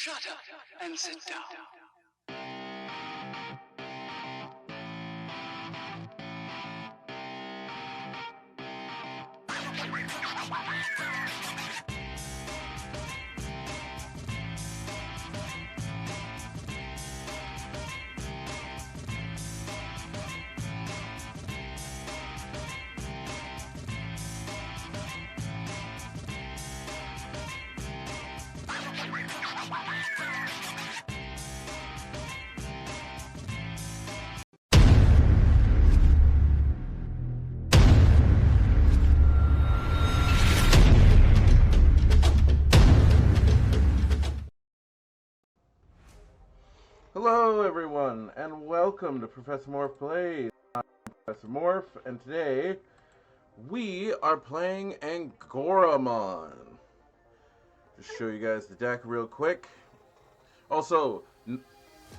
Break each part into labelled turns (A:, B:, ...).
A: Shut up and sit down.
B: Hello everyone, and welcome to Professormorphplays. I'm Professor Morph, and today we are playing Angoramon. Just show you guys the deck real quick. Also,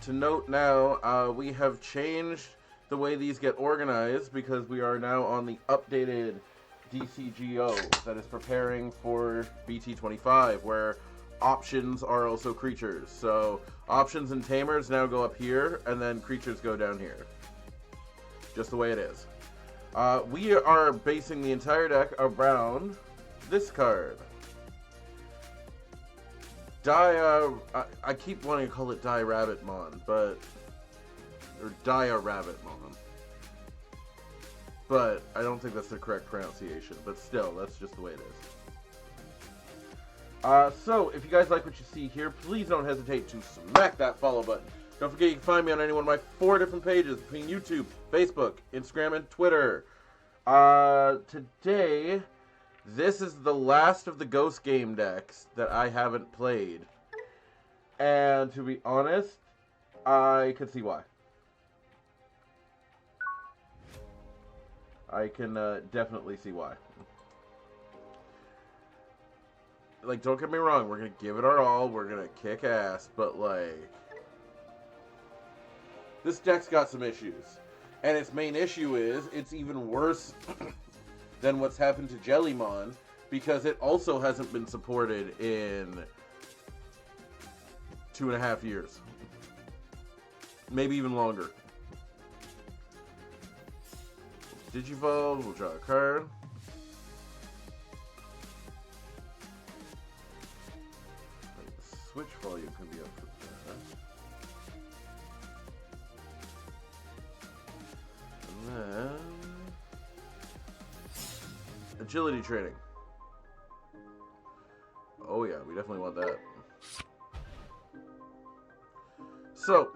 B: to note now, we have changed the way these get organized because we are now on the updated DCGO that is preparing for BT25, where options are also creatures. So options and tamers now go up here, and then creatures go down here. Just the way it is. We are basing the entire deck around this card. I keep wanting to call it Rabbitmon, or Rabbitmon. But I don't think that's the correct pronunciation. But still, that's just the way it is. So, if you guys like what you see here, please don't hesitate to smack that follow button. Don't forget you can find me on any one of my 4 different pages between YouTube, Facebook, Instagram, and Twitter. Today, this is the last of the Ghost Game decks that I haven't played. And to be honest, I could see why. I can definitely see why. Like, don't get me wrong, we're gonna give it our all, we're gonna kick ass, but like, this deck's got some issues. And its main issue is, it's even worse than what's happened to Jellymon, because it also hasn't been supported in 2.5 years. Maybe even longer. Digivolve, we'll draw a card. Switch volume can be up for that. And then agility training. Oh yeah, we definitely want that. So,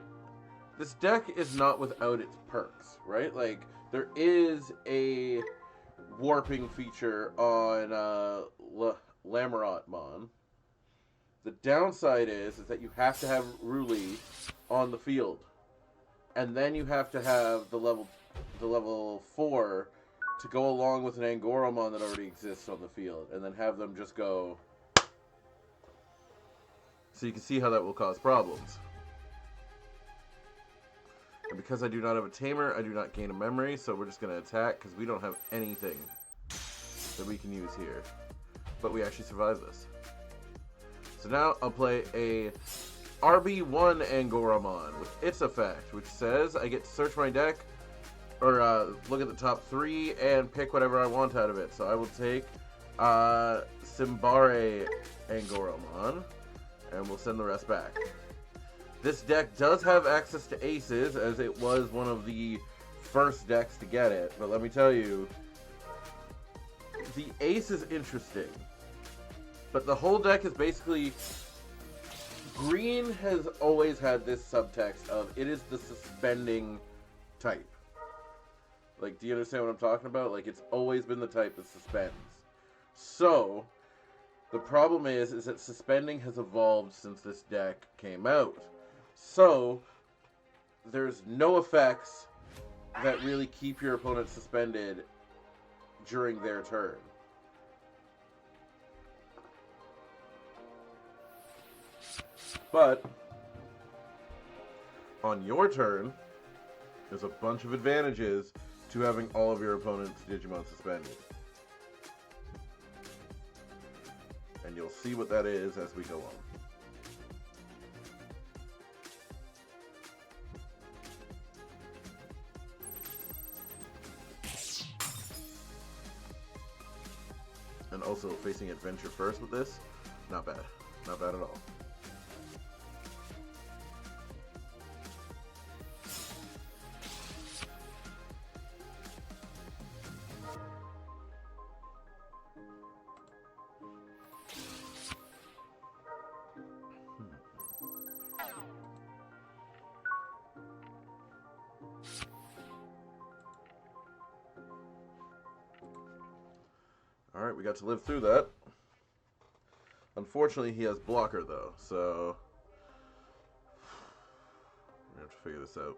B: this deck is not without its perks, right? Like, there is a warping feature on Lamorotmon. The downside is that you have to have Ruli on the field, and then you have to have the level 4 to go along with an Angoramon that already exists on the field, and then have them just go. So you can see how that will cause problems. And because I do not have a tamer, I do not gain a memory, so we're just going to attack because we don't have anything that we can use here. But we actually survived this. So now I'll play a RB1 Angoramon with its effect, which says I get to search my deck, or look at the top 3 and pick whatever I want out of it. So I will take Simbare Angoramon, and we'll send the rest back. This deck does have access to aces, as it was one of the first decks to get it, but let me tell you, the ace is interesting. But the whole deck is basically, green has always had this subtext of, it is the suspending type. Like, do you understand what I'm talking about? Like, it's always been the type that suspends. So, the problem is that suspending has evolved since this deck came out. So, there's no effects that really keep your opponent suspended during their turn. But, on your turn, there's a bunch of advantages to having all of your opponent's Digimon suspended. And you'll see what that is as we go on. And also facing Adventure first with this, not bad. Not bad at all. Alright, we got to live through that. Unfortunately, he has blocker, though, so we have to figure this out.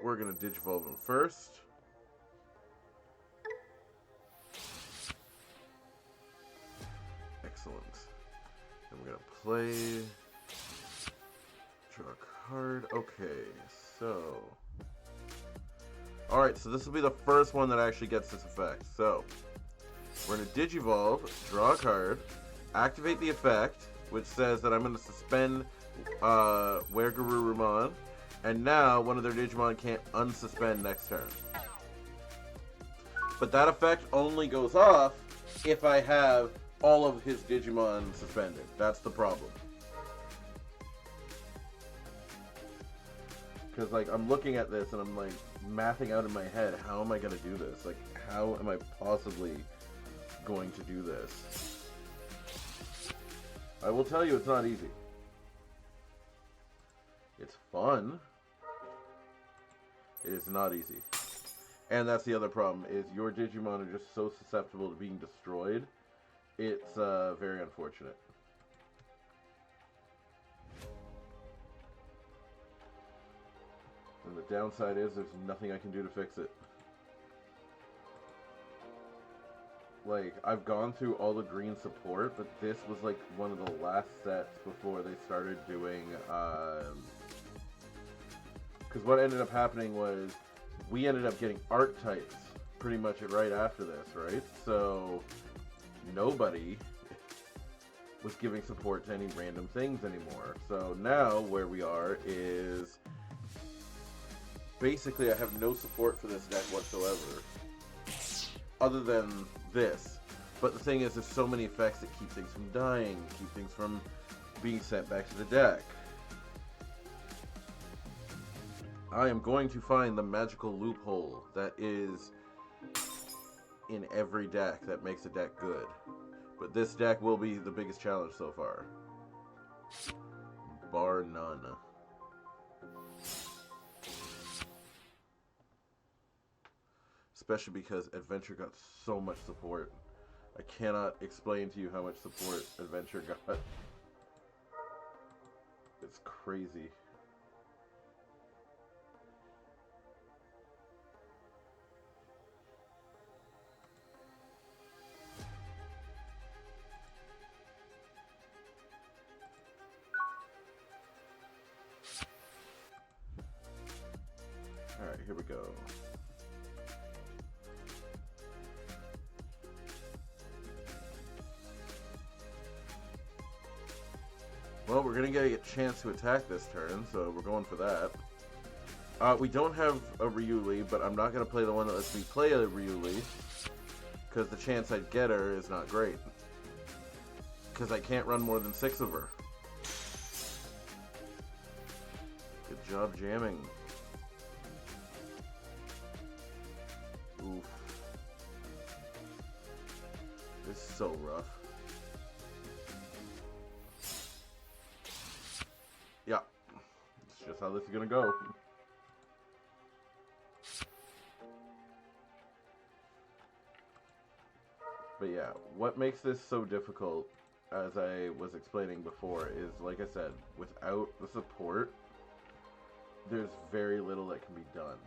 B: We're going to Digivolve him first. Excellent. And we're going to play, draw a card. Okay, so alright, so this will be the first one that actually gets this effect. So we're going to Digivolve, draw a card, activate the effect, which says that I'm going to suspend Angoramon, and now one of their Digimon can't unsuspend next turn. But that effect only goes off if I have all of his Digimon suspended. That's the problem. Because, like, I'm looking at this and I'm, like, mathing out in my head, how am I going to do this? Like, how am I possibly going to do this? I will tell you, it's not easy. It's fun. It is not easy. And that's the other problem, is your Digimon are just so susceptible to being destroyed. It's very unfortunate. And the downside is there's nothing I can do to fix it. Like, I've gone through all the green support, but this was like one of the last sets before they started doing, because what ended up happening was we ended up getting archetypes pretty much right after this, right? So nobody was giving support to any random things anymore. So now where we are is basically I have no support for this deck whatsoever, other than this. But the thing is, there's so many effects that keep things from dying, keep things from being sent back to the deck. I am going to find the magical loophole that is in every deck that makes a deck good. But this deck will be the biggest challenge so far, bar none. Especially because Adventure got so much support. I cannot explain to you how much support Adventure got. It's crazy. Alright, here we go. Well, we're going to get a chance to attack this turn, so we're going for that. We don't have a Ryuli, but I'm not going to play the one that lets me play a Ryuli, because the chance I'd get her is not great. Because I can't run more than 6 of her. Good job jamming. Oof. This is so rough. Yeah, it's just how this is gonna go. But yeah, what makes this so difficult, as I was explaining before, is, like I said, without the support, there's very little that can be done.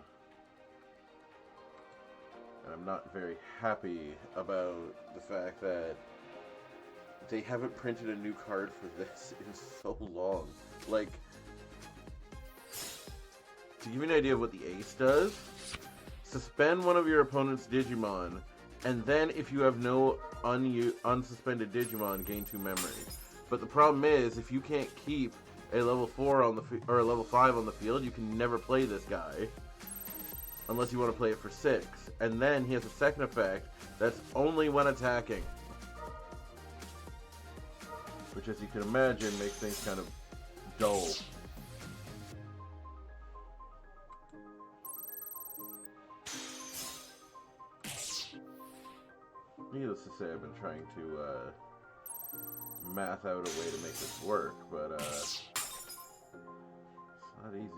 B: And I'm not very happy about the fact that they haven't printed a new card for this in so long. Like, to give you an idea of what the ace does, suspend one of your opponent's Digimon, and then if you have no unsuspended Digimon, gain 2 memory. But the problem is, if you can't keep a level 4 on the or a level 5 on the field, you can never play this guy unless you want to play it for 6. And then he has a second effect that's only when attacking. Which, as you can imagine, makes things kind of dull. Needless to say, I've been trying to math out a way to make this work, but it's not easy.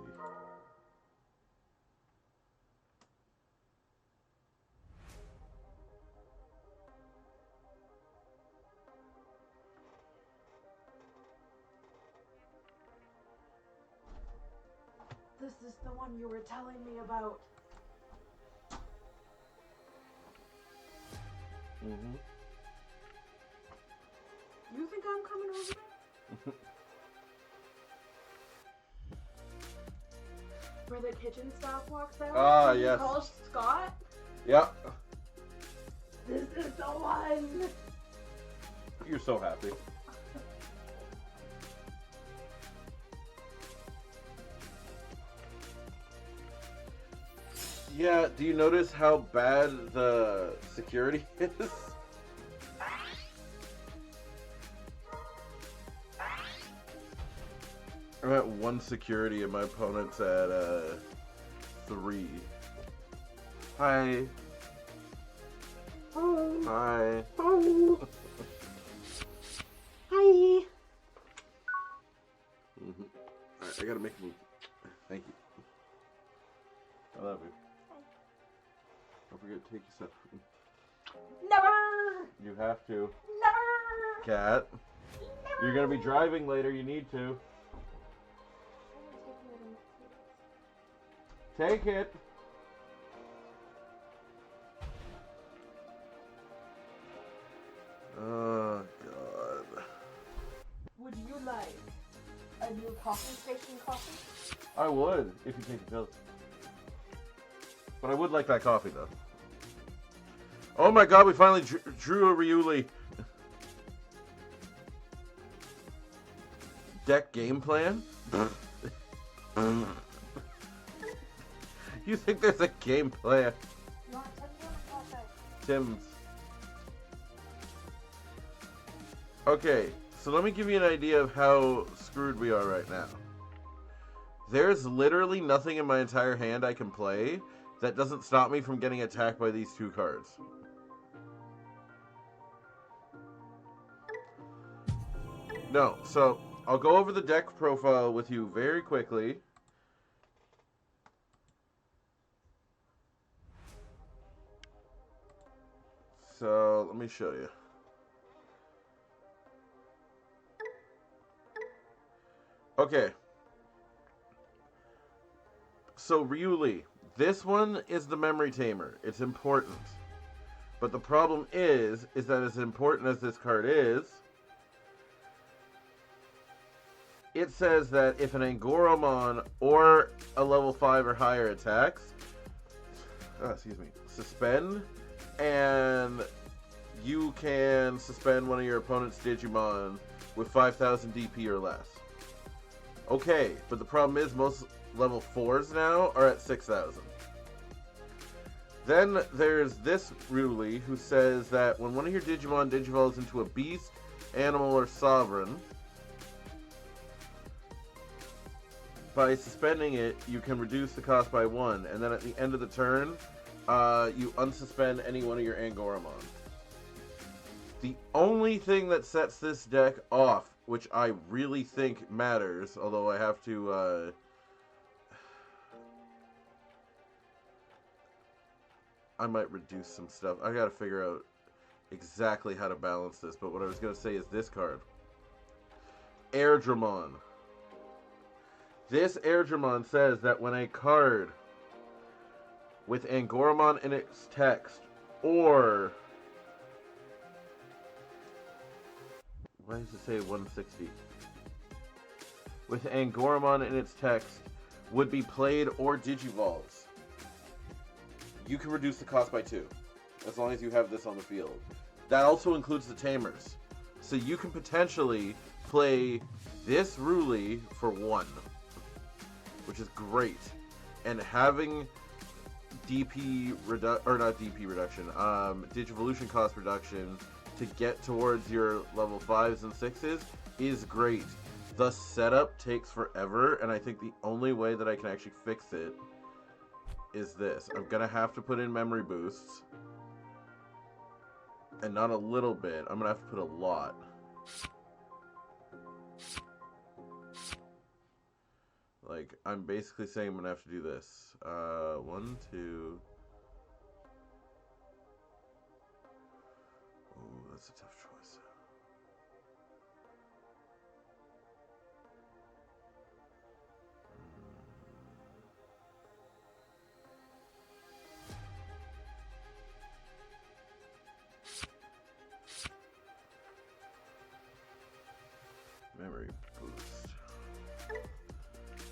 C: This is the one you were telling me about.
B: Mm-hmm.
C: You think I'm coming over there? Where the kitchen staff walks out?
B: Ah,
C: and he
B: yes.
C: calls Scott?
B: Yep.
C: This is the one!
B: You're so happy. Yeah, do you notice how bad the security is? I'm at 1 security and my opponent's at 3. Hi.
C: Oh.
B: Hi.
C: Oh. Hi.
B: Alright, I gotta make a move. Thank you. I love you. Don't forget to take your stuff.
C: Never!
B: You have to.
C: Never!
B: Cat.
C: Never!
B: You're gonna be driving later, you need to. Take it. Oh, God.
C: Would you like a new coffee station coffee?
B: I would, if you take the pills. But I would like that coffee, though. Oh my God, we finally drew a Ryuli. Deck game plan? You think there's a game plan?
C: You want Tim's or coffee?
B: Tim's. Okay, so let me give you an idea of how screwed we are right now. There's literally nothing in my entire hand I can play that doesn't stop me from getting attacked by these 2 cards. No, so I'll go over the deck profile with you very quickly. So, let me show you. Okay. So, Ryuli. This one is the memory tamer. It's important. But the problem is that as important as this card is, it says that if an Angoramon or a level 5 or higher attacks, suspend, and you can suspend one of your opponent's Digimon with 5,000 DP or less. Okay, but the problem is most level 4s now are at 6,000. Then there's this Ryuli who says that when one of your Digimon digivolves into a beast, animal, or sovereign, by suspending it, you can reduce the cost by 1, and then at the end of the turn, you unsuspend any one of your Angoramon. The only thing that sets this deck off, which I really think matters, although I have to, I might reduce some stuff. I gotta figure out exactly how to balance this, but what I was gonna say is this card. Airdramon. This Airdramon says that when a card with Angoramon in its text, or... Why does it say 160? With Angoramon in its text, would be played or digivolves, you can reduce the cost by 2, as long as you have this on the field. That also includes the tamers. So you can potentially play this Ryuli for 1. Which is great. And having Digivolution cost reduction to get towards your level 5s and 6s is great. The setup takes forever, and I think the only way that I can actually fix it is this. I'm gonna have to put in memory boosts. And not a little bit. I'm gonna have to put a lot. Like, I'm basically saying I'm gonna have to do this. 1, 2... Oh, that's a tough choice. Memory boost.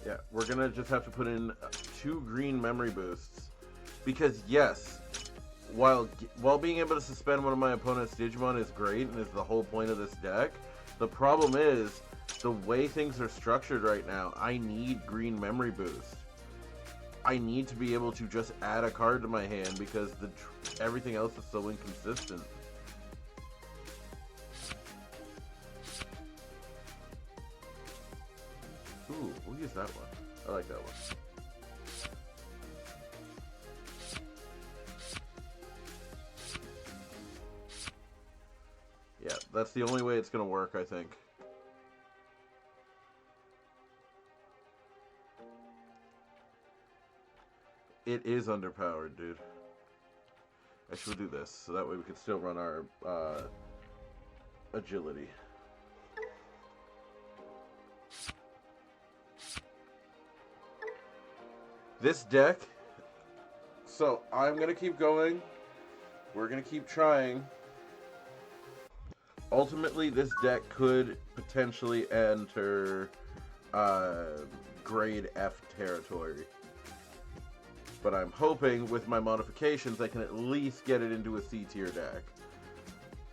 B: Yeah, we're gonna just have to put in 2 green memory boosts. Because yes, while being able to suspend one of my opponent's Digimon is great and is the whole point of this deck, the problem is the way things are structured right now, I need green memory boost. I need to be able to just add a card to my hand because everything else is so inconsistent. Ooh, we'll use that one. I like that one. Yeah, that's the only way it's gonna work, I think. It is underpowered, dude. Actually, we'll do this, so that way we can still run our agility. This deck, so I'm going to keep going. We're going to keep trying. Ultimately, this deck could potentially enter grade F territory. But I'm hoping with my modifications I can at least get it into a C tier deck.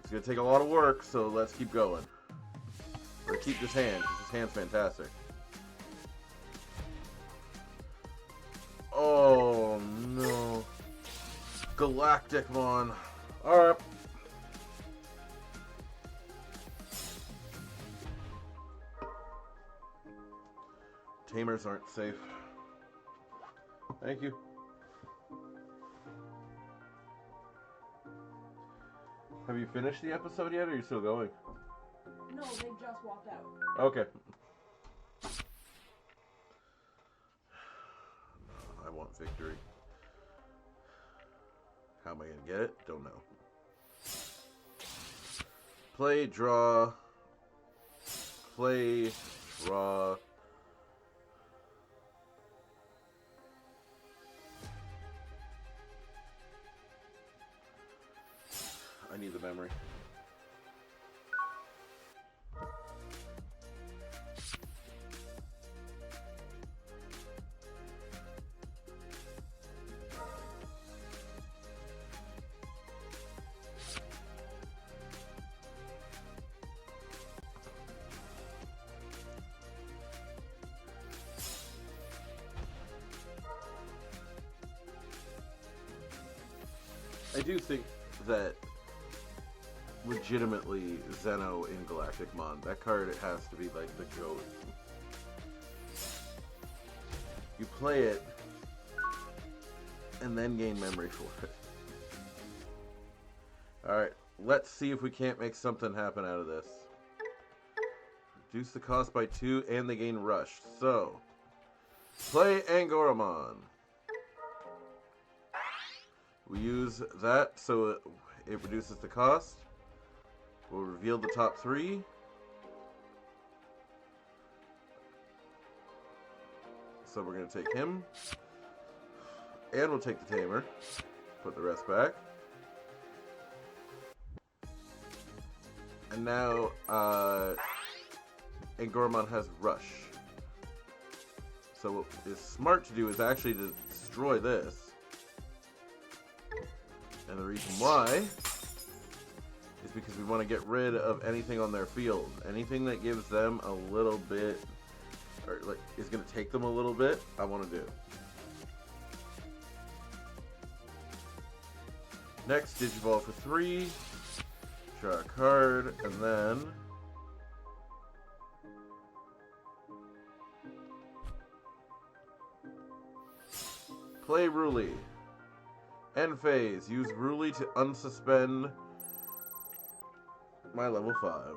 B: It's going to take a lot of work, so let's keep going. Or keep this hand, because this hand's fantastic. Oh no. Galacticmon. Alright. Tamers aren't safe. Thank you. Have you finished the episode yet, or are you still going?
C: No, they just walked out.
B: Okay. I want victory. How am I gonna get it? Don't know. Play, draw. Play, draw. I need the memory. I do think that legitimately Zeno in Galacticmon, that card has to be like the GOAT. You play it and then gain memory for it. Alright, let's see if we can't make something happen out of this. Reduce the cost by 2 and they gain rush. So, play Angoramon. We use that so it reduces the cost. We'll reveal the top 3. So we're going to take him. And we'll take the Tamer. Put the rest back. And now Angoramon has Rush. So what is smart to do is actually to destroy this. And the reason why is because we want to get rid of anything on their field. Anything that gives them a little bit, or like is going to take them a little bit, I want to do. Next, Digivolve for 3. Draw a card, and then play Ruli. End phase. Use Ruli to unsuspend my level 5.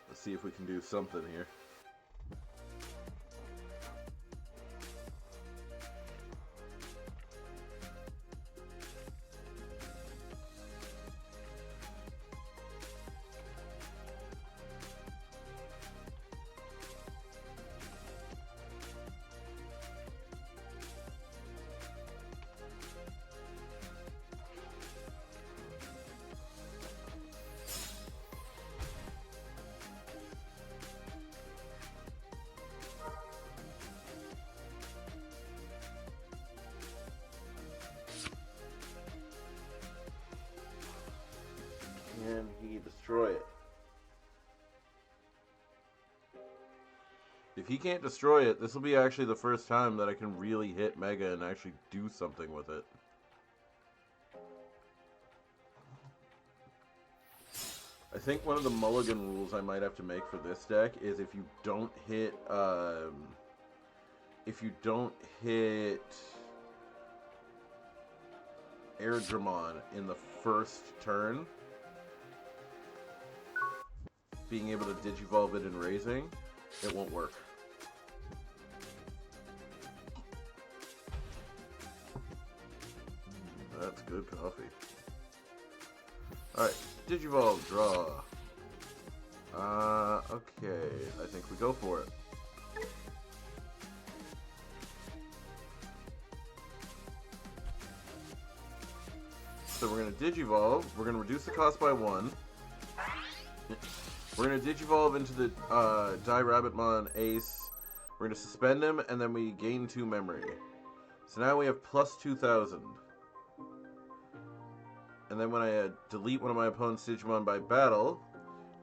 B: Let's see if we can do something here. Can he destroy it? If he can't destroy it, this will be actually the first time that I can really hit Mega and actually do something with it. I think one of the mulligan rules I might have to make for this deck is if you don't hit Angoramon in the first turn, being able to Digivolve it in Raising, it won't work. That's good coffee. Alright, Digivolve, draw. Okay, I think we go for it. So we're going to Digivolve, we're going to reduce the cost by 1. We're going to Digivolve into the Rabbitmon Ace. We're going to suspend him, and then we gain 2 memory. So now we have plus 2,000. And then when I delete one of my opponent's Digimon by battle,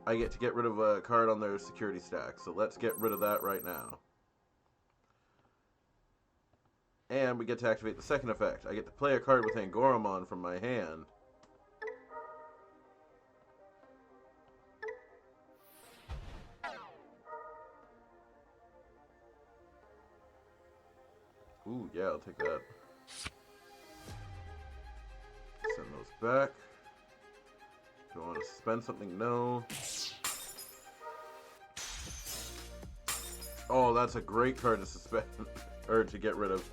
B: I get to get rid of a card on their security stack. So let's get rid of that right now. And we get to activate the second effect. I get to play a card with Angoramon from my hand. Ooh, yeah, I'll take that. Send those back. Do I want to suspend something? No. Oh, that's a great card to suspend, or to get rid of.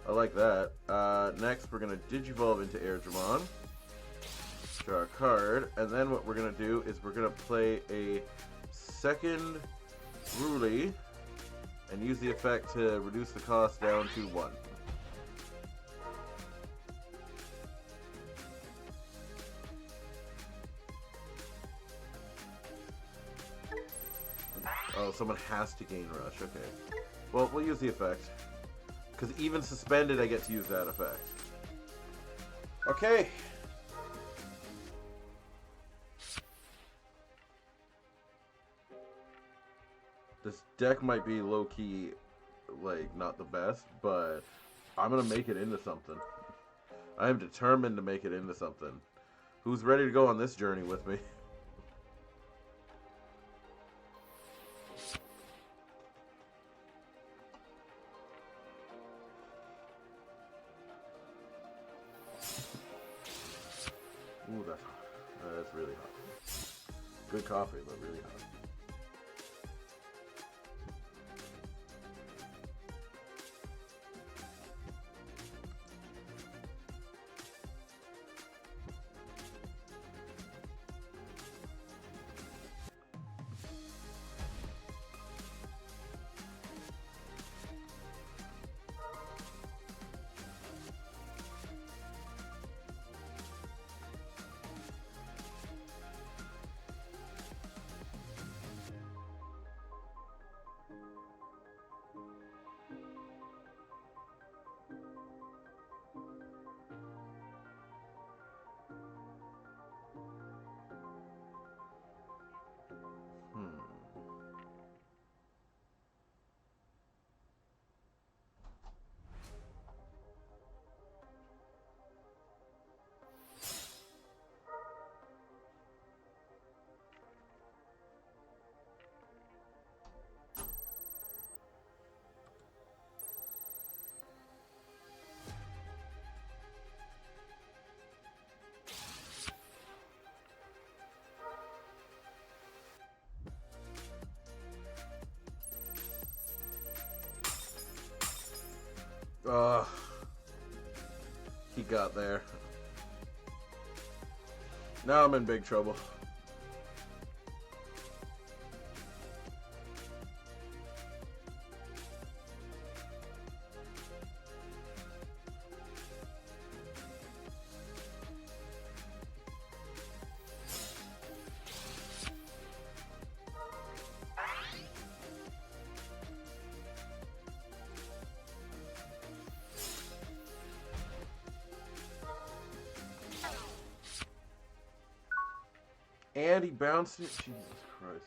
B: I like that. Next, we're going to Digivolve into Angoramon. Draw a card. And then what we're going to do is we're going to play a second Ruli and use the effect to reduce the cost down to 1. Oh, someone has to gain Rush. Okay. Well, we'll use the effect. Because even suspended, I get to use that effect. Okay. This deck might be low-key, like, not the best, but I'm going to make it into something. I am determined to make it into something. Who's ready to go on this journey with me? Ooh, that's hot. That's really hot. Good coffee, but really hot. He got there. Now I'm in big trouble. And he bounced it. Jesus Christ.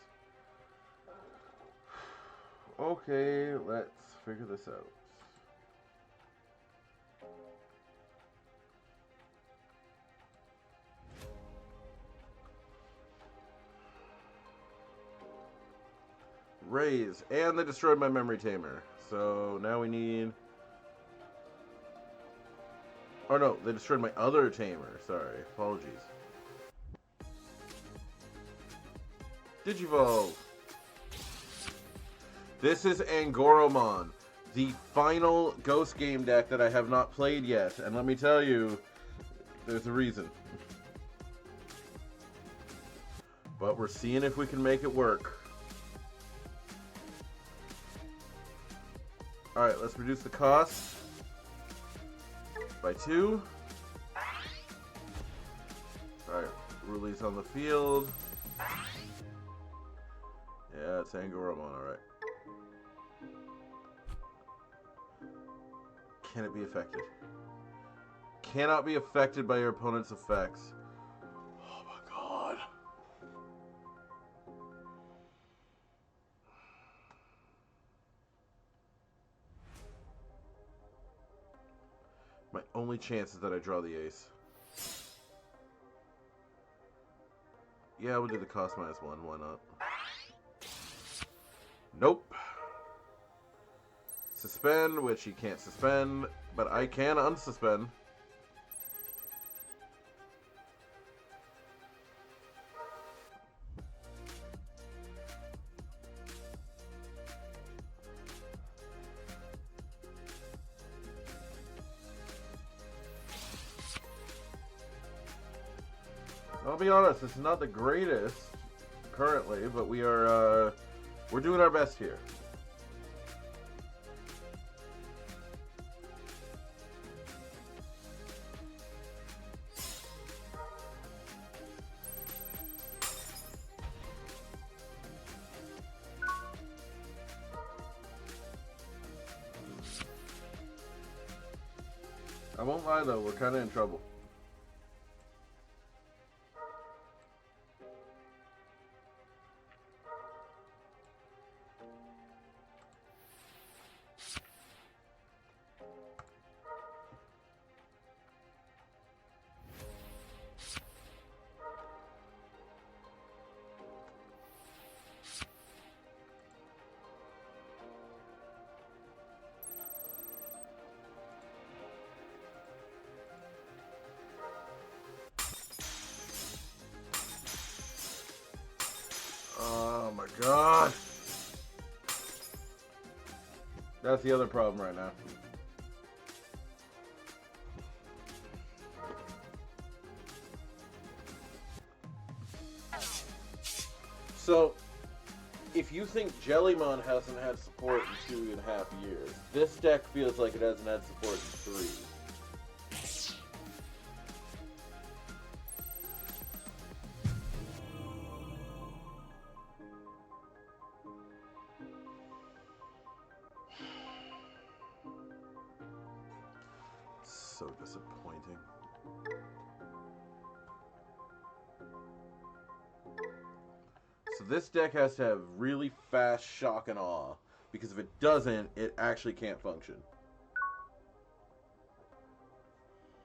B: Okay, let's figure this out. Raise. And they destroyed my memory tamer. So now we need... Oh no, they destroyed my other tamer. Sorry, apologies. Digivolve. This is Angoramon, the final Ghost game deck that I have not played yet. And let me tell you, there's a reason. But we're seeing if we can make it work. Alright, let's reduce the cost by 2. Alright, release on the field. Yeah, it's Angoramon, alright. Can it be affected? Cannot be affected by your opponent's effects. Oh my god. My only chance is that I draw the ace. Yeah, we'll do the cost -1. Why not? Nope. Suspend, which he can't suspend, but I can unsuspend. I'll be honest, this is not the greatest currently, but we're doing our best here. I won't lie though, we're kind of in trouble. Oh my god. That's the other problem right now. So, if you think Jellymon hasn't had support in 2.5 years, this deck feels like it hasn't had support in 3. So disappointing. So this deck has to have really fast shock and awe, because if it doesn't, it actually can't function.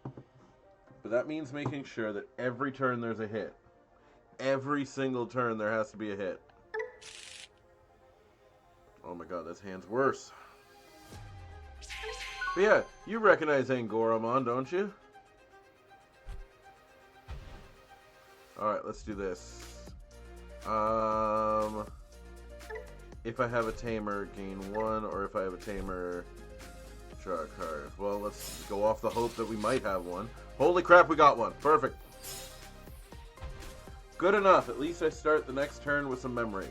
B: But that means making sure that every turn there's a hit. Every single turn there has to be a hit. Oh my god, this hand's worse. But yeah, you recognize Angoramon, don't you? Alright, let's do this. If I have a tamer, gain 1, or if I have a tamer, Draw a card. Well, let's go off the hope that we might have one. Holy crap, we got one. Perfect. Good enough. At least I start the next turn with some memory.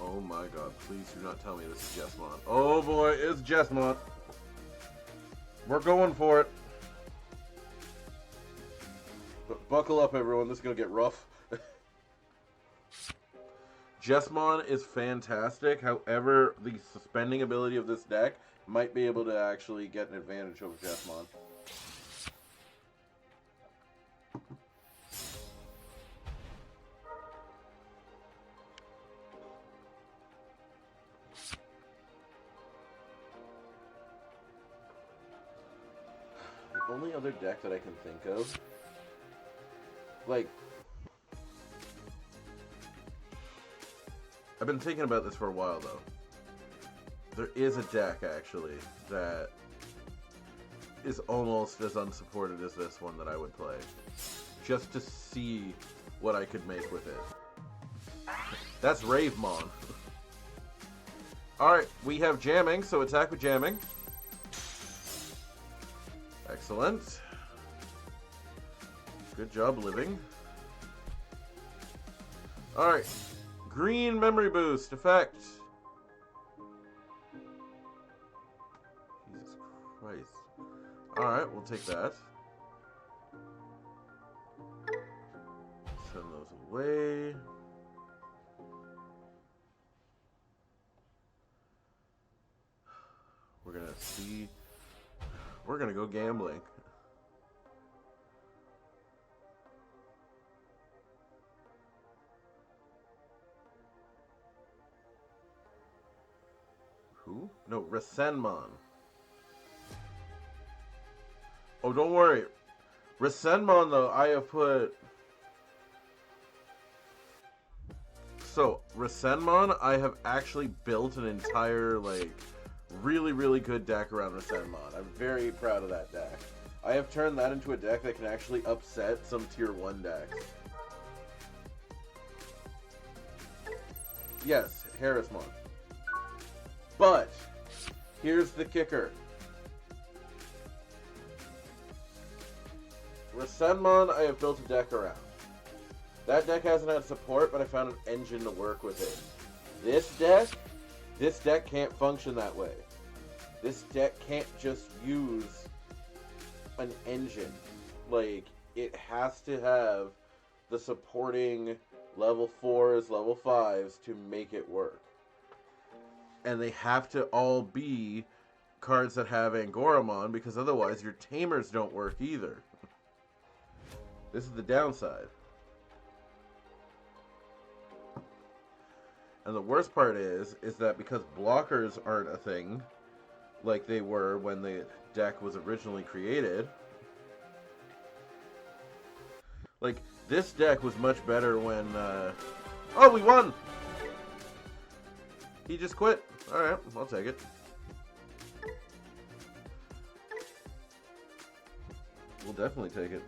B: Oh my god, please do not tell me this is Jessamon. Oh boy, it's Jessamon. We're going for it. But buckle up, everyone. This is going to get rough. Jessamon is fantastic. However, the suspending ability of this deck might be able to actually get an advantage over Jessamon. The only other deck that I can think of, like, I've been thinking about this for a while, though. There is a deck, actually, that is almost as unsupported as this one that I would play. Just to see what I could make with it. That's Ravemon. Alright, we have jamming, so attack with jamming. Excellent. Good job living. Alright. Green memory boost effect. Jesus Christ. Alright, we'll take that. Send those away. We're gonna see. We're gonna go gambling. Who? No, Rasenmon. Oh, don't worry. Rasenmon, though, I have put... So, Rasenmon, I have actually built an entire, like, really, really good deck around Rasenmon. I'm very proud of that deck. I have turned that into a deck that can actually upset some tier 1 decks. Yes, Harrismon. But, here's the kicker. Rasenmon, I have built a deck around. That deck hasn't had support, but I found an engine to work with it. This deck can't function that way. This deck can't just use an engine. Like, it has to have the supporting level 4s, level 5s to make it work. And they have to all be cards that have Angoramon, because otherwise your tamers don't work either. This is the downside. And the worst part is that because blockers aren't a thing, like they were when the deck was originally created, like, this deck was much better when, oh, we won! He just quit. Alright, I'll take it. We'll definitely take it.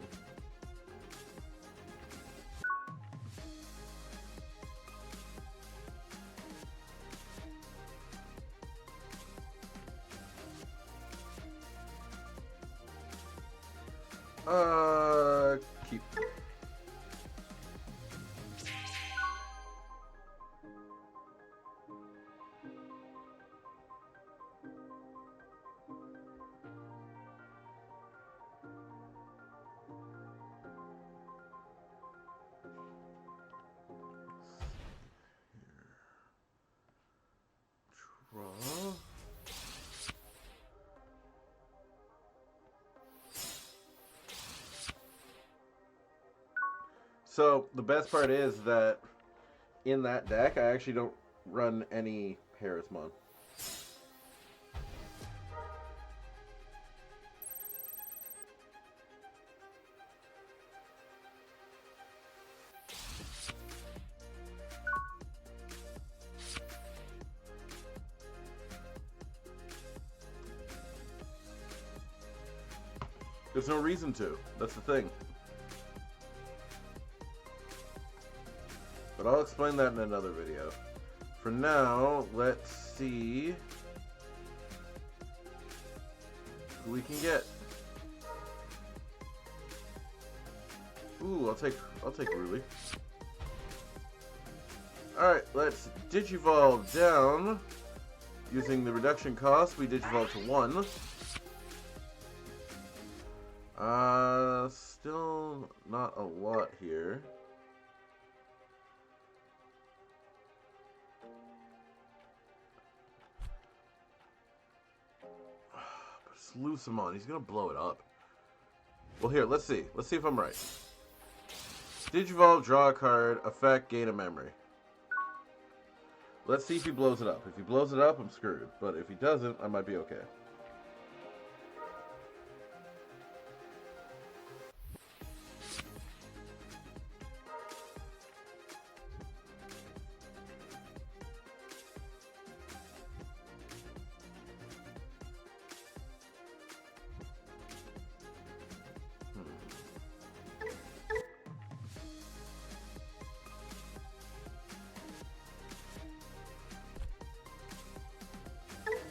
B: Keep. Draw. So, the best part is that in that deck, I actually don't run any Harrismon. There's no reason to. That's the thing. But I'll explain that in another video. For now, let's see who we can get. Ooh, I'll take Ruli. Alright, let's Digivolve down. Using the reduction cost, we Digivolve to 1. Still not a lot here. But it's Medusamon, he's gonna blow it up. Well, here, let's see. Let's see if I'm right. Digivolve, draw a card, effect, gain a memory. Let's see if he blows it up. If he blows it up, I'm screwed. But if he doesn't, I might be okay.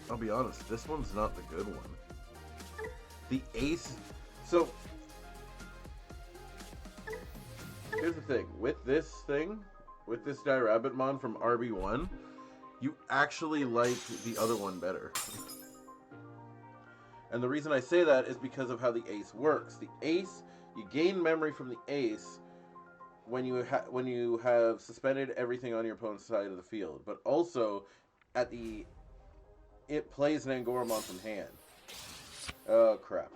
B: I'll be honest, this one's not the good one. The ace... So, here's the thing. With this Dirabitmon from RB1, you actually like the other one better. And the reason I say that is because of how the ace works. The ace, you gain memory from the ace when you have suspended everything on your opponent's side of the field. But also, it plays an Angoramon from hand. Oh, crap.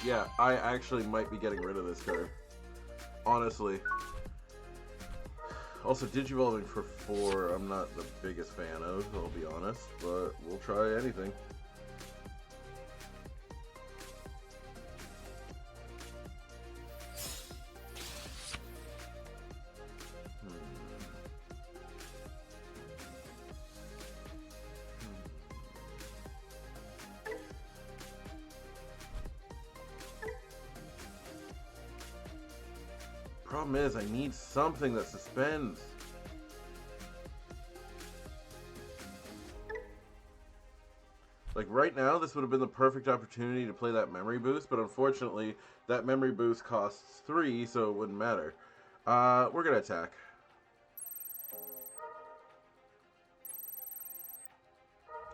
B: Yeah, I actually might be getting rid of this card. Honestly. Also, Digivolving for 4, I'm not the biggest fan of, I'll be honest, but we'll try anything. Problem is, I need something that suspends. Like right now, this would have been the perfect opportunity to play that memory boost, but unfortunately, that memory boost costs 3, so it wouldn't matter. We're gonna attack.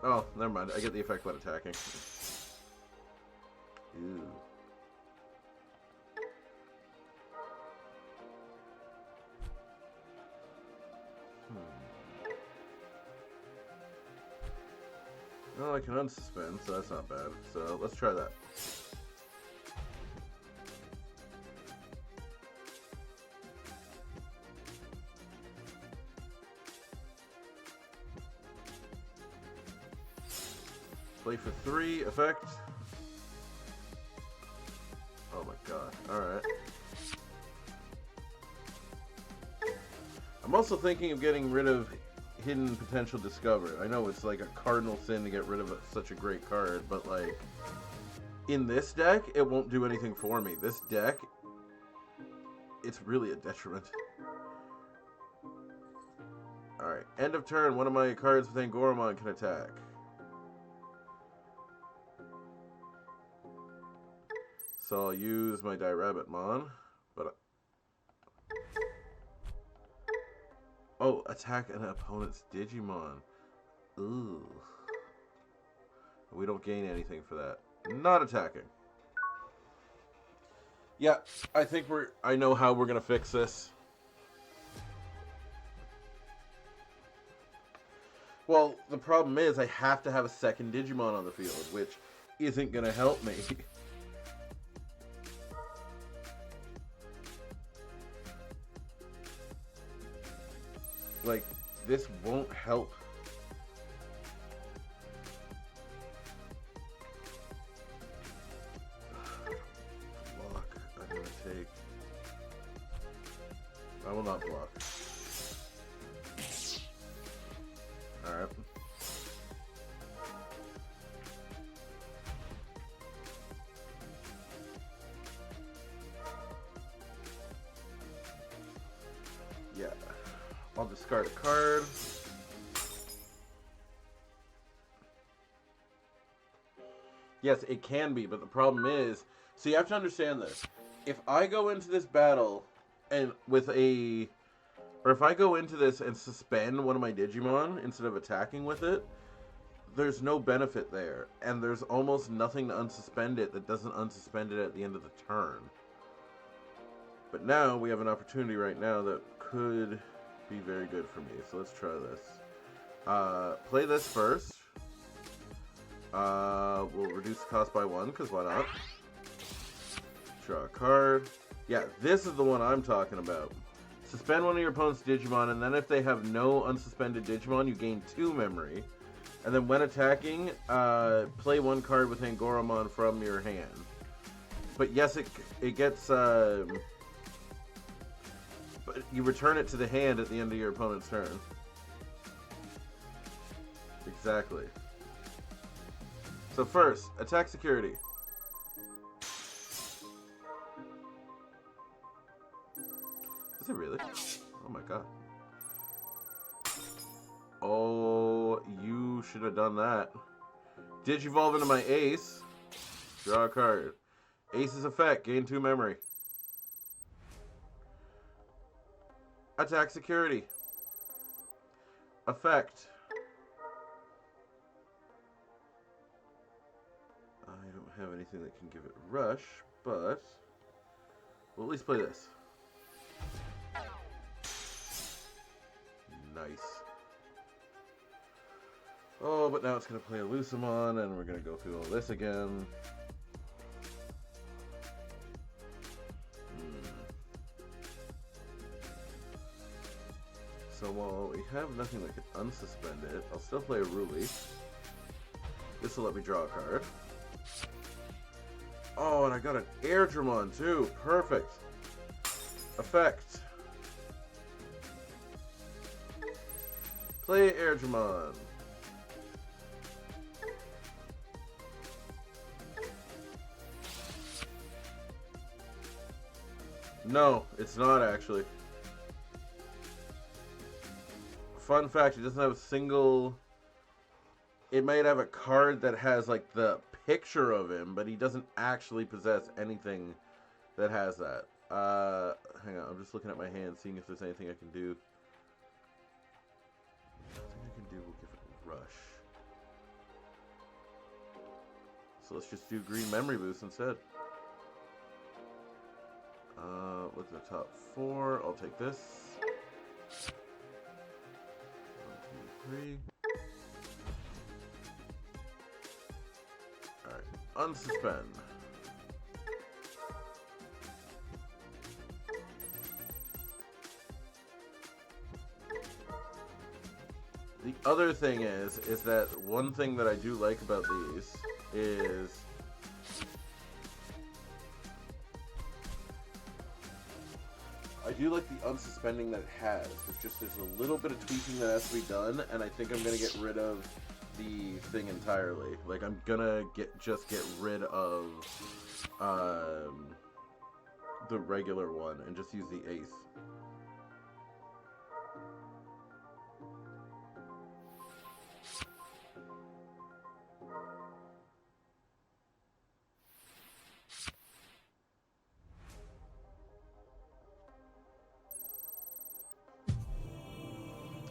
B: Oh, never mind. I get the effect when attacking. Ew. Well, I can unsuspend, so that's not bad. So let's try that. Play for 3, effect. Oh my god, alright. I'm also thinking of getting rid of Hidden Potential Discovered. I know it's like a cardinal sin to get rid of such a great card, but like, in this deck, it won't do anything for me. This deck, it's really a detriment. Alright, end of turn, one of my cards with Angoramon can attack. So I'll use my Dirabitmon, but... Oh, attack an opponent's Digimon. Ooh. We don't gain anything for that. Not attacking. Yeah, I think I know how we're gonna fix this. Well, the problem is I have to have a second Digimon on the field, which isn't gonna help me. Like, this won't help. I will not block. Alright. Yeah. I'll discard a card. Yes, it can be, but the problem is, so you have to understand this. If I go into this battle and with a, or if I go into this and suspend one of my Digimon instead of attacking with it, there's no benefit there. And there's almost nothing to unsuspend it that doesn't unsuspend it at the end of the turn. But now we have an opportunity right now that could be very good for me. So let's try this. Play this first. We'll reduce the cost by 1, because why not? Draw a card. Yeah, this is the one I'm talking about. Suspend one of your opponent's Digimon, and then if they have no unsuspended Digimon, you gain 2 memory. And then when attacking, play 1 card with Angoramon from your hand. But yes, it gets... but you return it to the hand at the end of your opponent's turn. Exactly. So first, attack security. Is it really? Oh my god. Oh, you should have done that. Digivolve into my ace. Draw a card. Ace's effect, gain 2 memory. Attack security. Effect. I don't have anything that can give it rush, but we'll at least play this. Nice. Oh, but now it's going to play a Medusamon, and we're going to go through all this again. So while we have nothing that can unsuspend it, I'll still play a Ruli. This will let me draw a card. Oh, and I got an Airdramon too. Perfect. Effect. Play Airdramon. No, it's not actually. Fun fact, it doesn't have a single... It might have a card that has, like, the picture of him, but he doesn't actually possess anything that has that. Hang on, I'm just looking at my hand, seeing if there's anything I can do. Nothing I can do will give it a rush. So let's just do green memory boost instead. Look at the top 4. I'll take this. 1, 2, 3. Alright, unsuspend. The other thing is that one thing that I do like about these is I do like the unsuspending that it has. It's just there's a little bit of tweaking that has to be done, and I think I'm gonna get rid of the thing entirely. Like I'm gonna just get rid of the regular one and just use the ace.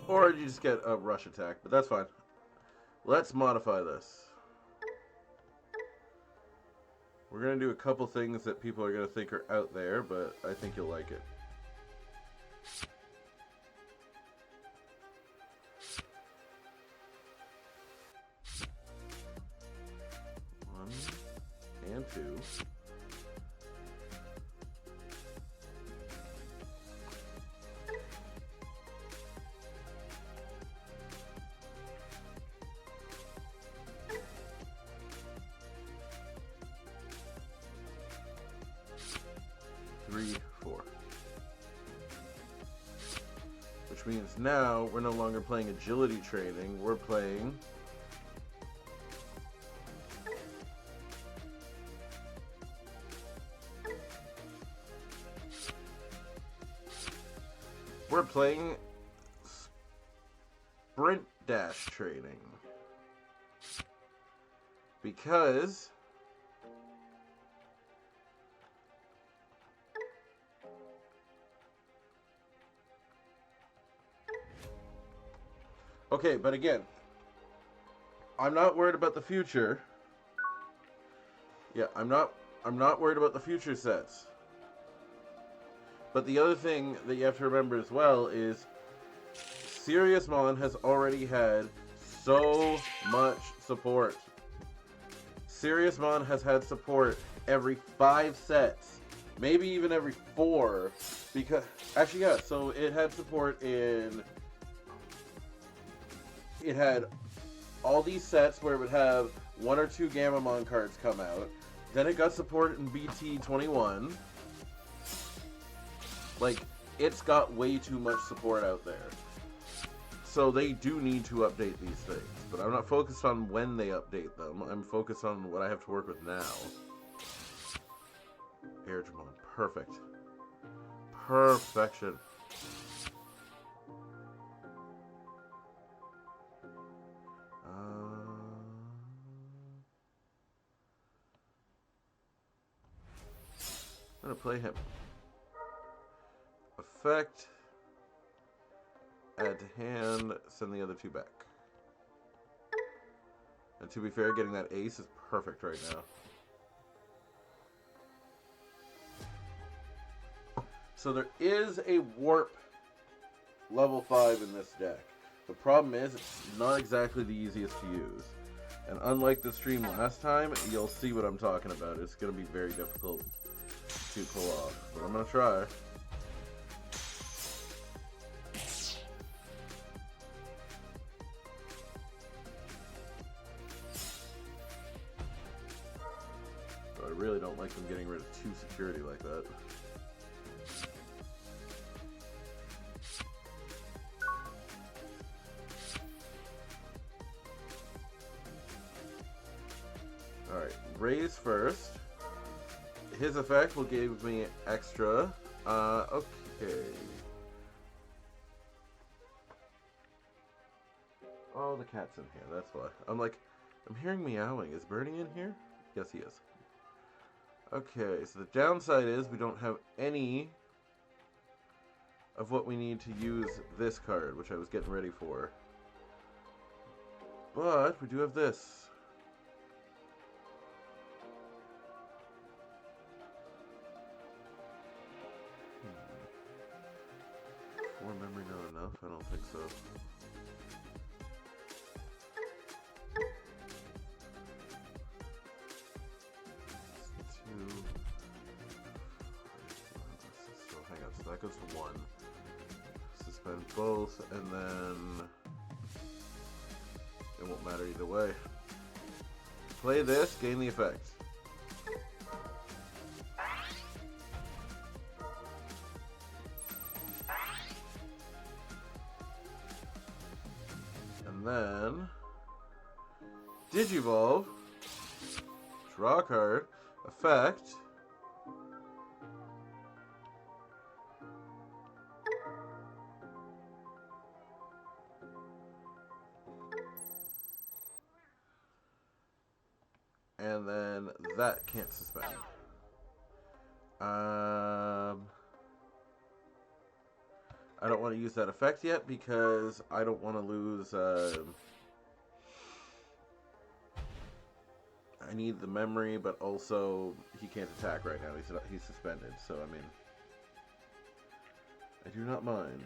B: Or you just get a rush attack, but that's fine. Let's modify this. We're going to do a couple things that people are going to think are out there, but I think you'll like it. One and 2. 3, 4. which means now we're no longer playing agility training, we're playing sprint dash training. Because okay, but again, I'm not worried about the future. Yeah, I'm not worried about the future sets. But the other thing that you have to remember as well is Seriousmon has already had so much support. Seriousmon has had support every 5 sets, maybe even every 4, because actually yeah, so it had support in, it had all these sets where it would have 1 or 2 Gamamon cards come out. Then it got support in BT21. Like, it's got way too much support out there. So they do need to update these things. But I'm not focused on when they update them. I'm focused on what I have to work with now. Digimon, perfect. Perfection. I'm gonna play him. Effect. Add to hand. Send the other 2 back. And to be fair, getting that ace is perfect right now. So there is a warp level 5 in this deck. The problem is it's not exactly the easiest to use. And unlike the stream last time, you'll see what I'm talking about. It's going to be very difficult to pull off. But I'm going to try. But I really don't like them getting rid of 2 security like that. Alright, raise first. His effect will give me extra. Okay. Oh, the cat's in here, that's why. I'm hearing meowing. Is Bernie in here? Yes, he is. Okay, so the downside is we don't have any of what we need to use this card, which I was getting ready for. But we do have this. More memory not enough? I don't think so. So hang on, so that goes to 1. Suspend both, and then it won't matter either way. Play this, gain the effect. And then Digivolve, draw a card, effect, and then that can't suspend. I don't want to use that effect yet because I don't want to lose. I need the memory, but also he can't attack right now. He's suspended, so I mean, I do not mind.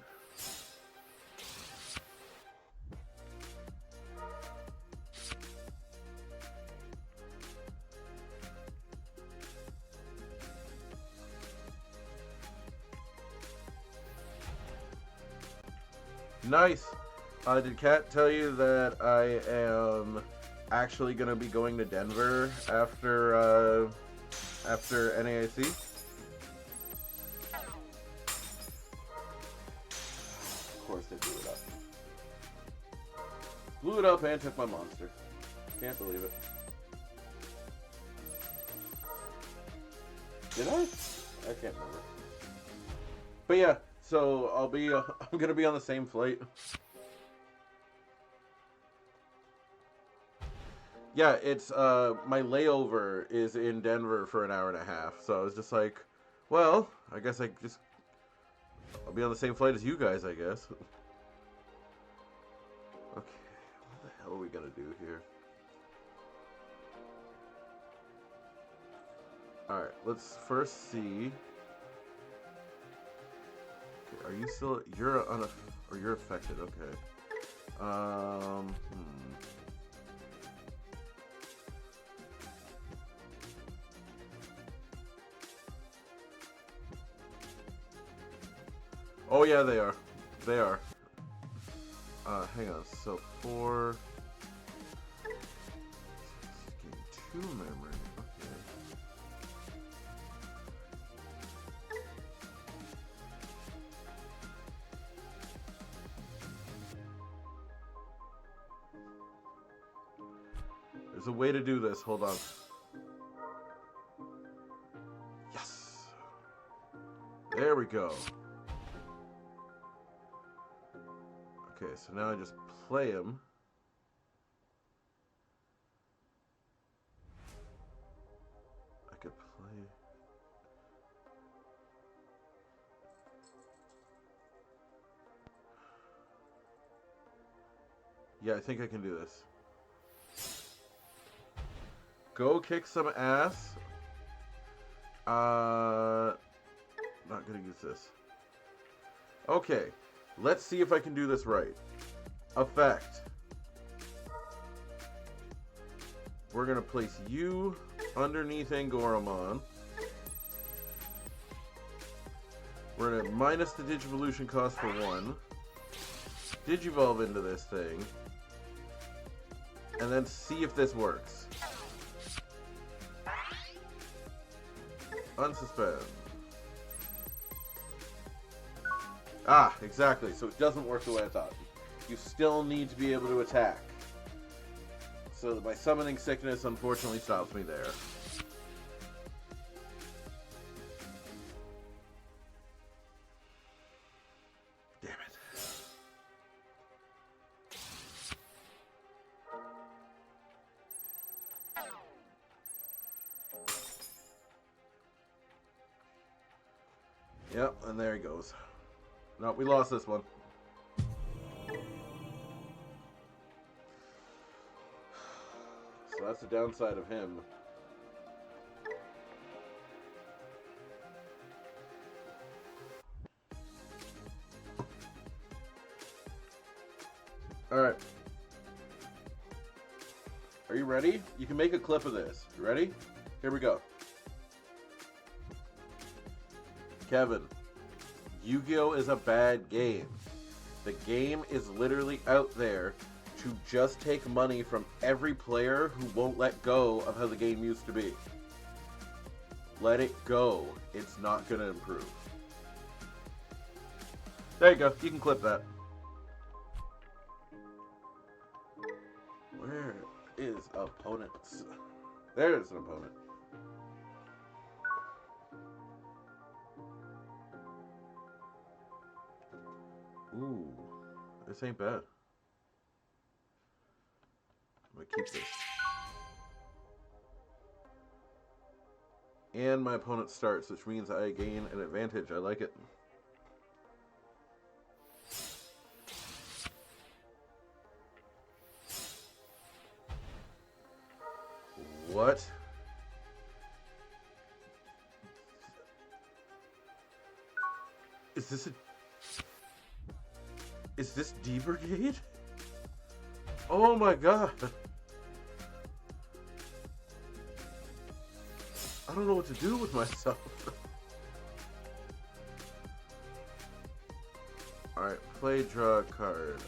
B: Nice! Did Kat tell you that I am actually going to be going to Denver after NAIC? course they blew it up. Blew it up and took my monster. Can't believe it. Did I? I can't remember. But yeah, so I'll be, I'm gonna be on the same flight. Yeah, it's, my layover is in Denver for an hour and a half, so I was just like, well, I guess I'll be on the same flight as you guys, I guess. Okay, what the hell are we gonna do here? Alright, let's first see. Okay, are you still, you're affected, okay. Oh yeah, they are. They are. Hang on. So 4. Gain 2 memory. Okay. There's a way to do this. Hold on. Yes. There we go. Okay, so now I just play him. I could play... Yeah, I think I can do this. Go kick some ass. Not gonna use this. Okay. Let's see if I can do this right. Effect. We're going to place you underneath Angoramon. We're going to minus the Digivolution cost for 1. Digivolve into this thing. And then see if this works. Unsuspend. Ah, exactly. So it doesn't work the way I thought. You still need to be able to attack. So my summoning sickness unfortunately stops me there. Damn it. Yep, and there he goes. No, we lost this one. So that's the downside of him. Alright. Are you ready? You can make a clip of this. You ready? Here we go. Kevin. Yu-Gi-Oh! Is a bad game. The game is literally out there to just take money from every player who won't let go of how the game used to be. Let it go. It's not going to improve. There you go. You can clip that. Where is opponents? There's an opponent. Ooh, this ain't bad. I'm gonna keep this. And my opponent starts, which means I gain an advantage. I like it. What? Is this D Brigade? Oh my god. I don't know what to do with myself. Alright, play, draw a card.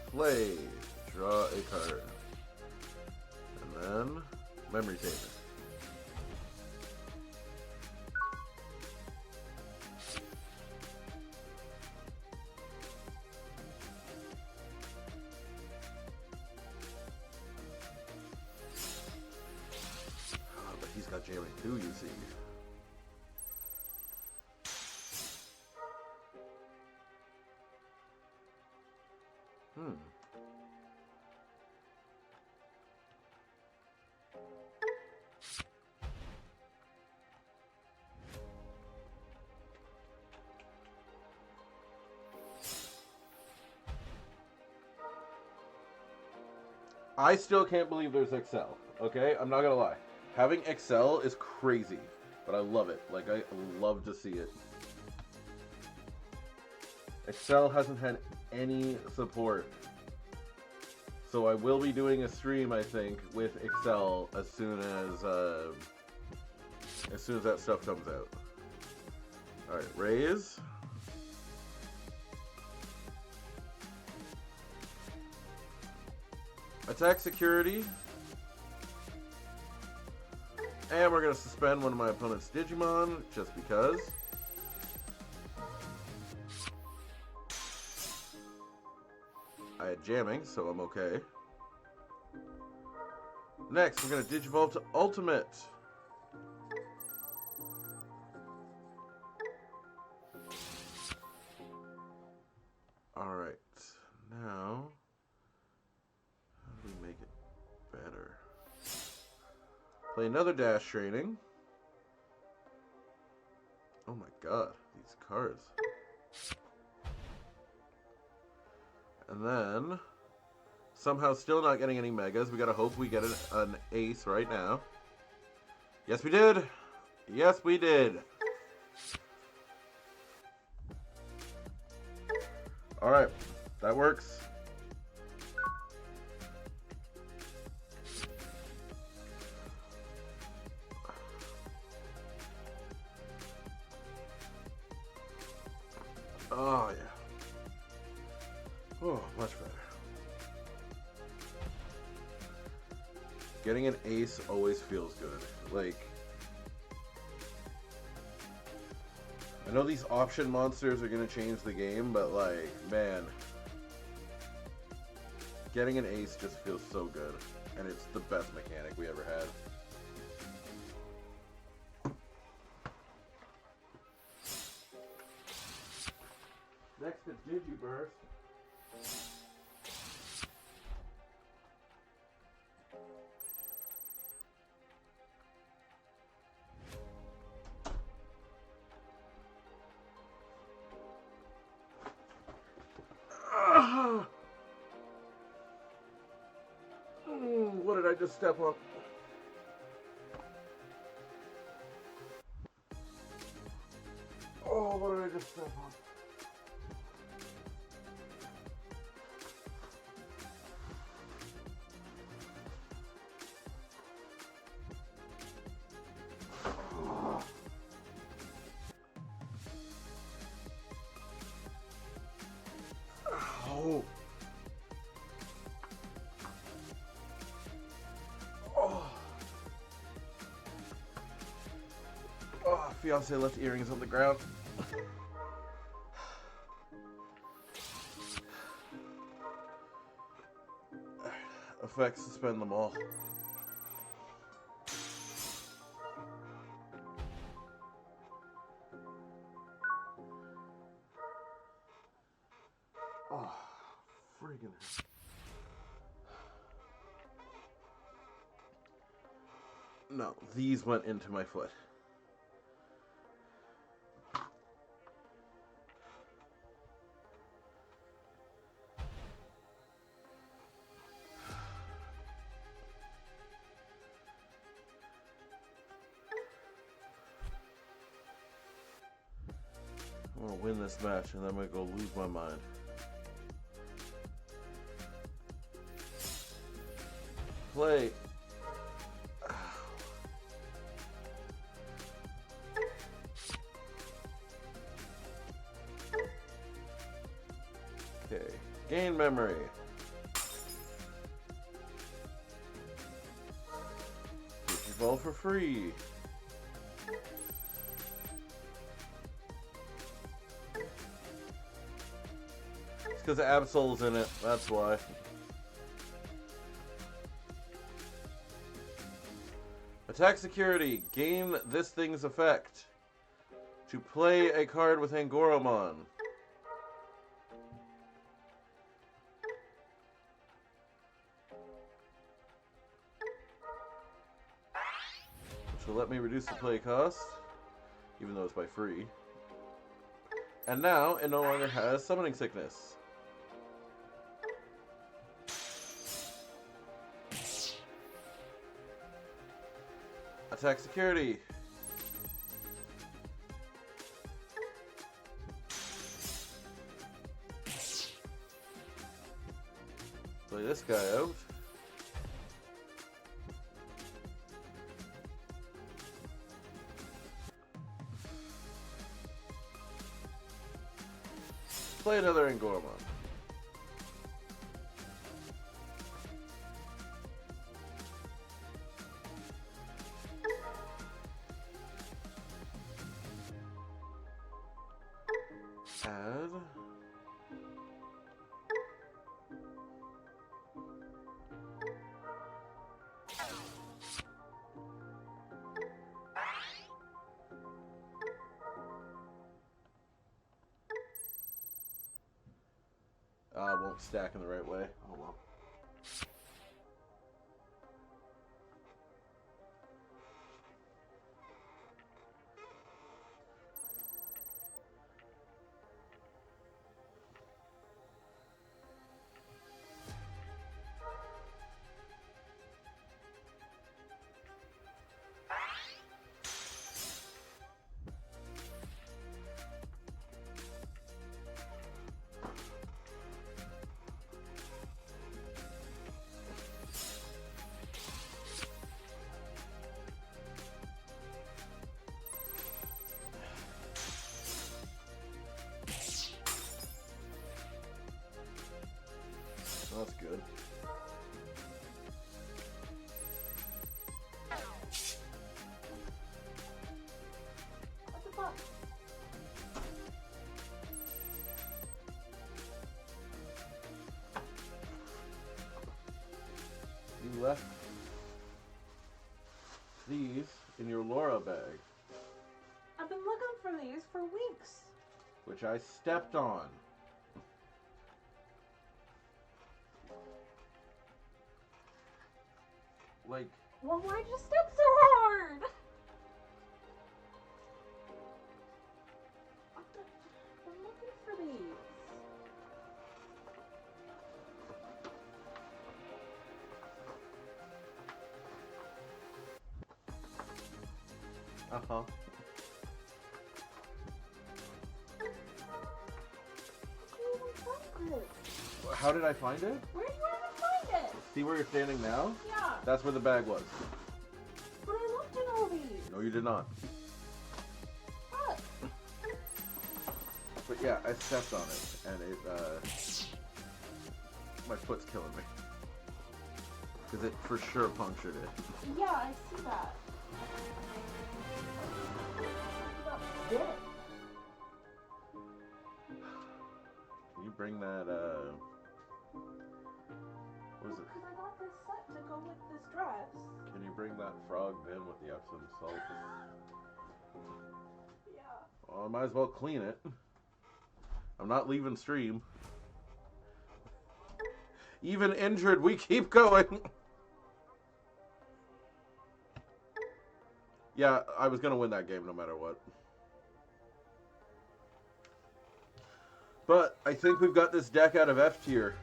B: Play, draw a card. And then, memory tamer. Who you see? I still can't believe there's Excel, okay? I'm not gonna lie. Having Excel is crazy, but I love it. Like, I love to see it. Excel hasn't had any support. So I will be doing a stream, I think, with Excel as soon as that stuff comes out. Alright, raise. Attack security. And we're going to suspend one of my opponent's Digimon, just because. I had jamming, so I'm okay. Next, we're going to Digivolve to Ultimate. Alright, now... how do we make it better? Play another dash training. Oh my god, these cards. And then, somehow still not getting any megas. We gotta hope we get an ace right now. Yes, we did! Yes, we did! Alright, that works. Oh, yeah. Oh, much better. Getting an ace always feels good. Like, I know these option monsters are going to change the game, but like, man, getting an ace just feels so good. And it's the best mechanic we ever had. Next is Digiburst. What did I just step on? Oh, what did I just step on? Oh. Oh, fiance left earrings on the ground. Effects, suspend them all. Oh, friggin'. No, these went into my foot. I'm gonna win this match and then I'm gonna go lose my mind. Play. Okay, gain memory. Digivolve for free. It's because Absol's in it, that's why. Attack security. Gain this thing's effect. To play a card with Angoramon. Which will let me reduce the play cost, even though it's by free. And now, it no longer has summoning sickness. Attack security. Play this guy out. Play another Angoramon. Add. Won't stack in the right way. Oh well. That's good.
C: What the fuck?
B: You left these in your Laura bag,
C: I've been looking for these for weeks.
B: which I stepped on. Like,
C: Well, why'd you step so hard? I'm looking for these.
B: uh-huh. How did I find it?
C: Where did you even find it?
B: See where you're standing now?
C: Yeah,
B: That's where the bag was.
C: but I looked at all these.
B: No, you did not.
C: What?
B: But yeah, I stepped on it, and it, my foot's killing me. Because it for sure punctured it.
C: Yeah, I see that. That's it.
B: Can you bring that, what is it?
C: Because I got this set to go with this dress.
B: Can you bring that frog bin with the Epsom salt?
C: Yeah.
B: Well, I might as well clean it. I'm not leaving stream. Even injured, we keep going. Yeah, I was gonna win that game no matter what. But I think we've got this deck out of F tier.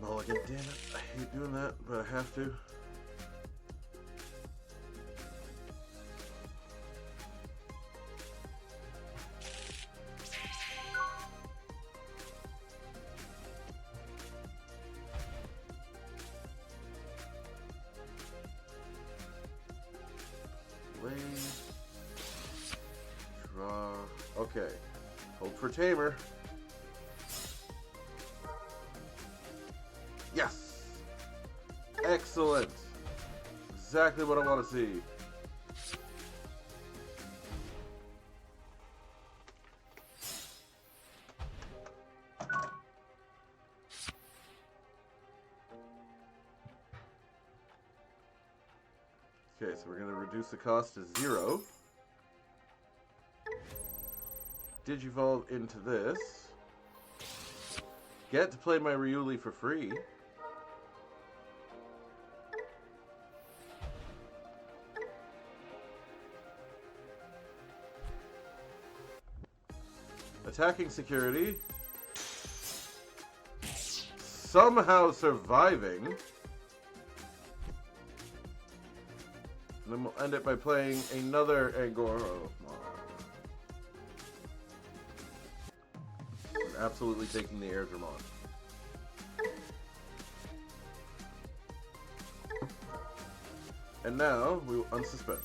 B: Mulligan, damn it. I hate doing that, but I have to. Draw. Okay. Hold for Tamer. Yes! Excellent! Exactly what I want to see. Okay, so we're going to reduce the cost to 0. Digivolve into this. Get to play my Ryuli for free. Attacking security. Somehow surviving. And then we'll end it by playing another Angoramon. And absolutely taking the Airdramon. And now we will unsuspend.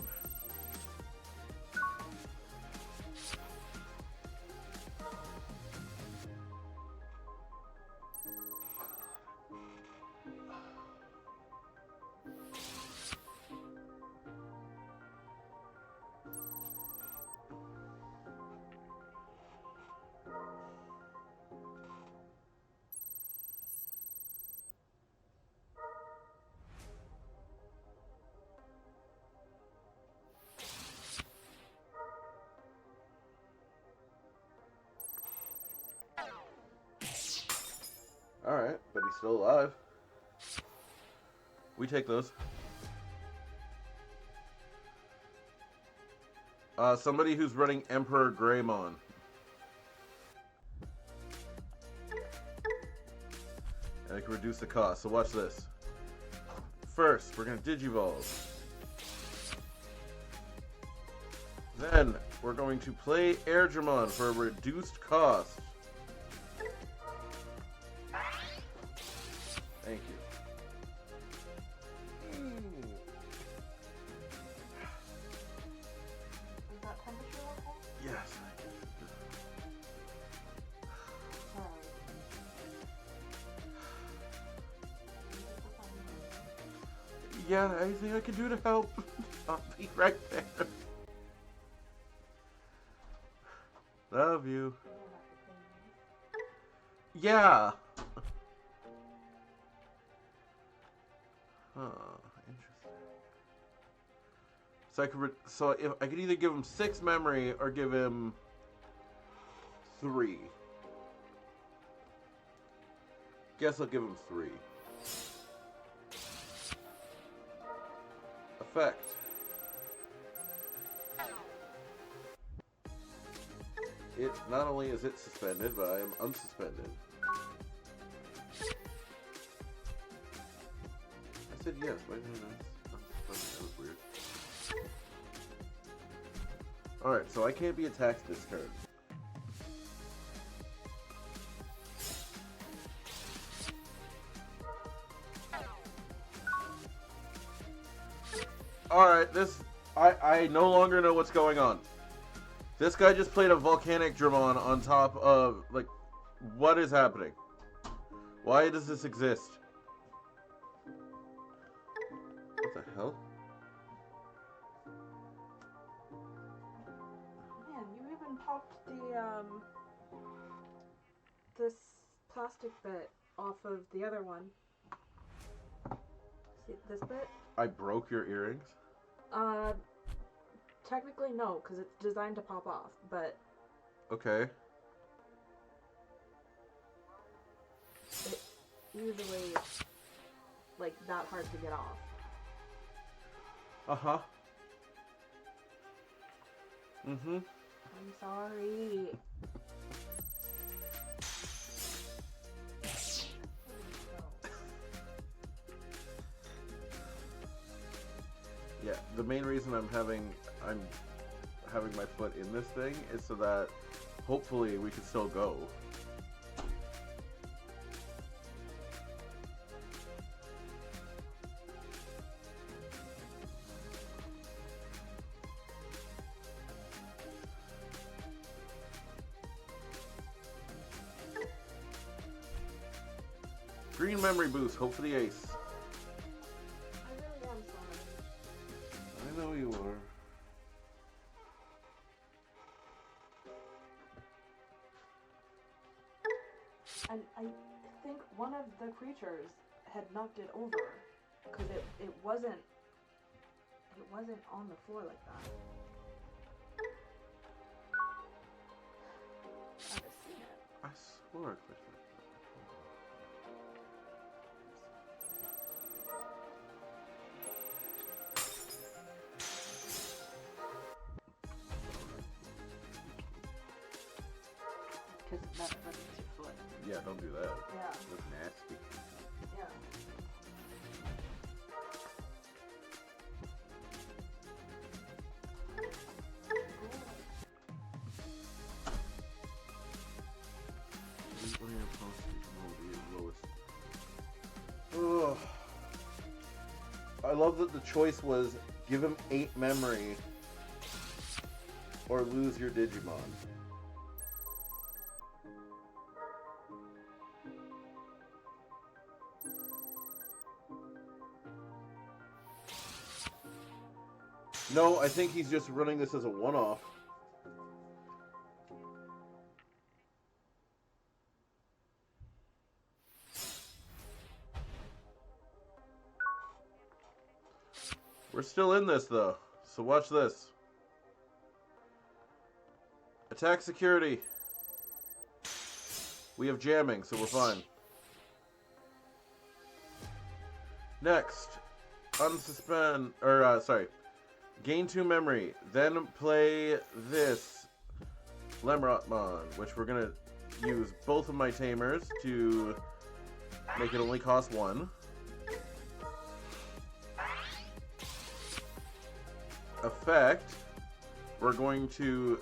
B: Alright, but he's still alive. We take those. Somebody who's running Emperor Greymon. And I can reduce the cost, so watch this. First, we're gonna Digivolve. Then, we're going to play Airdramon for a reduced cost. Thank you.
C: Is that temperature level?
B: Yes. Yeah, anything I can do to help? I'll be right there. Love you. Yeah. Huh. Interesting. So if I could either give him 6 memory or give him 3. Guess I'll give him 3. Effect. It not only is it suspended, but I am unsuspended. I said yes. Why didn't I? That was weird. Alright, so I can't be attacked this turn. Alright, I no longer know what's going on. This guy just played a volcanic Dramon on top of, like, what is happening? Why does this exist? What the hell?
C: Man, you even popped the, this plastic bit off of the other one. See this bit?
B: I broke your earrings?
C: Technically no, because it's designed to pop off, but...
B: Okay.
C: It's usually, like, that hard to get off.
B: Uh-huh. Mm-hmm.
C: I'm sorry.
B: Yeah, the main reason I'm having my foot in this thing is so that hopefully we can still go. Green memory boost, hope for the ace.
C: I really am sorry.
B: I know you are.
C: And I think one of the creatures had knocked it over, because it wasn't, it wasn't on the floor like that. I've just seen it.
B: I swore I clicked it.
C: Because that represents your foot.
B: Yeah, don't do that.
C: Yeah.
B: That's nasty.
C: Yeah.
B: One of your opponents will be your lowest. Ugh. I love that the choice was give him 8 memory or lose your Digimon. No, I think he's just running this as a one-off. We're still in this, though, so watch this. Attack security. We have jamming, so we're fine. Next, unsuspend, or, sorry. Gain 2 memory, then play this Lemrotmon, which we're gonna use both of my tamers to make it only cost 1. Effect, we're going to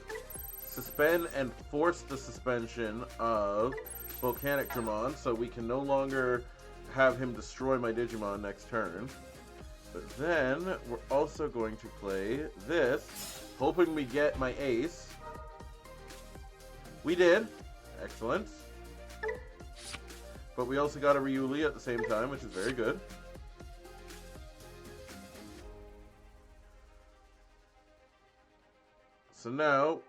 B: suspend and force the suspension of Volcanic Dramon, so we can no longer have him destroy my Digimon next turn. But then, we're also going to play this, hoping we get my ace. We did. Excellent. But we also got a Ryuli at the same time, which is very good. So now,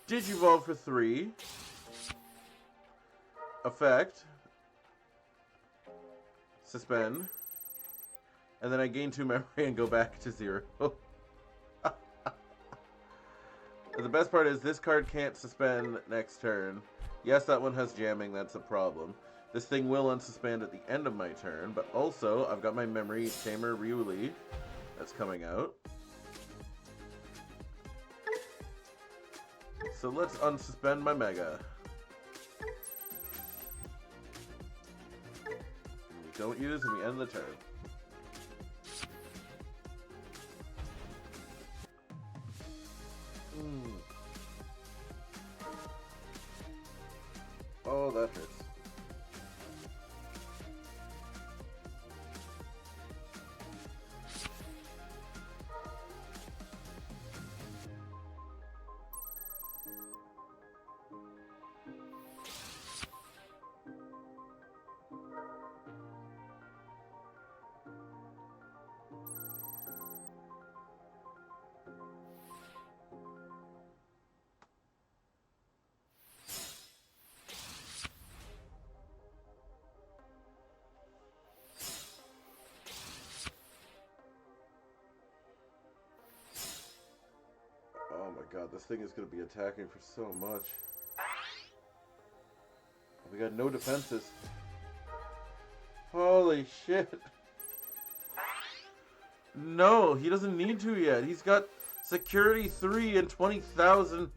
B: Digivolve for 3. Effect. Suspend. And then I gain 2 memory and go back to 0. The best part is this card can't suspend next turn. Yes, that one has jamming, that's a problem. This thing will unsuspend at the end of my turn, but also I've got my memory tamer Ryuli that's coming out. So let's unsuspend my Mega. And we don't use and we end the turn. Oh, that hurts. Oh my god, this thing is going to be attacking for so much. We got no defenses. Holy shit. No, he doesn't need to yet. He's got security 3 and 20,000.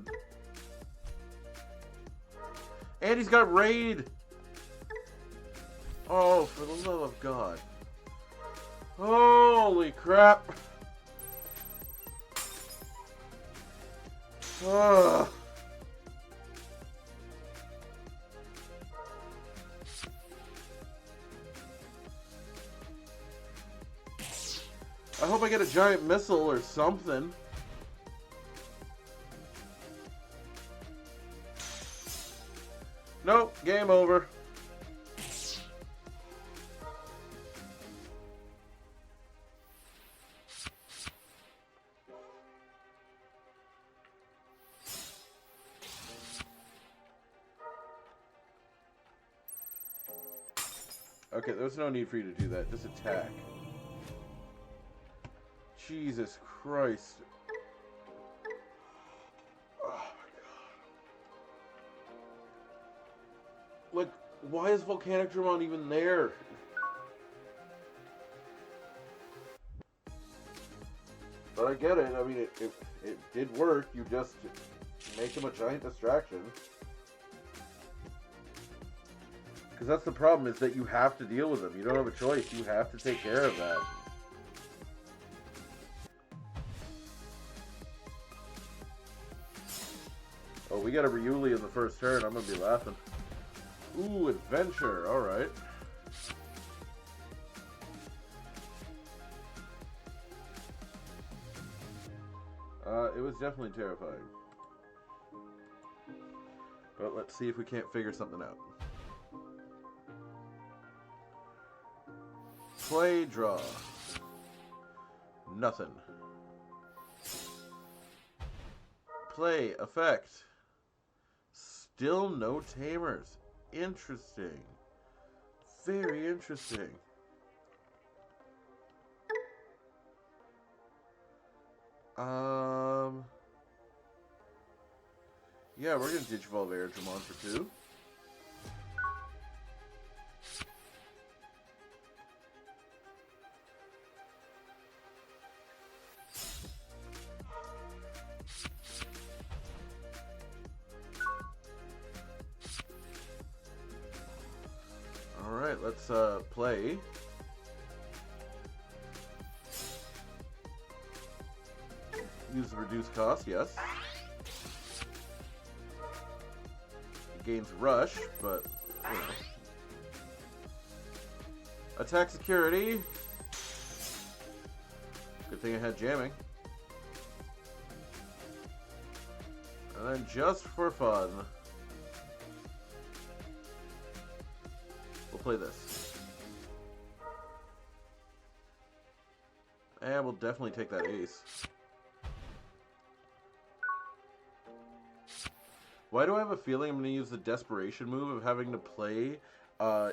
B: And he's got raid. Oh, for the love of God. Holy crap. Ugh. I hope I get a giant missile or something. Nope, game over. Okay, there's no need for you to do that. Just attack. Jesus Christ. Oh my god. Like, why is Volcanic Dramon even there? But I get it. I mean, it did work. You just make him a giant distraction. Because that's the problem, is that you have to deal with him. You don't have a choice. You have to take care of that. Oh, we got a Ryuli in the first turn. I'm going to be laughing. Ooh, adventure. Alright. It was definitely terrifying. But let's see if we can't figure something out. Play, draw. Nothing. Play, effect. Still no tamers. Interesting. Very interesting. Yeah, we're gonna Digivolve Angoramon for 2. Alright, let's play. Use the reduced cost, yes. It gains rush, but, you know. Attack security. Good thing I had jamming. And then just for fun, we'll play this. And we'll definitely take that ace. Why do I have a feeling I'm going to use the desperation move of having to play a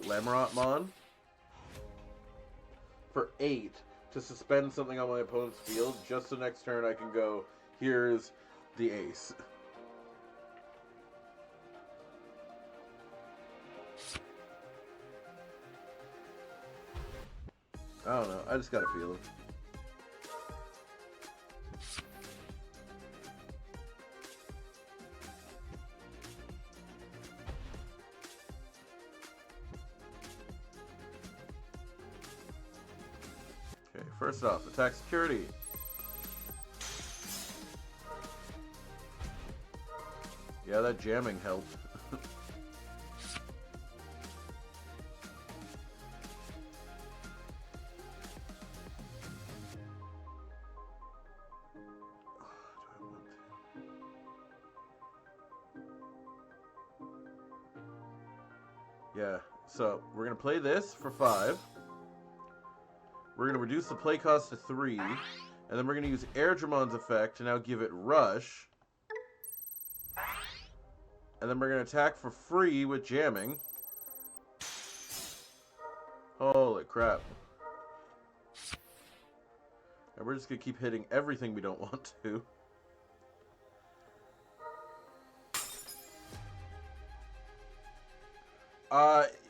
B: Lamarotmon for 8 to suspend something on my opponent's field, just so next turn I can go, here's the ace. I don't know, I just got a feeling. Okay, first off, attack security. Yeah, that jamming helped. Yeah, so we're going to play this for 5. We're going to reduce the play cost to 3. And then we're going to use Angoramon's effect to now give it rush. And then we're going to attack for free with jamming. Holy crap. And we're just going to keep hitting everything we don't want to.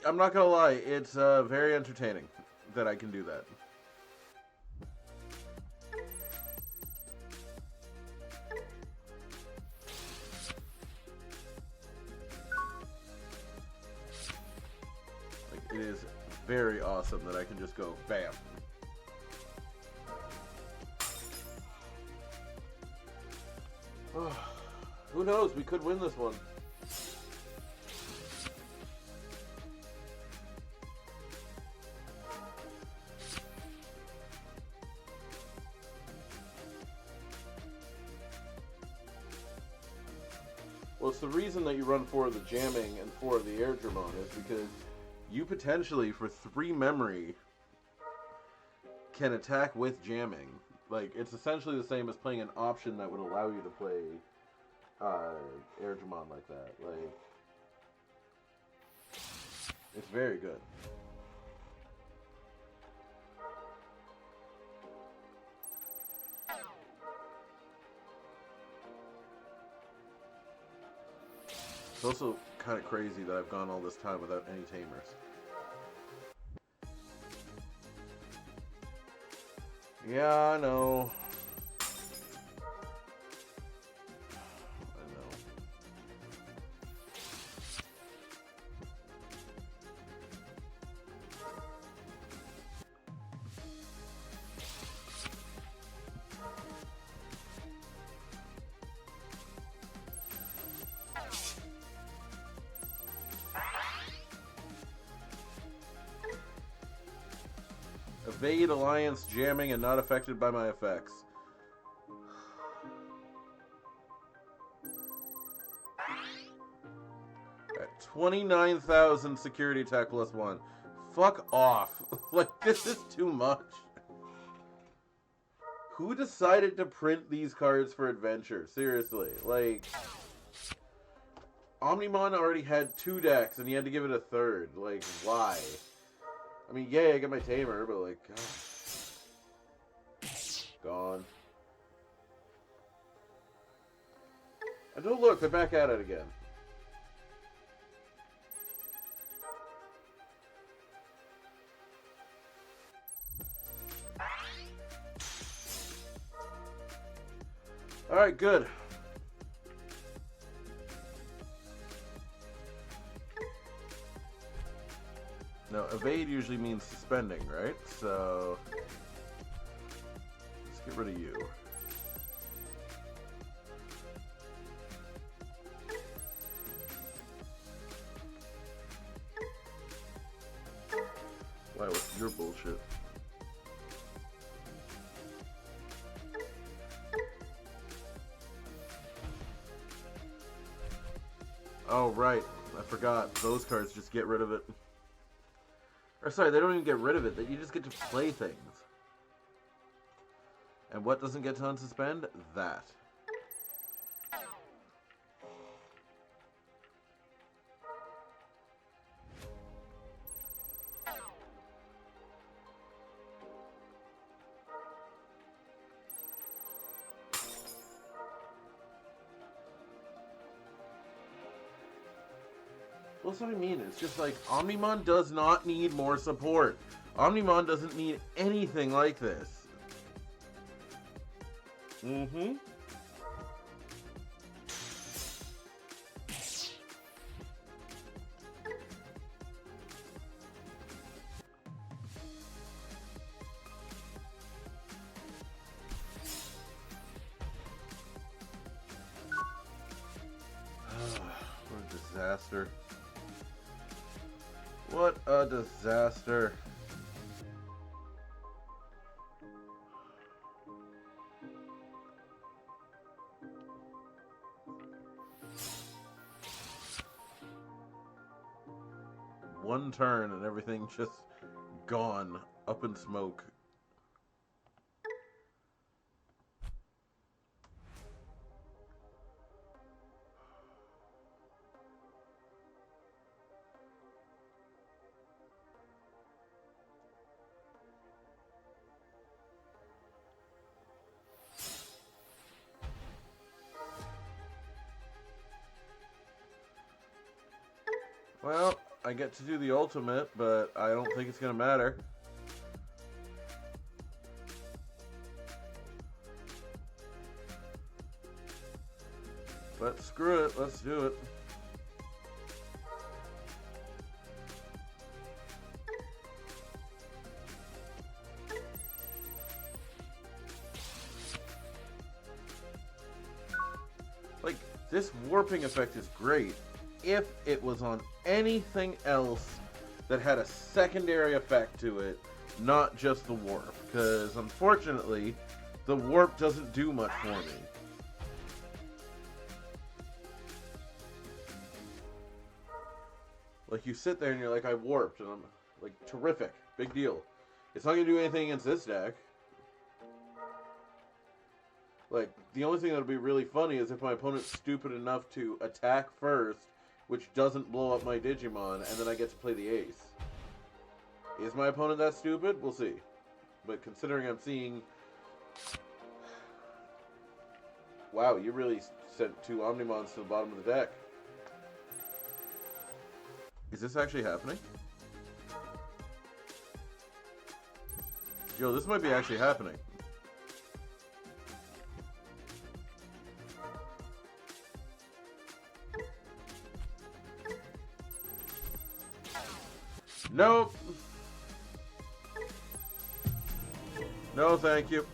B: I'm not gonna lie, it's very entertaining that I can do that. Like, it is very awesome that I can just go bam. Who knows? We could win this one. Well, it's the reason that you run 4 of the jamming and 4 of the Angoramon is because you potentially, for 3 memory, can attack with jamming. Like, it's essentially the same as playing an option that would allow you to play Angoramon like that. Like, it's very good. also kind of crazy that I've gone all this time without any tamers. Yeah, I know. Evade alliance jamming and not affected by my effects. At 29,000 security attack plus 1. Fuck off. Like, this is too much. Who decided to print these cards for adventure? Seriously. Like, Omnimon already had 2 decks and he had to give it a 3rd. Like, why? I mean, yay, I get my tamer, but like, God. Gone. And oh look, they're back at it again. Alright, good. Now, evade usually means suspending, right? So, let's get rid of you. Why, what's your bullshit? Oh, right. I forgot. Those cards just get rid of it. Or sorry, they don't even get rid of it. You just get to play things. And what doesn't get to unsuspend? That. Well, that's what I mean. It's just like, Omnimon does not need more support. Omnimon doesn't need anything like this. Mm-hmm. What a disaster. What a disaster. One turn and everything just gone, up in smoke. Well, I get to do the ultimate, but I don't think it's gonna matter. But screw it, let's do it. Like, this warping effect is great if it was on anything else that had a secondary effect to it, not just the warp. Because, unfortunately, the warp doesn't do much for me. Like, you sit there and you're like, I warped, and I'm like, terrific, big deal. It's not going to do anything against this deck. Like, the only thing that would be really funny is if my opponent's stupid enough to attack first, which doesn't blow up my Digimon, and then I get to play the ace. Is my opponent that stupid? We'll see. But considering I'm seeing... Wow, you really sent 2 Omnimons to the bottom of the deck. Is this actually happening? Yo, this might be actually happening. Nope. No, thank you.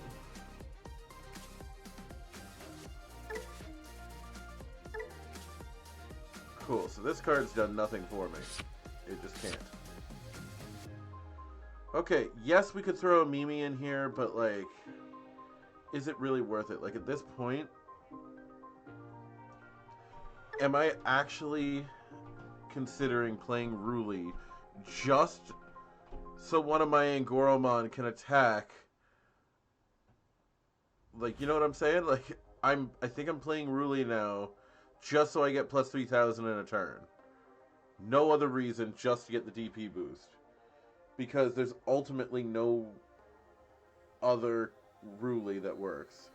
B: Cool, so this card's done nothing for me. It just can't. Okay, yes, we could throw a Mimi in here, but, like, is it really worth it? Like, at this point, am I actually considering playing Ruli just so one of my Angoramon can attack? Like, you know what I'm saying? Like, I think I'm playing Ruli now just so I get plus 3,000 in a turn. No other reason, just to get the DP boost. Because there's ultimately no other Ruli that works.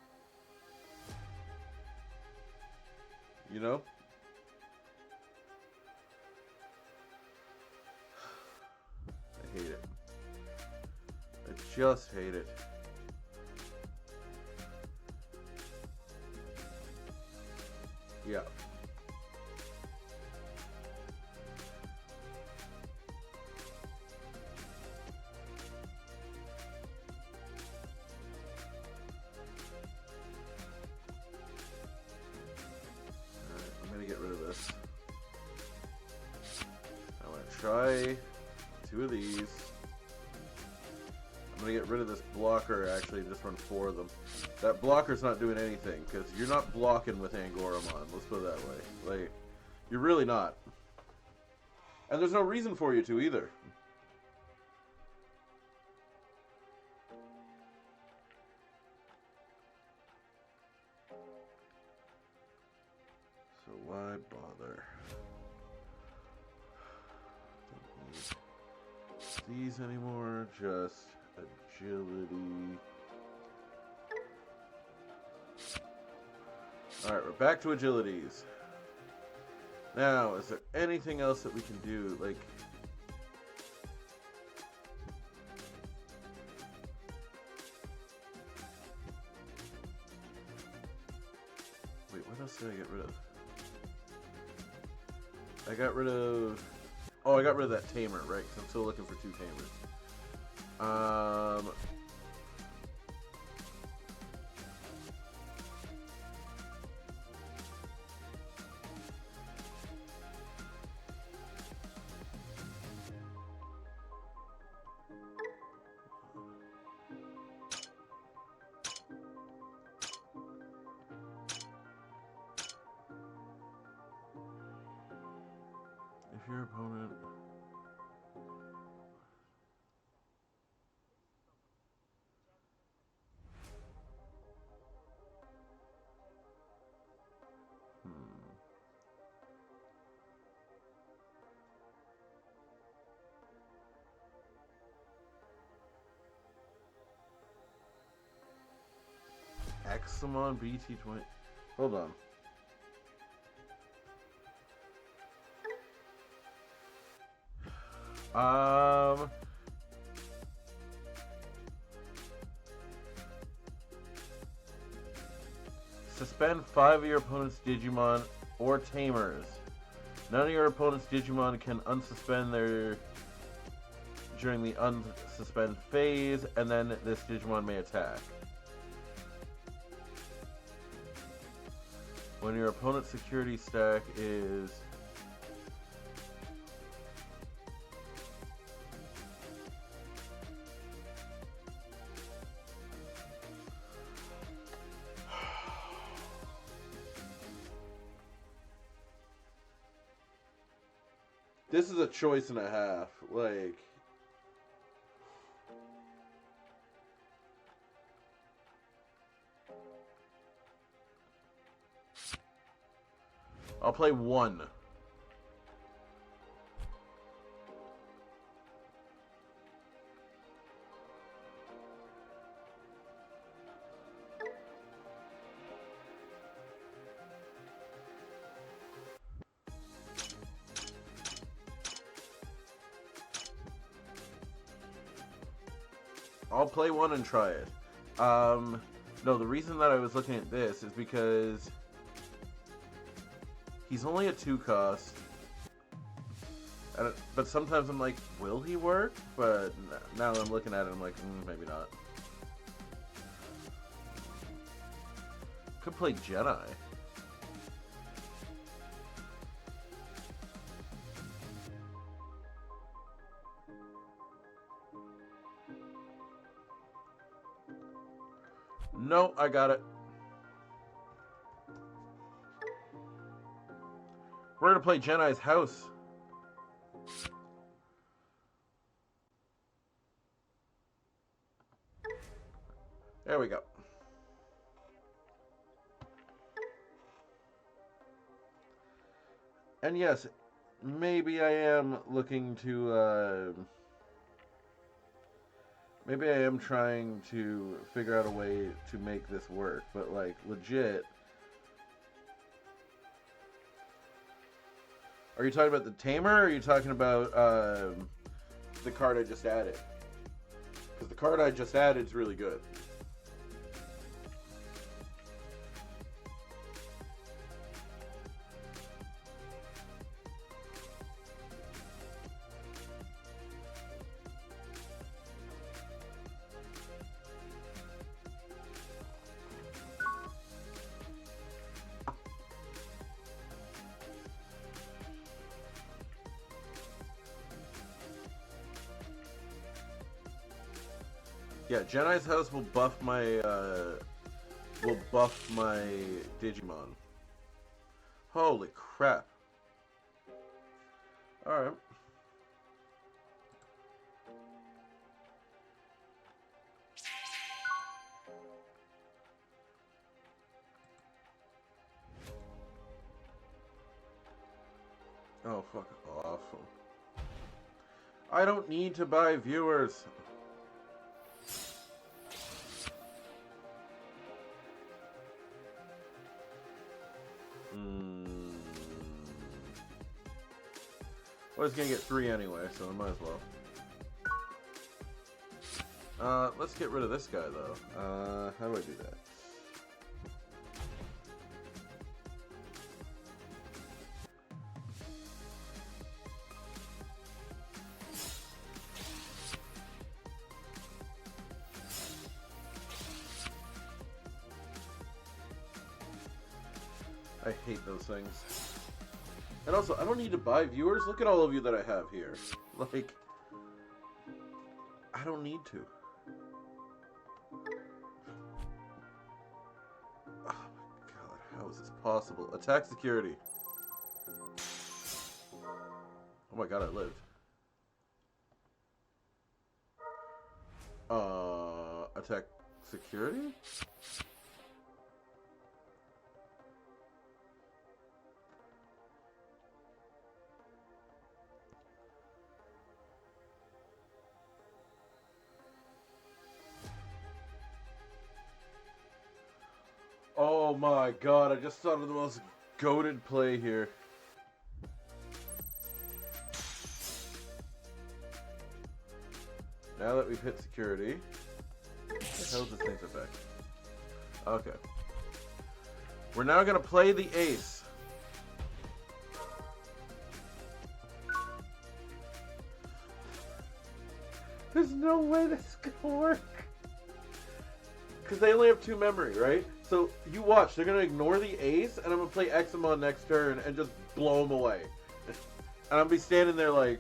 B: You know? I hate it. I just hate it. Yeah. Get rid of this. I want to try 2 of these. I'm going to get rid of this blocker, actually, just run 4 of them. That blocker's not doing anything, because you're not blocking with Angoramon, let's put it that way. Like, you're really not. And there's no reason for you to, either. So why bother? Don't need these anymore, just agility. Alright, we're back to agilities. Now, is there anything else that we can do? Like, wait, what else did I get rid of? I got rid of... Oh, I got rid of that tamer, right? Because I'm still looking for 2 tamers. If your opponent... Examon BT20. Hold on. Suspend 5 of your opponent's Digimon or Tamers. None of your opponent's Digimon can unsuspend their during the unsuspend phase, and then this Digimon may attack. When your opponent's security stack is... This is a choice and a half. Like... I'll play 1. I'll play one and try it. No, the reason that I was looking at this is because he's only a 2 cost. But sometimes I'm like, will he work? But now that I'm looking at it, I'm like, maybe not. Could play Jedi. No, I got it. We're gonna play Jedi's house. There we go. And yes, maybe I am looking to, maybe I am trying to figure out a way to make this work, but like, legit. Are you talking about the tamer, or are you talking about, the card I just added? Because the card I just added is really good. Yeah, Jedi's house will buff my Digimon. Holy crap. Alright. Oh, fuck off. I don't need to buy viewers. I was gonna get 3 anyway, so I might as well. Let's get rid of this guy though. How do I do that? I hate those things. And also, I don't need to buy viewers. Look at all of you that I have here. Like, I don't need to. Oh my god, how is this possible? Attack security. Oh my god, I lived. Attack security? Oh my god, I just thought of the most goated play here. Now that we've hit security, what the hell is this thing's effect? Okay. We're now gonna play the ace. There's no way this is gonna work. Because they only have 2 memory, right? So, you watch, they're going to ignore the ace, and I'm going to play Examon next turn and just blow them away. And I'll be standing there like,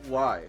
B: why?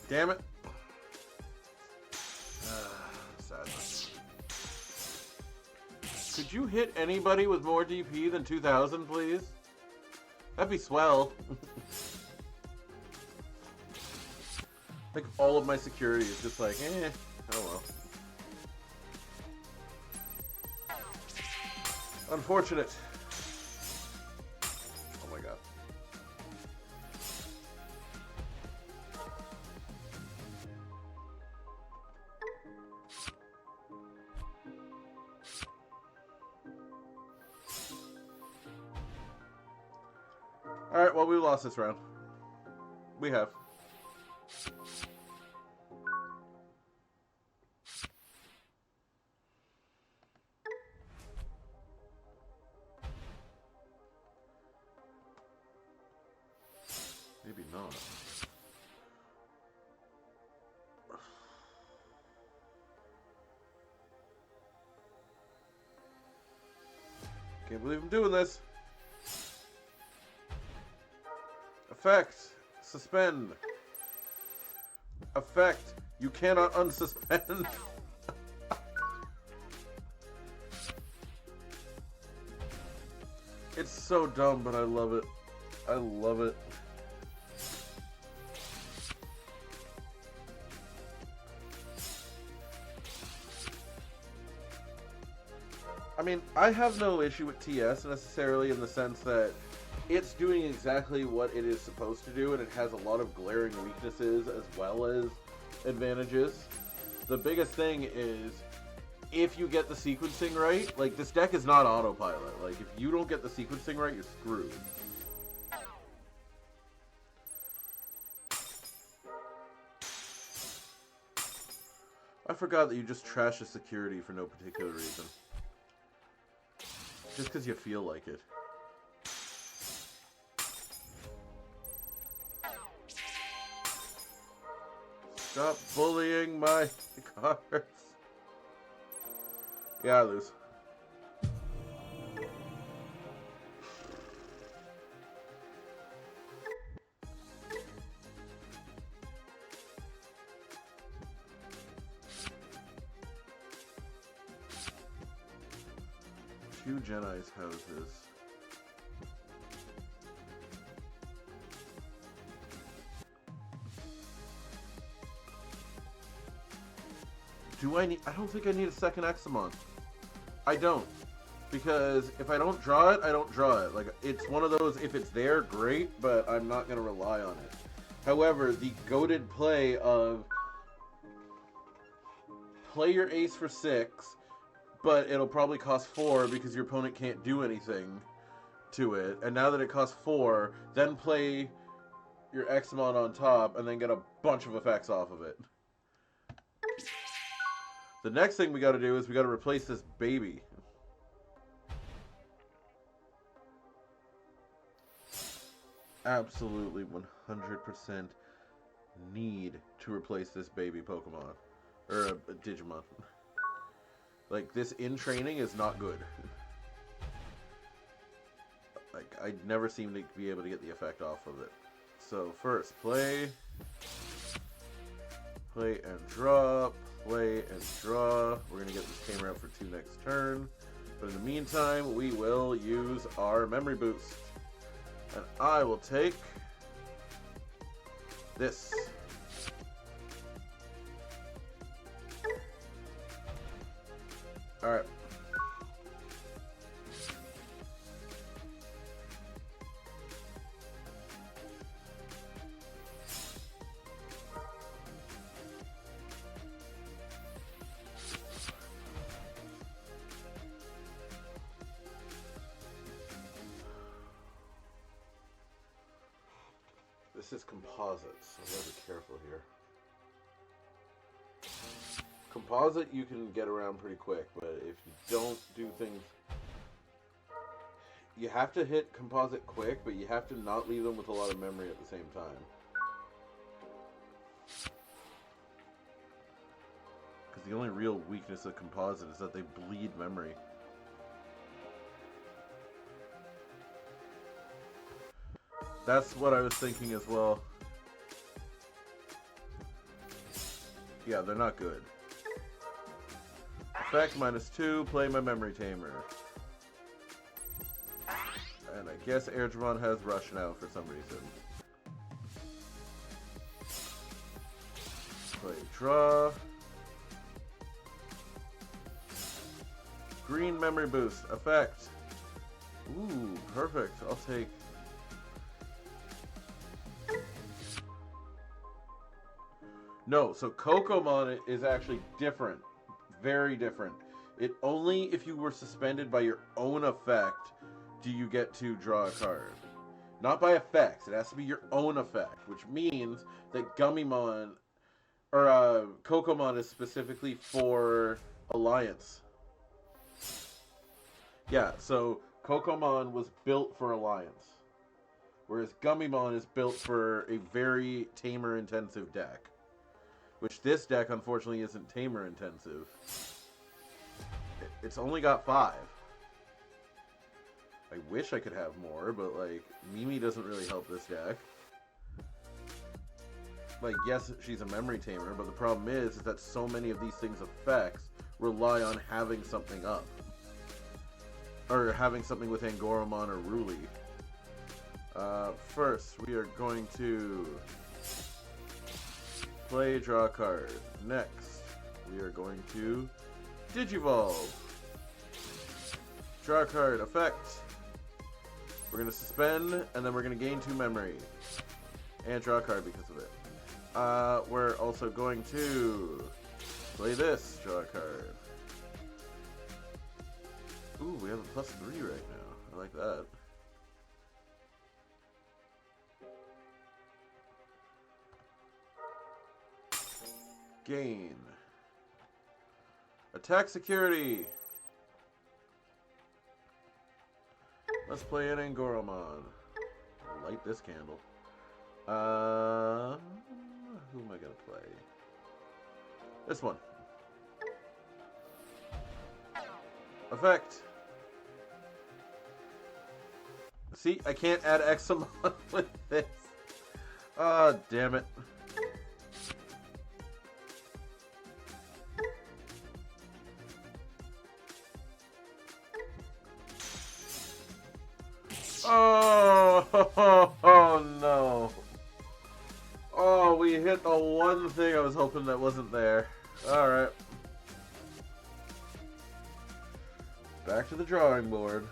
B: Damn it. Sadness. Could you hit anybody with more DP than 2,000, please? That'd be swell. Like, all of my security is just like, oh well. Unfortunate. Oh my god. Alright, well, we lost this round. We have. Maybe not. Can't believe I'm doing this. Effect. Suspend. Effect. You cannot unsuspend. It's so dumb, but I love it. I love it. I mean, I have no issue with TS necessarily in the sense that it's doing exactly what it is supposed to do, and it has a lot of glaring weaknesses as well as advantages. The biggest thing is, if you get the sequencing right, like, this deck is not autopilot. Like, if you don't get the sequencing right, you're screwed. I forgot that you just trash a security for no particular reason. Just because you feel like it. Stop bullying my cards. Yeah, I lose. Two Jedi's houses. Do I need... I don't think I need a second Examon. I don't. Because if I don't draw it, I don't draw it. Like, it's one of those, if it's there, great, but I'm not going to rely on it. However, the goated play of play your ace for 6, but it'll probably cost 4 because your opponent can't do anything to it. And now that it costs 4, then play your Examon on top and then get a bunch of effects off of it. The next thing we got to do is we got to replace this baby. Absolutely 100% need to replace this baby Pokemon. Or a Digimon. Like, this in training is not good. Like, I never seem to be able to get the effect off of it. So, first, play. Play and draw. Play and draw. We're going to get this tamer out for 2 next turn. But in the meantime, we will use our memory boost. And I will take this. Alright. This is composites. I gotta be careful here. Composite you can get around pretty quick, but if you don't do things... You have to hit composite quick, but you have to not leave them with a lot of memory at the same time. Because the only real weakness of composite is that they bleed memory. That's what I was thinking as well. Yeah, they're not good. Effect -2, play my memory tamer. guess Angoramon has Rush now for some reason. Play draw. Green memory boost. Effect. Ooh, perfect. I'll take. No, so Kokomon is actually different. Very different. It only if you were suspended by your own effect do you get to draw a card. Not by effects. It has to be your own effect, which means that Gummymon or Kokomon is specifically for Alliance. Yeah, so Kokomon was built for Alliance, whereas Gummymon is built for a very tamer-intensive deck, which this deck, unfortunately, isn't tamer-intensive. It's only got 5. I wish I could have more, but, like, Mimi doesn't really help this deck. Like, yes, she's a memory tamer, but the problem is that so many of these things' effects rely on having something up. Or having something with Angoramon or Ruli. First, we are going to play draw a card. Next, we are going to Digivolve. Draw a card. Effect. We're going to suspend, and then we're going to gain 2 memory. And draw a card because of it. We're also going to play this. Draw a card. Ooh, we have a +3 right now. I like that. Gain. Attack security. Let's play an Angoramon. Light this candle. Who am I gonna play? This one. Effect. See, I can't add Examon with this. Ah, oh, damn it. Oh, no. Oh, we hit the one thing I was hoping that wasn't there. Alright. Back to the drawing board.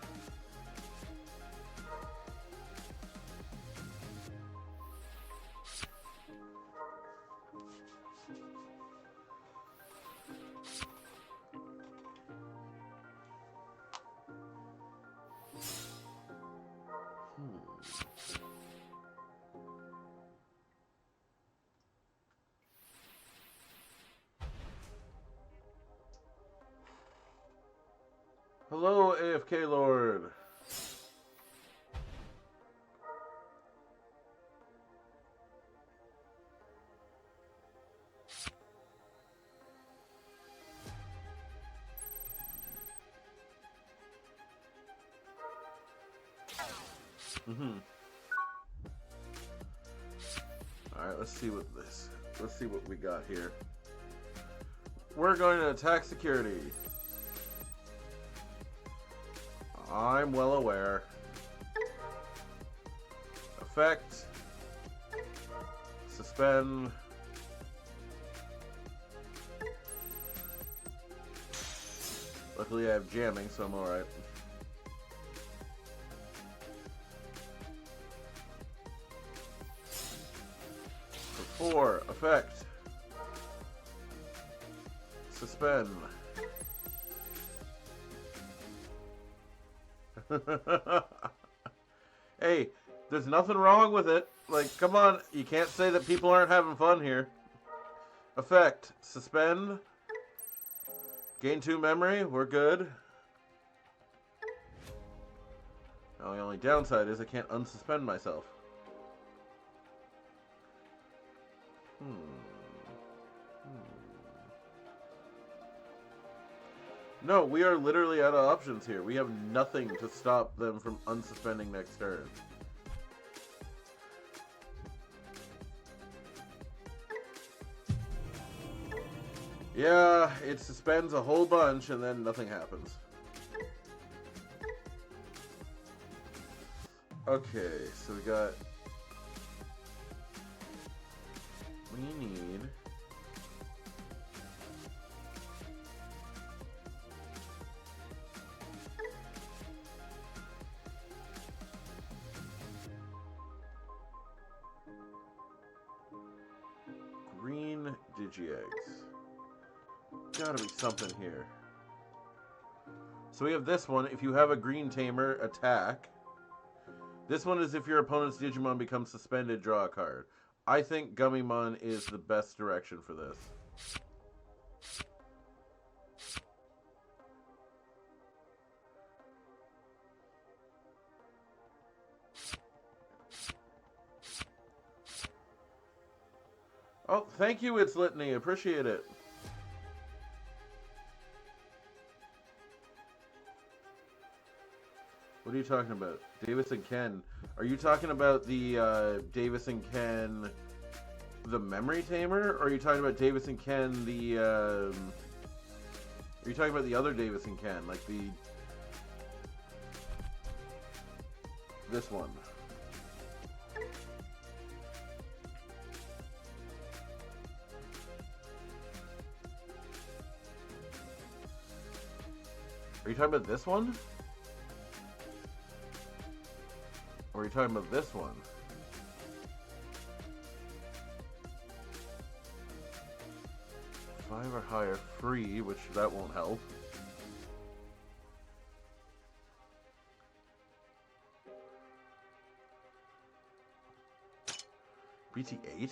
B: Hello, AFK Lord. Alright, let's see what we got here. We're going to attack security. I'm well aware. Effect. Suspend. Luckily I have jamming, so I'm alright. For 4, effect. Suspend. Hey, there's nothing wrong with it. Like, come on, you can't say that people aren't having fun here. Effect. Suspend. Gain 2 memory. We're good. Now, the only downside is I can't unsuspend myself. No, we are literally out of options here. We have nothing to stop them from unsuspending next turn. Yeah, it suspends a whole bunch and then nothing happens. Okay, so we got... We need... green Digi-Eggs. Gotta be something here. So we have this one. If you have a green tamer, attack. This one is if your opponent's Digimon becomes suspended, draw a card. I think Gummymon is the best direction for this. Oh, thank you, It's Litany. Appreciate it. What are you talking about? Davis and Ken. Are you talking about the Davis and Ken, the memory tamer? Or are you talking about Davis and Ken, the... Are you talking about the other Davis and Ken? Like the... This one. Are you talking about this one? Or are you talking about this one? Five or higher free, which that won't help. BT8?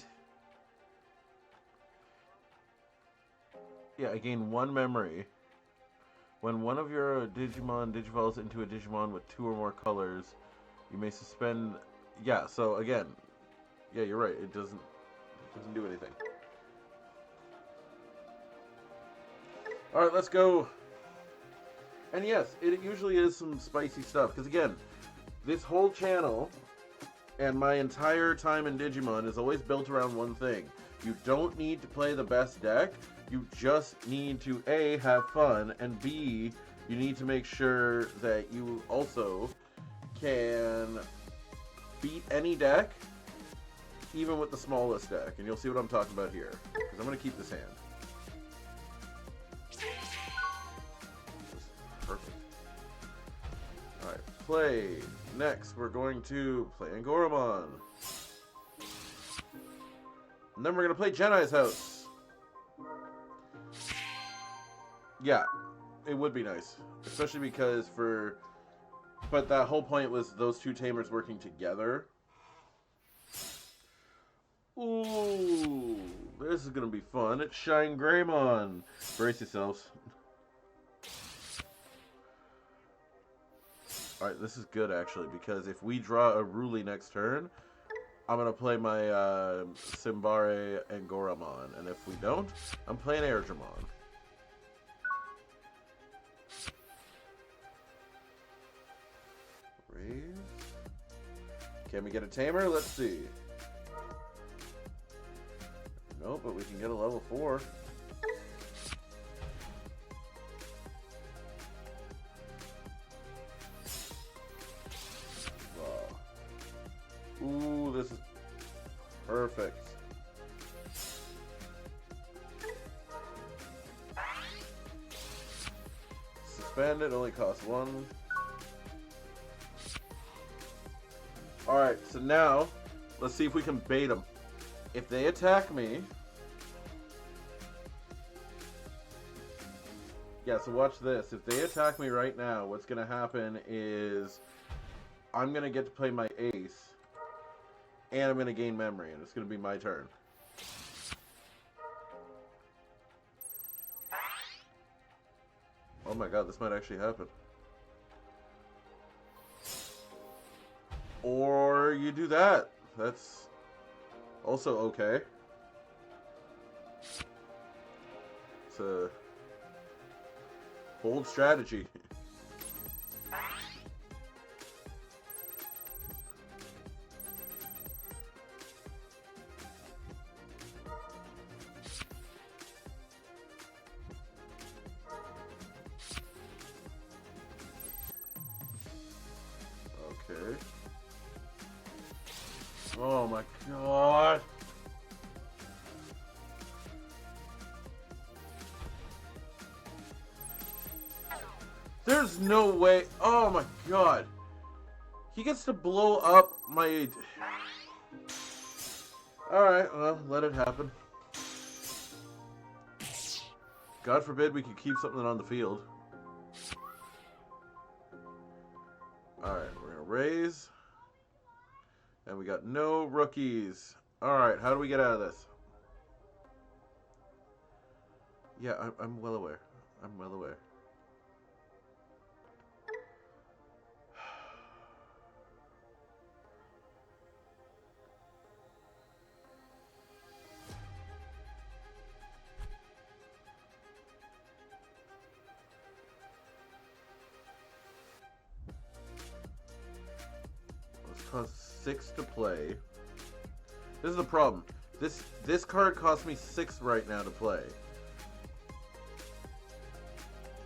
B: Yeah, I gain one memory. When one of your Digimon digivolves into a Digimon with 2 or more colors, you may suspend... Yeah, so again, yeah, you're right. It doesn't do anything. Alright, let's go. And yes, it usually is some spicy stuff. Because again, this whole channel and my entire time in Digimon is always built around one thing. You don't need to play the best deck. You just need to A, have fun, and B, you need to make sure that you also can beat any deck, even with the smallest deck. And you'll see what I'm talking about here. Because I'm going to keep this hand. Perfect. Alright, play. Next, we're going to play Angoramon. And then we're going to play Jedi's House. Yeah, it would be nice. Especially because for... But that whole point was those two tamers working together. Ooh, this is going to be fun. It's Shine Greymon. Brace yourselves. Alright, this is good actually, because if we draw a Ruli next turn, I'm going to play my Simbare Angoramon. And if we don't, I'm playing Airdramon. Raise. Can we get a tamer? Let's see. Nope, but we can get a level 4. Wow. Ooh, this is perfect. Suspend it, only costs 1. Alright, so now, let's see if we can bait them. If they attack me... Yeah, so watch this. If they attack me right now, what's going to happen is... I'm going to get to play my ace. And I'm going to gain memory, and it's going to be my turn. Oh my god, this might actually happen. Or you do that. That's also okay. It's a bold strategy. Okay. Oh my god. There's no way. Oh my god. He gets to blow up my... Alright, well, let it happen. God forbid we could keep something on the field. Alright, we're gonna raise. And we got no rookies. Alright, how do we get out of this? Yeah, I'm well aware. I'm well aware. Costs 6 to play. This is the problem. This card costs me 6 right now to play.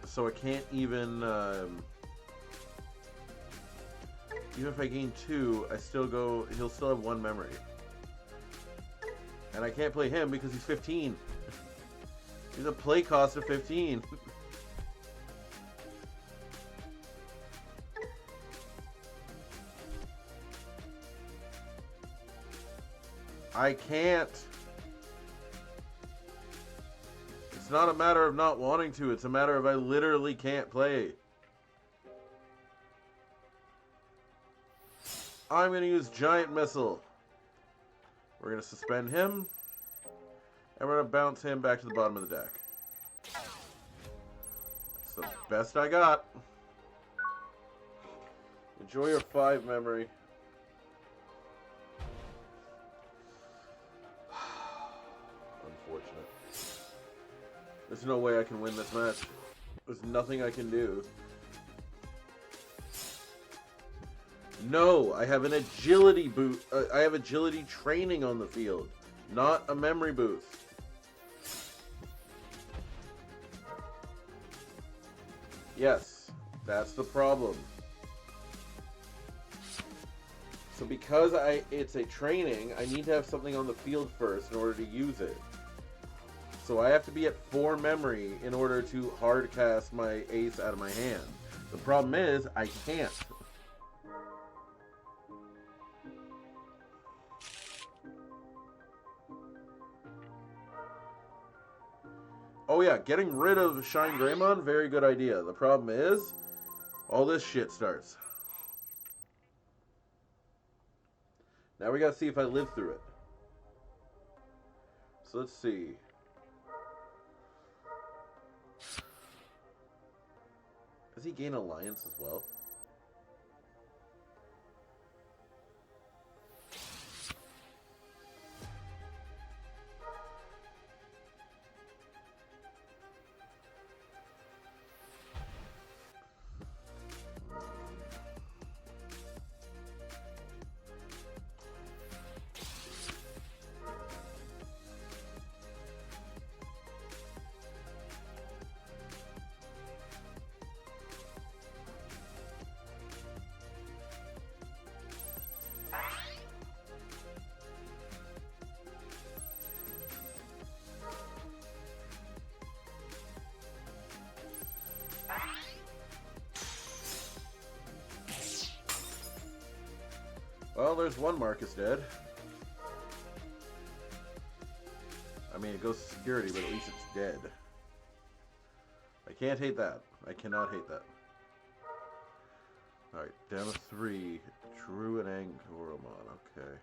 B: So I can't even even if I gain 2, I still go. He'll still have 1 memory, and I can't play him because he's 15. He's a play cost of 15. I can't. It's not a matter of not wanting to, it's a matter of I literally can't play. I'm going to use Giant Missile. We're going to suspend him. And we're going to bounce him back to the bottom of the deck. That's the best I got. Enjoy your 5 memory. Unfortunate. There's no way I can win this match. There's nothing I can do. No, I have an agility boost. I have agility training on the field, not a memory boost. Yes, that's the problem. So because it's a training, I need to have something on the field first in order to use it. So I have to be at 4 memory in order to hard cast my ace out of my hand. The problem is, I can't. Oh yeah, getting rid of Shine Greymon, very good idea. The problem is, all this shit starts. Now we gotta see if I live through it. So let's see. Does he gain Alliance as well? Well, there's one Marcus dead. I mean, it goes to security, but at least it's dead. I can't hate that. I cannot hate that. Alright, down to 3. True and Angoramon, okay.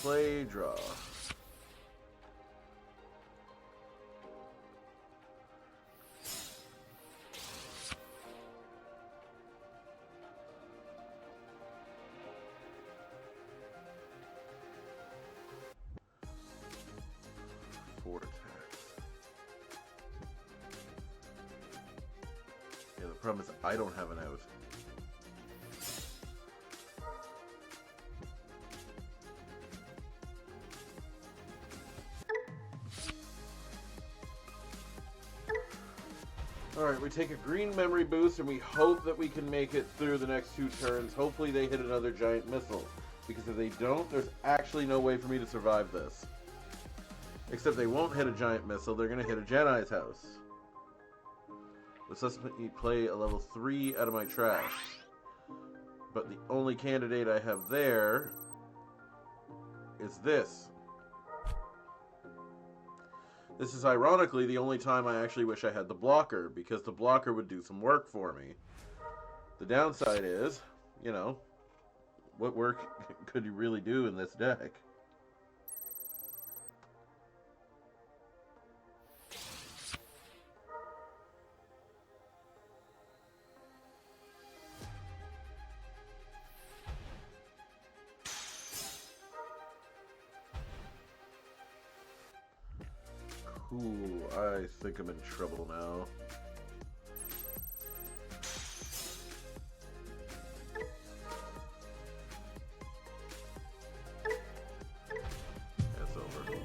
B: Play, draw. Yeah, the problem is I don't have an out. Alright, we take a green memory boost and we hope that we can make it through the next 2 turns. Hopefully they hit another giant missile. Because if they don't, there's actually no way for me to survive this. Except they won't hit a giant missile, they're going to hit a Jedi's house. Let's let me play a level 3 out of my trash. But the only candidate I have there is this. This is ironically the only time I actually wish I had the blocker, because the blocker would do some work for me. The downside is, you know, what work could you really do in this deck? Ooh, I think I'm in trouble now. That's over.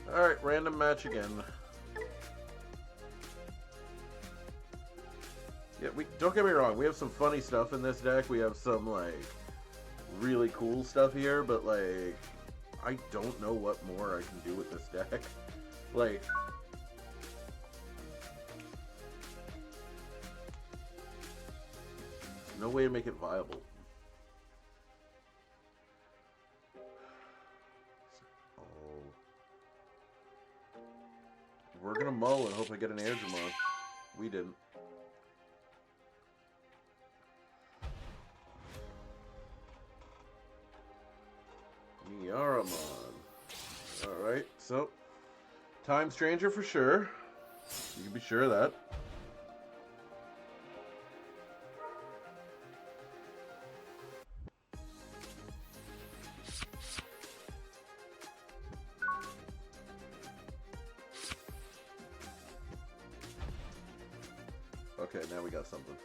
B: Alright, random match again. Yeah, don't get me wrong, we have some funny stuff in this deck. We have some, like, really cool stuff here, but, like, I don't know what more I can do with this deck. Like, there's no way to make it viable. Oh. We're gonna mull and hope I get an Angoramon. We didn't. Angoramon. Alright, so Time Stranger for sure. You can be sure of that. Okay, now we got something.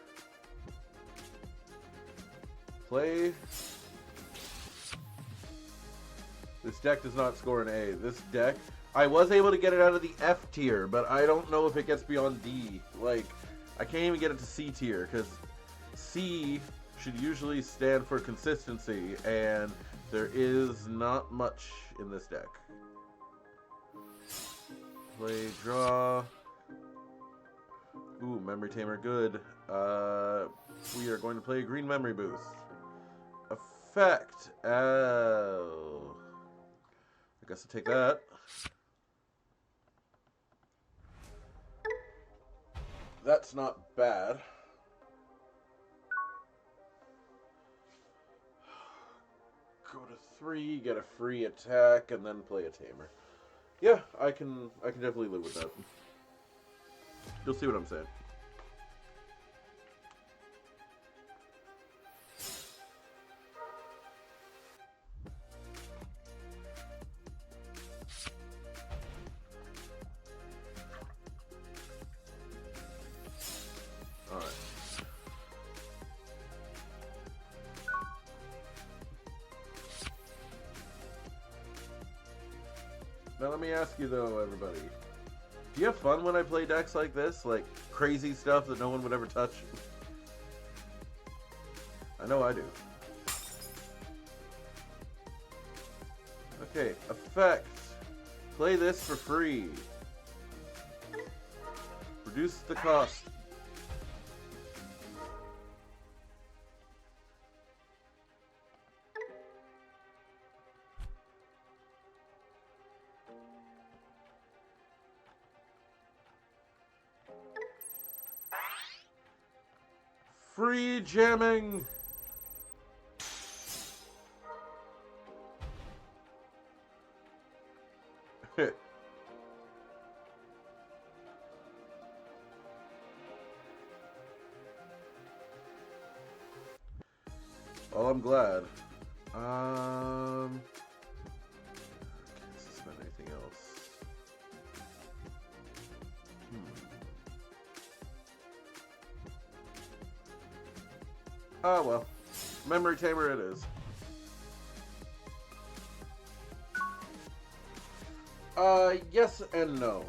B: Play. This deck does not score an A. This deck, I was able to get it out of the F tier, but I don't know if it gets beyond D. Like, I can't even get it to C tier, because C should usually stand for consistency, and there is not much in this deck. Play, draw. Ooh, Memory Tamer, good. We are going to play a green memory boost. Effect. Oh. I guess I'll take that. That's not bad. Go to 3, get a free attack, and then play a tamer. Yeah, I can definitely live with that. You'll see what I'm saying. Alright. Now let me ask you though, everybody. Do you have fun when I play decks like this? Like, crazy stuff that no one would ever touch? I know I do. Okay, effect. Play this for free. Reduce the cost. Free jamming! Well, I'm glad. I can't suspend anything else. Oh well. Memory Tamer it is. Yes and no.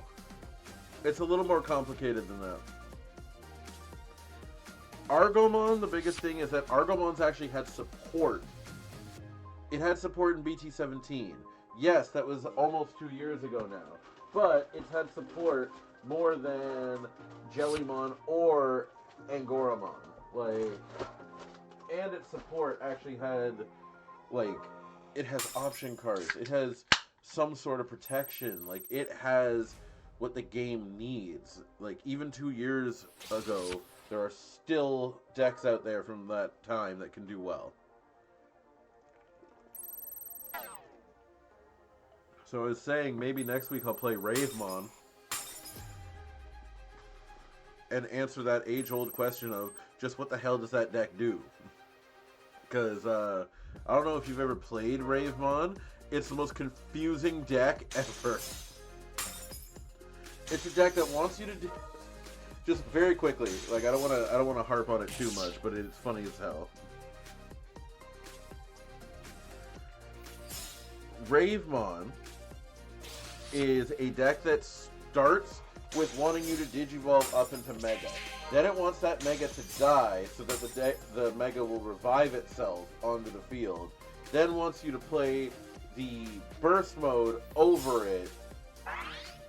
B: It's a little more complicated than that. Argomon, the biggest thing is that Argomon's actually had support. It had support in BT17. Yes, that was almost 2 years ago now. But it's had support more than Jellymon or Angoramon. Like, and its support actually had, like, it has option cards. It has some sort of protection. Like, it has what the game needs. Like, even 2 years ago, there are still decks out there from that time that can do well. So I was saying, maybe next week I'll play Ravemon and answer that age-old question of just what the hell does that deck do? Because, I don't know if you've ever played Ravemon. It's the most confusing deck ever. It's a deck that wants you to do... Just very quickly, like, I don't want to harp on it too much, but it's funny as hell. Ravemon is a deck that starts with wanting you to Digivolve up into Mega. Then it wants that Mega to die so that the Mega will revive itself onto the field. Then wants you to play the Burst Mode over it.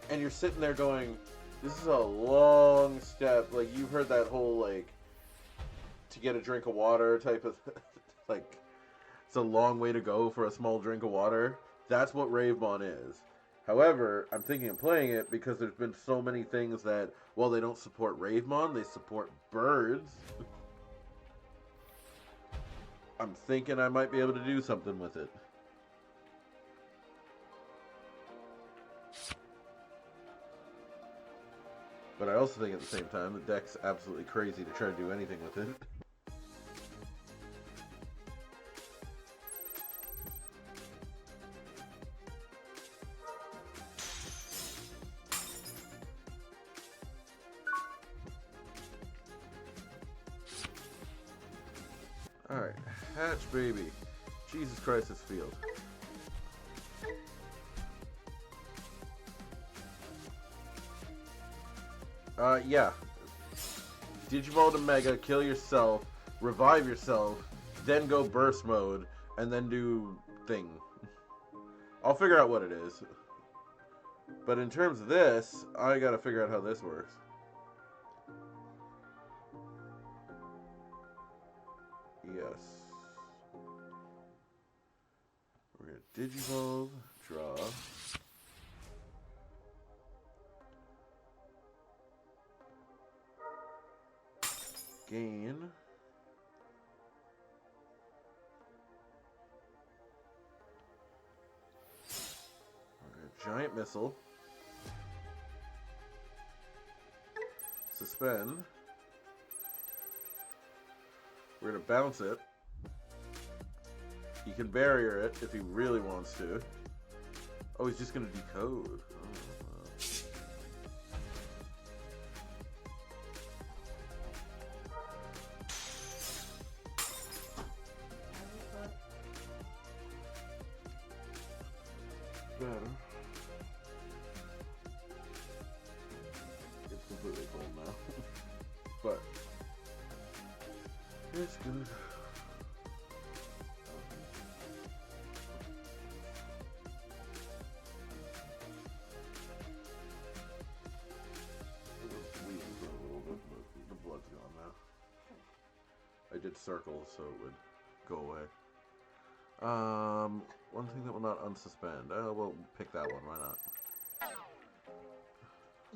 B: And you're sitting there going, this is a long step. Like, you've heard that whole, like, to get a drink of water type of, like, it's a long way to go for a small drink of water. That's what Ravemon is. However, I'm thinking of playing it because there's been so many things that, well, they don't support Ravemon, they support birds. I'm thinking I might be able to do something with it. But I also think at the same time, the deck's absolutely crazy to try to do anything with it. Alright, hatch baby. Jesus Christ, this field. Yeah. Digivolve to Mega, kill yourself, revive yourself, then go Burst Mode, and then do thing. I'll figure out what it is. But in terms of this, I gotta figure out how this works. Yes. We're gonna Digivolve, draw. Gain. Giant missile. Suspend. We're gonna bounce it. He can barrier it if he really wants to. Oh, he's just gonna decode. Better. It's completely cold now. But it's good. It was wheezing for a little bit, but the blood's gone now. I did circles so it would go away. One thing that will not unsuspend. We'll pick that one. Why not?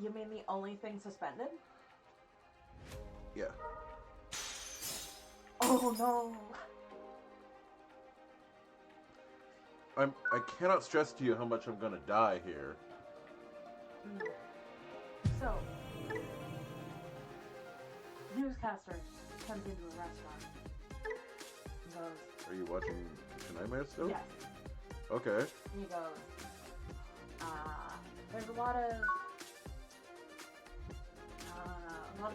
C: You mean the only thing suspended?
B: Yeah.
C: Oh no!
B: I cannot stress to you how much I'm gonna die here.
C: So, newscaster comes into a restaurant and goes,
B: Are you watching Nightmare still?
C: yes.
B: Okay.
C: And he goes, there's a lot of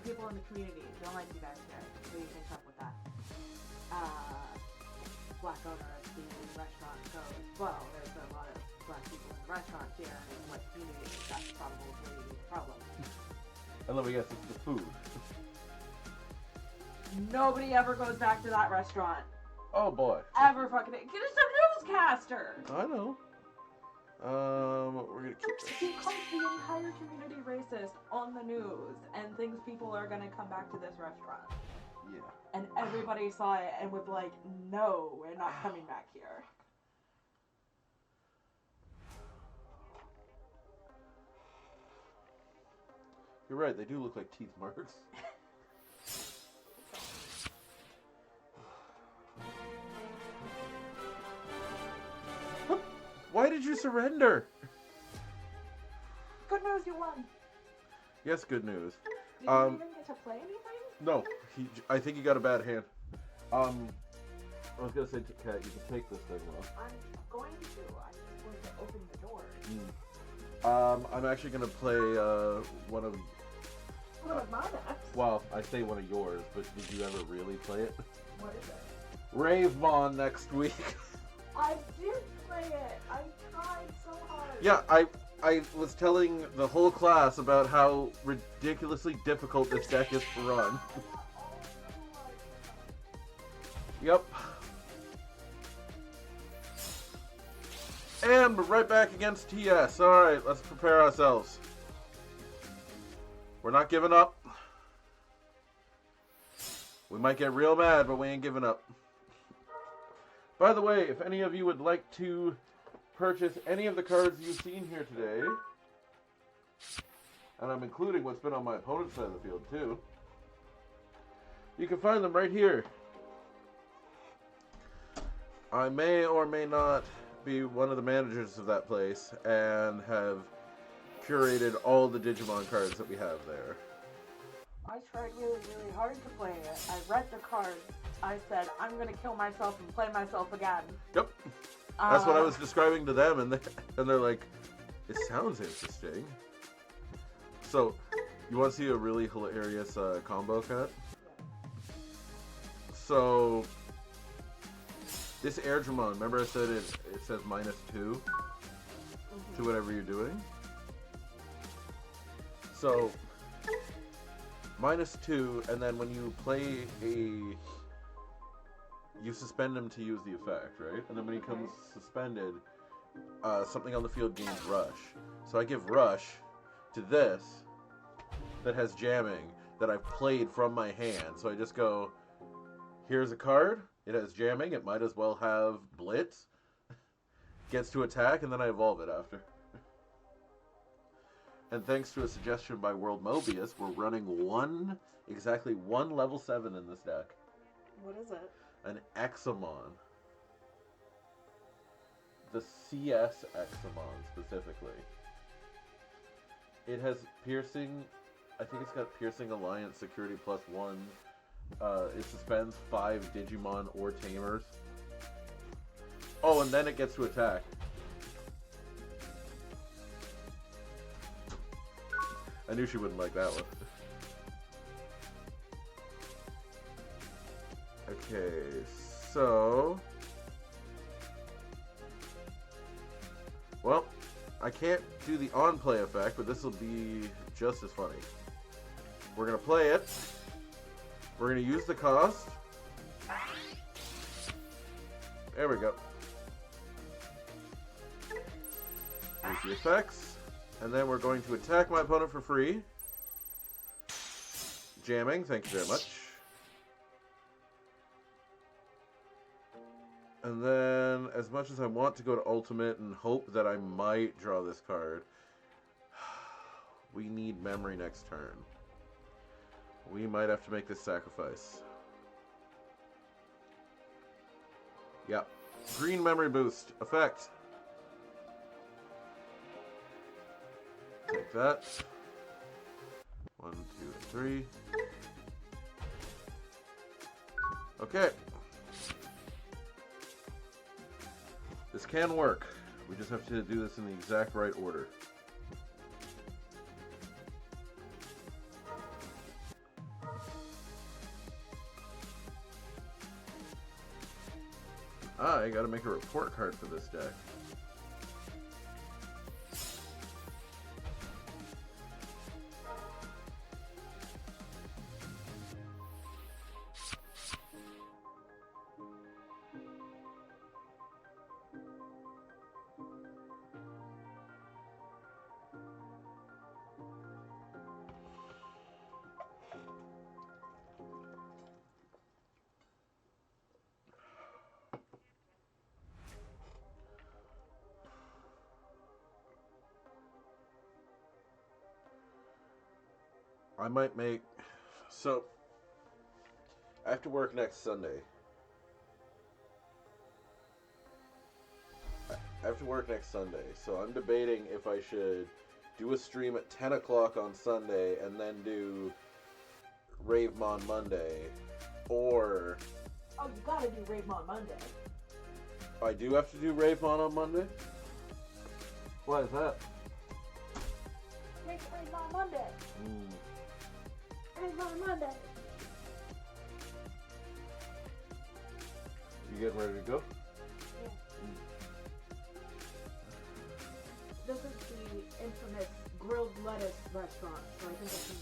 C: people in the community who don't like you guys here. What do you think up with that? black owner of the restaurant goes, well, there's a lot of black people in the restaurant here, and in what community that's probably the problem.
B: And let me guess, it's the food.
C: Nobody ever goes back to that restaurant.
B: Oh boy.
C: Ever fucking. Get us a newscaster!
B: I know. We're gonna keep this.
C: He calls the entire community racist on the news and thinks people are gonna come back to this restaurant.
B: Yeah.
C: And everybody saw it and was like, no, we're not coming back here.
B: You're right, they do look like teeth marks. Why did you surrender?
C: Good news, you won.
B: Yes, good news.
C: Did you even get to play anything?
B: No, I think he got a bad hand. I was gonna say, Kat, you can take this thing off.
C: I'm going to. I'm just going to open the door.
B: I'm actually gonna play one of.
C: One of my decks?
B: Well, I say one of yours, but did you ever really play it?
C: What is it?
B: Ravemon next week.
C: I did play it. I tried so hard.
B: Yeah, I was telling the whole class about how ridiculously difficult this deck is to run. Yep. And we're right back against TS. Alright, let's prepare ourselves. We're not giving up. We might get real mad, but we ain't giving up. By the way, if any of you would like to purchase any of the cards you've seen here today, and I'm including what's been on my opponent's side of the field too, you can find them right here. I may or may not be one of the managers of that place and have curated all the Digimon cards that we have there.
C: I tried really, really hard to play it. I read the cards. I said, I'm going to kill myself and play myself again.
B: Yep. That's what I was describing to them, and they're like, it sounds interesting. So, you want to see a really hilarious combo cut? So, this Angoramon, remember I said it says -2 to whatever you're doing? So, -2, and then when you play you suspend him to use the effect, right? And then when he comes suspended, something on the field gains Rush. So I give Rush to this that has jamming that I've played from my hand. So I just go, here's a card, it has jamming, it might as well have Blitz, gets to attack, and then I evolve it after. And thanks to a suggestion by World Mobius, we're running exactly one level 7 in this deck.
C: What is it?
B: An Examon. The CS Examon, specifically. It has piercing, I think it's got piercing alliance security +1. It suspends 5 Digimon or Tamers. Oh, and then it gets to attack. I knew she wouldn't like that one. Okay, so... Well, I can't do the on-play effect, but this will be just as funny. We're going to play it. We're going to use the cost. There we go. Here's the effects. And then we're going to attack my opponent for free. Jamming, thank you very much. And then, as much as I want to go to Ultimate and hope that I might draw this card, we need memory next turn. We might have to make this sacrifice. Yep. Green memory boost. Effect. Take that. 1, 2, and 3. Okay. This can work. We just have to do this in the exact right order. I gotta make a report card for this deck. I might make... So, I have to work next Sunday. So I'm debating if I should do a stream at 10 o'clock on Sunday and then do Ravemon Monday, or...
C: Oh, you gotta do Ravemon Monday.
B: I do have to do Ravemon on Monday? Why is that?
C: Make it Ravemon Monday. Ravemon Monday.
B: You getting ready to go?
C: Yeah. This is the infamous grilled lettuce restaurant, so I think I've seen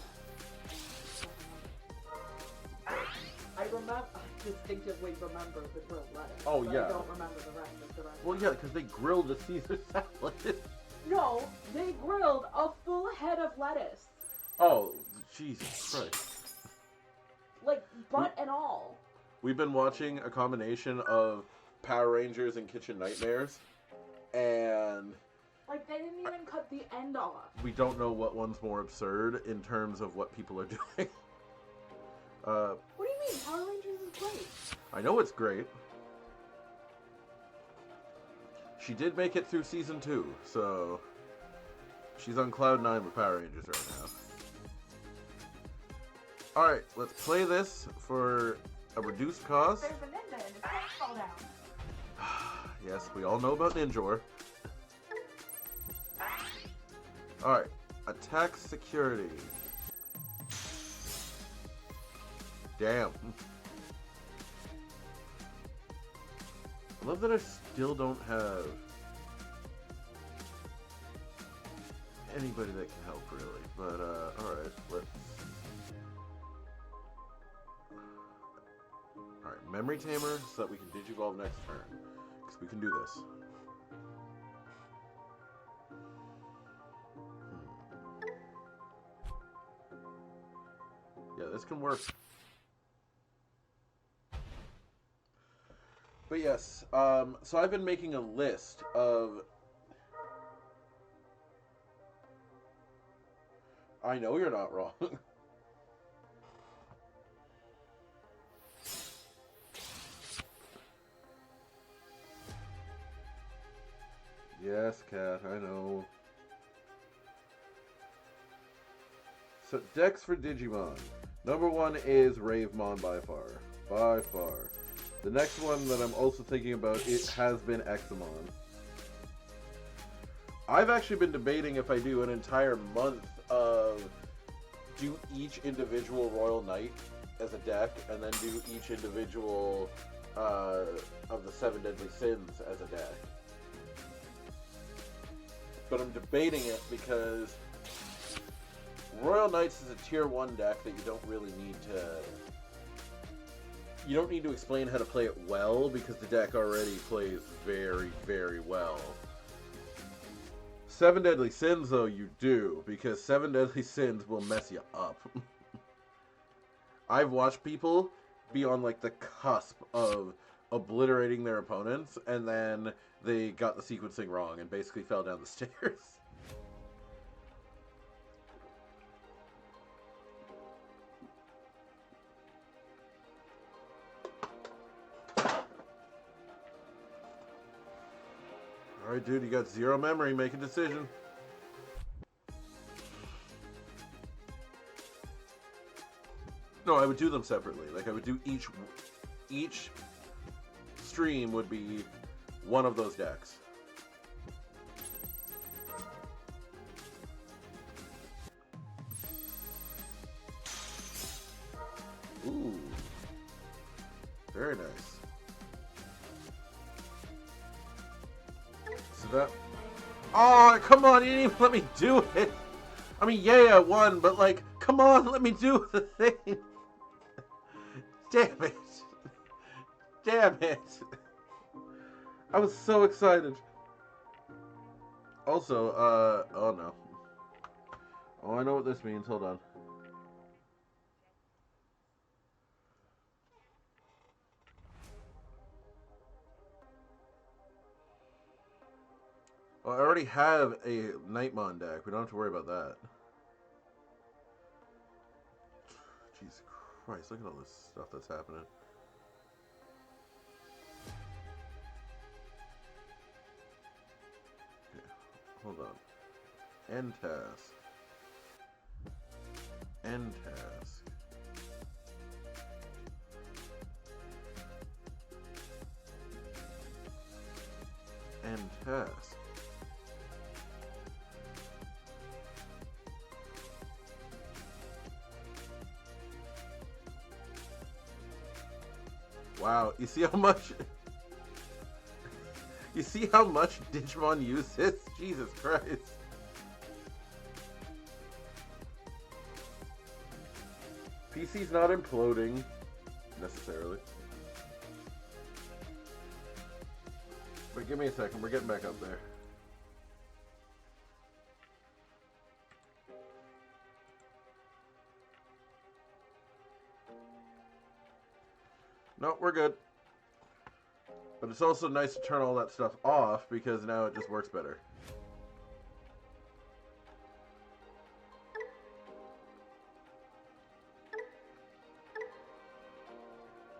C: that. I distinctively remember the grilled lettuce.
B: Oh,
C: but
B: yeah.
C: I don't remember the rest of the restaurant.
B: Well, yeah, because they grilled the Caesar salad.
C: No, they grilled a full head of lettuce.
B: Oh, Jesus Christ.
C: Like, butt and all.
B: We've been watching a combination of Power Rangers and Kitchen Nightmares, and...
C: Like, they didn't even cut the end off.
B: we don't know what one's more absurd in terms of what people are doing.
C: What do you mean? Power Rangers is great.
B: I know it's great. She did make it through season 2, so she's on cloud 9 with Power Rangers right now. Alright, let's play this for a reduced cost.
C: There's a ninja and his pants fall down.
B: Yes, we all know about Ninjor. Alright, attack security. Damn. I love that I still don't have anybody that can help, really. But, alright, let's... Alright, Memory Tamer, so that we can Digivolve next turn. Because we can do this. Yeah, this can work. But yes, so I've been making a list of... I know you're not wrong. Yes, Cat, I know. So, decks for Digimon. Number 1 is Ravemon by far. By far. The next one that I'm also thinking about, it has been Examon. I've actually been debating if I do an entire month of do each individual Royal Knight as a deck, and then do each individual of the 7 Deadly Sins as a deck. But I'm debating it because Royal Knights is a tier 1 deck that you don't really need to... You don't need to explain how to play it well, because the deck already plays very, very well. 7 Deadly Sins, though, you do, because 7 Deadly Sins will mess you up. I've watched people be on, like, the cusp of obliterating their opponents, and then they got the sequencing wrong and basically fell down the stairs. Alright, dude, you got 0 memory. Make a decision. No, I would do them separately. Like, I would do each stream would be one of those decks. Ooh. Very nice. Is that... Oh, come on, you didn't even let me do it! I mean, yeah, I won, but like, come on, let me do the thing! Damn it! Damn it! I was so excited. Also, oh no. Oh, I know what this means, hold on. Well, I already have a Nightmon deck. We don't have to worry about that. Jesus Christ, look at all this stuff that's happening. Okay, hold on. End task. End task. End task. Wow, you see how much... You see how much Digimon use this? Jesus Christ. PC's not imploding, necessarily. But give me a second, we're getting back up there. No, we're good. But it's also nice to turn all that stuff off because now it just works better.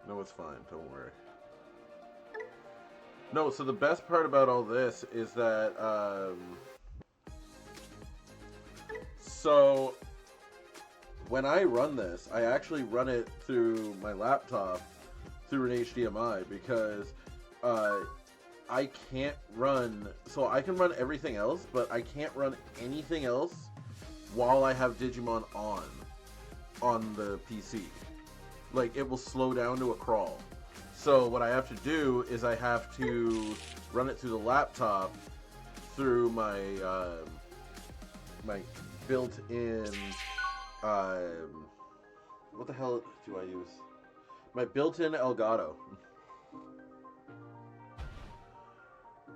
B: No, it's fine. Don't worry. No, so the best part about all this is that, so when I run this, I actually run it through my laptop through an HDMI because I can't run, so I can run everything else, but I can't run anything else while I have Digimon on the PC. Like, it will slow down to a crawl. So what I have to do is I have to run it through the laptop through my my built-in what the hell do I use? My built-in Elgato.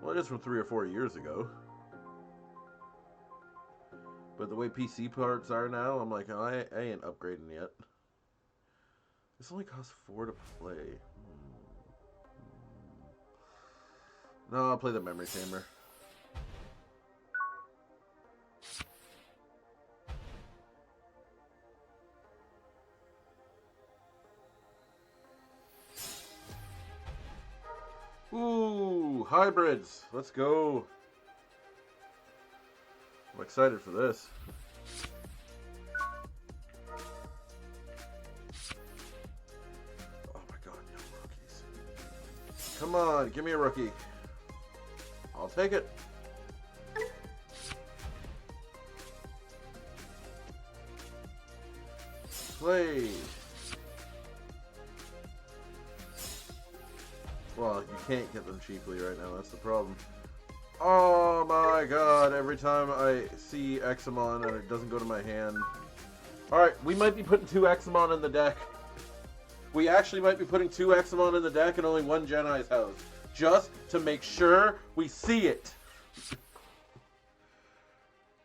B: Well, it is from 3 or 4 years ago. But the way PC parts are now, I'm like, oh, I ain't upgrading yet. This only costs 4 to play. No, I'll play the memory chamber. Ooh, hybrids. Let's go. I'm excited for this. Oh my god, no rookies. Come on, give me a rookie. I'll take it. Play. Well, you can't get them cheaply right now, that's the problem. Oh my god, every time I see Examon and it doesn't go to my hand. Alright, we might be putting 2 Examon in the deck. We actually might be putting 2 Examon in the deck and only 1 Genai's house. Just to make sure we see it.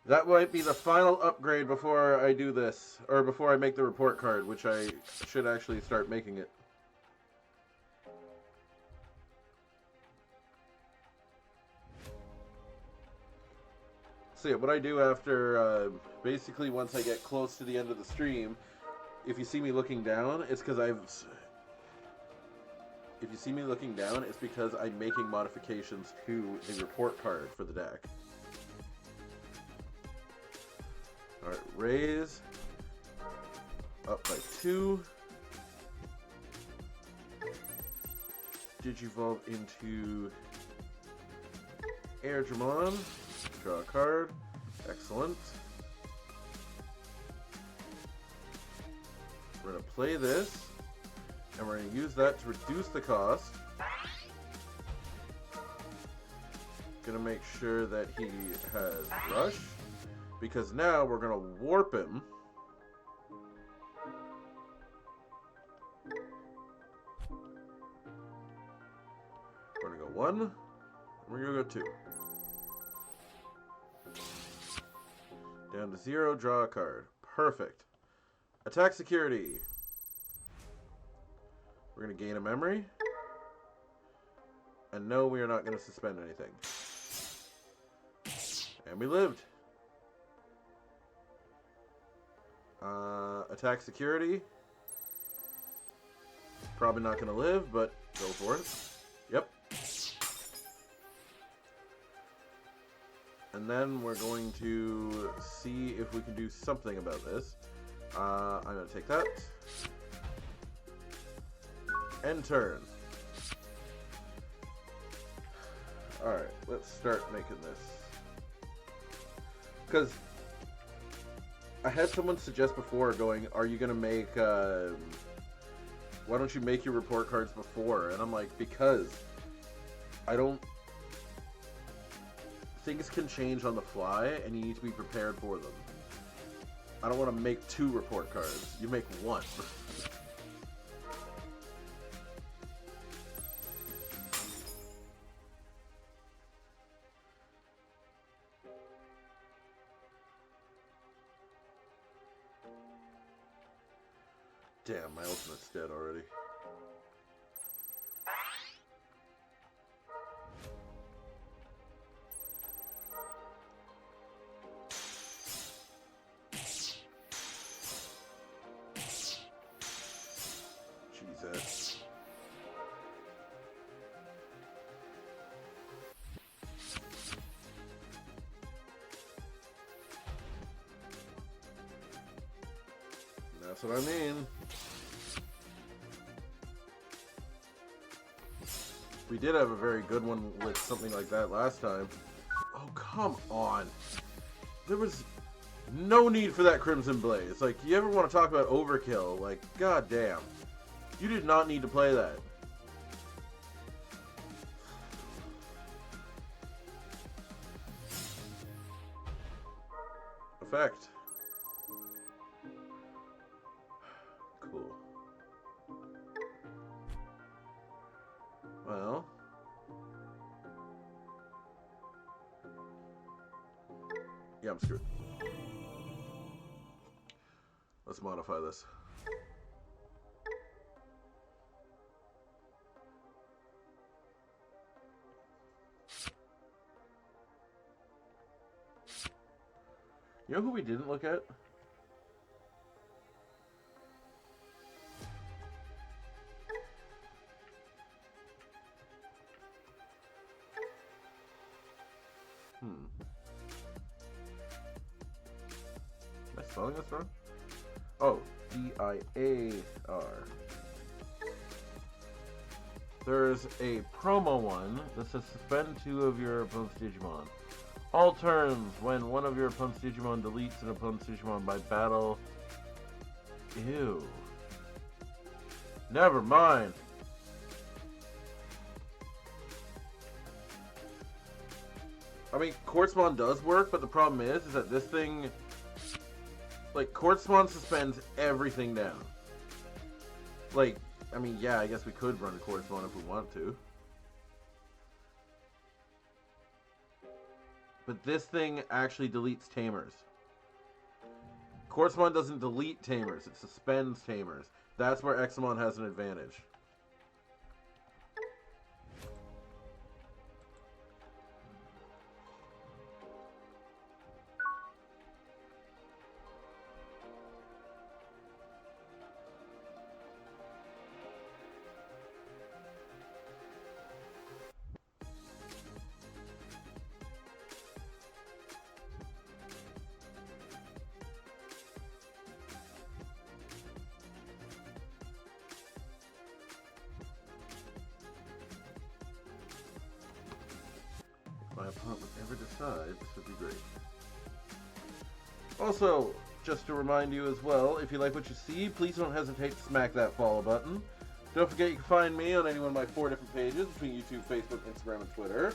B: That might be the final upgrade before I do this. Or before I make the report card, which I should actually start making it. So yeah, what I do after, basically once I get close to the end of the stream, if you see me looking down, it's because if you see me looking down, it's because I'm making modifications to the report card for the deck. Alright, raise. Up by 2. Digivolve into Angoramon. Draw a card. Excellent. We're going to play this, and we're going to use that to reduce the cost. Gonna make sure that he has rush, because now we're gonna warp him. We're gonna go 1, and we're gonna go 2. Down to 0, draw a card. Perfect. Attack security. We're gonna gain a memory. And no, we are not gonna suspend anything. And we lived. Attack security. Probably not gonna live, but go for it. Yep. And then we're going to see if we can do something about this. I'm going to take that. End turn. Alright, let's start making this. Because I had someone suggest before going, are you going to make... why don't you make your report cards before? And I'm like, because I don't... Things can change on the fly, and you need to be prepared for them. I don't want to make 2 report cards. You make 1. Damn, my ultimate's dead already. Jesus. That's what I mean. We did have a very good one with something like that last time. Oh, come on. There was no need for that Crimson Blaze. Like, you ever want to talk about overkill? Like, goddamn. You did not need to play that. Effect. Cool. Well. Yeah, I'm screwed. Let's modify this. You know who we didn't look at? Am I spelling this wrong? Oh, D-I-A-R. There's a promo one that says suspend 2 of your opponent's Digimon. All turns, when one of your opponent's Digimon deletes an opponent's Digimon by battle. Ew. Never mind. I mean, Quartzmon does work, but the problem is that this thing... Like, Quartzmon suspends everything down. Like, I mean, yeah, I guess we could run Quartzmon if we want to. But this thing actually deletes Tamers. Quartzmon doesn't delete Tamers, it suspends Tamers. That's where Examon has an advantage. My opponent would ever decide, this would be great. Also, just to remind you as well, if you like what you see, please don't hesitate to smack that follow button. Don't forget you can find me on any one of my 4 different pages between YouTube, Facebook, Instagram, and Twitter.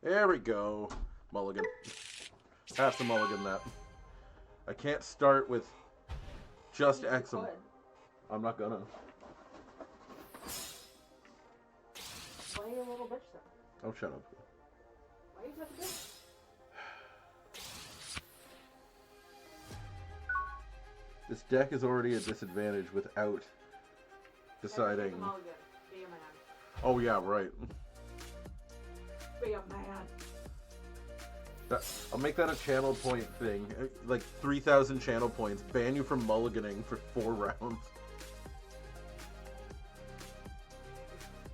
B: There we go. Mulligan. Have to mulligan that. I can't start with just
C: You
B: Exum.
C: could.
B: I'm not gonna.
C: Why are you a little bitch then?
B: Oh, shut up.
C: Why are you such a bitch?
B: This deck is already a disadvantage without deciding.
C: Take a mulligan. Be a man.
B: Oh, yeah, right.
C: Be a man.
B: I'll make that a channel point thing. Like 3,000 channel points. Ban you from mulliganing for 4 rounds.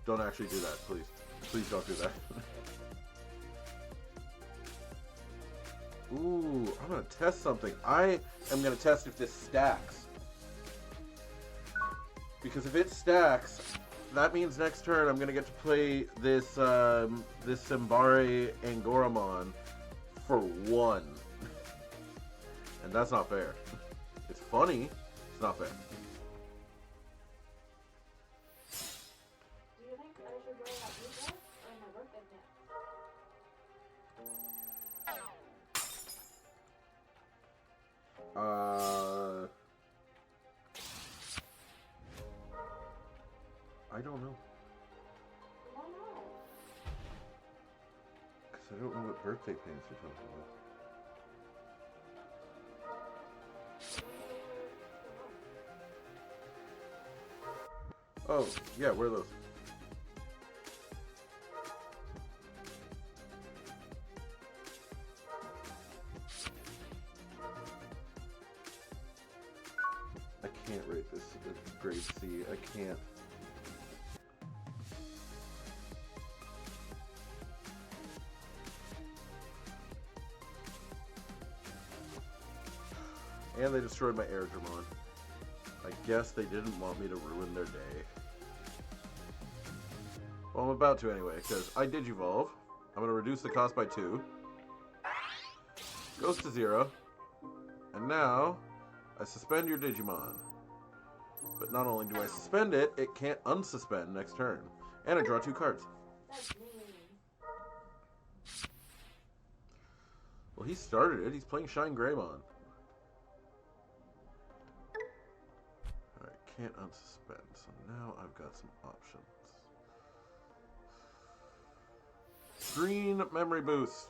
B: Don't actually do that, please. Please don't do that. Ooh, I'm gonna test something. I am gonna test if this stacks. Because if it stacks, that means next turn I'm gonna get to play this this Sembare Angoramon for 1. And that's not fair. It's funny, it's not fair.
C: Do you think I should wear that blue dress or my birthday pants?
B: I don't know.
C: Why not?
B: Because I don't know what birthday pants you're talking about. Oh, yeah, wear those. I can't rate this at grade C. I can't. And they destroyed my Angoramon. I guess they didn't want me to ruin their day. Well, I'm about to anyway, because I Digivolve. I'm going to reduce the cost by 2. Goes to 0. And now, I suspend your Digimon. But not only do I suspend it, it can't unsuspend next turn. And I draw 2 cards.
C: That's mean.
B: Well, he started it. He's playing Shine Greymon. Alright, can't unsuspend. So now I've got some options. Green Memory Boost.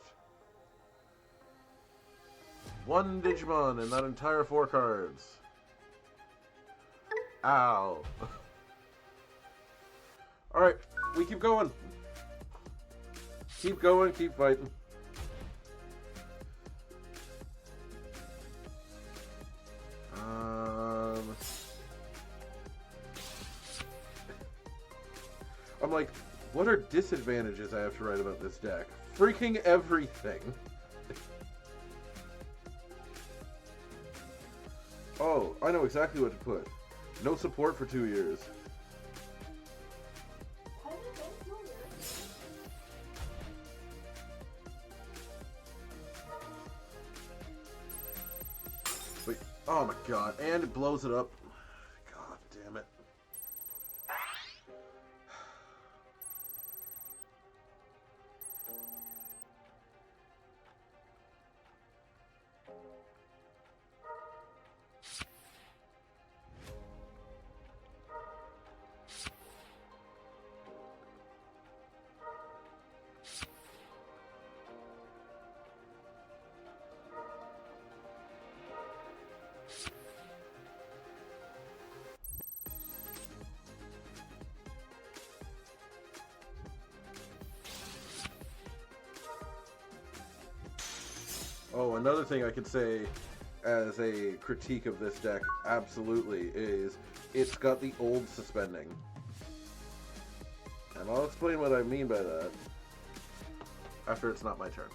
B: 1 Digimon in that entire 4 cards. Ow. Alright, we keep going. Keep going, keep fighting. I'm like, what are disadvantages I have to write about this deck? Freaking everything. Oh, I know exactly what to put. No support for 2 years.
C: Has it been 2 years?
B: Wait, oh my god, and it blows it up. God damn it. Oh, another thing I could say as a critique of this deck, absolutely, is it's got the old suspending. And I'll explain what I mean by that after it's not my turn.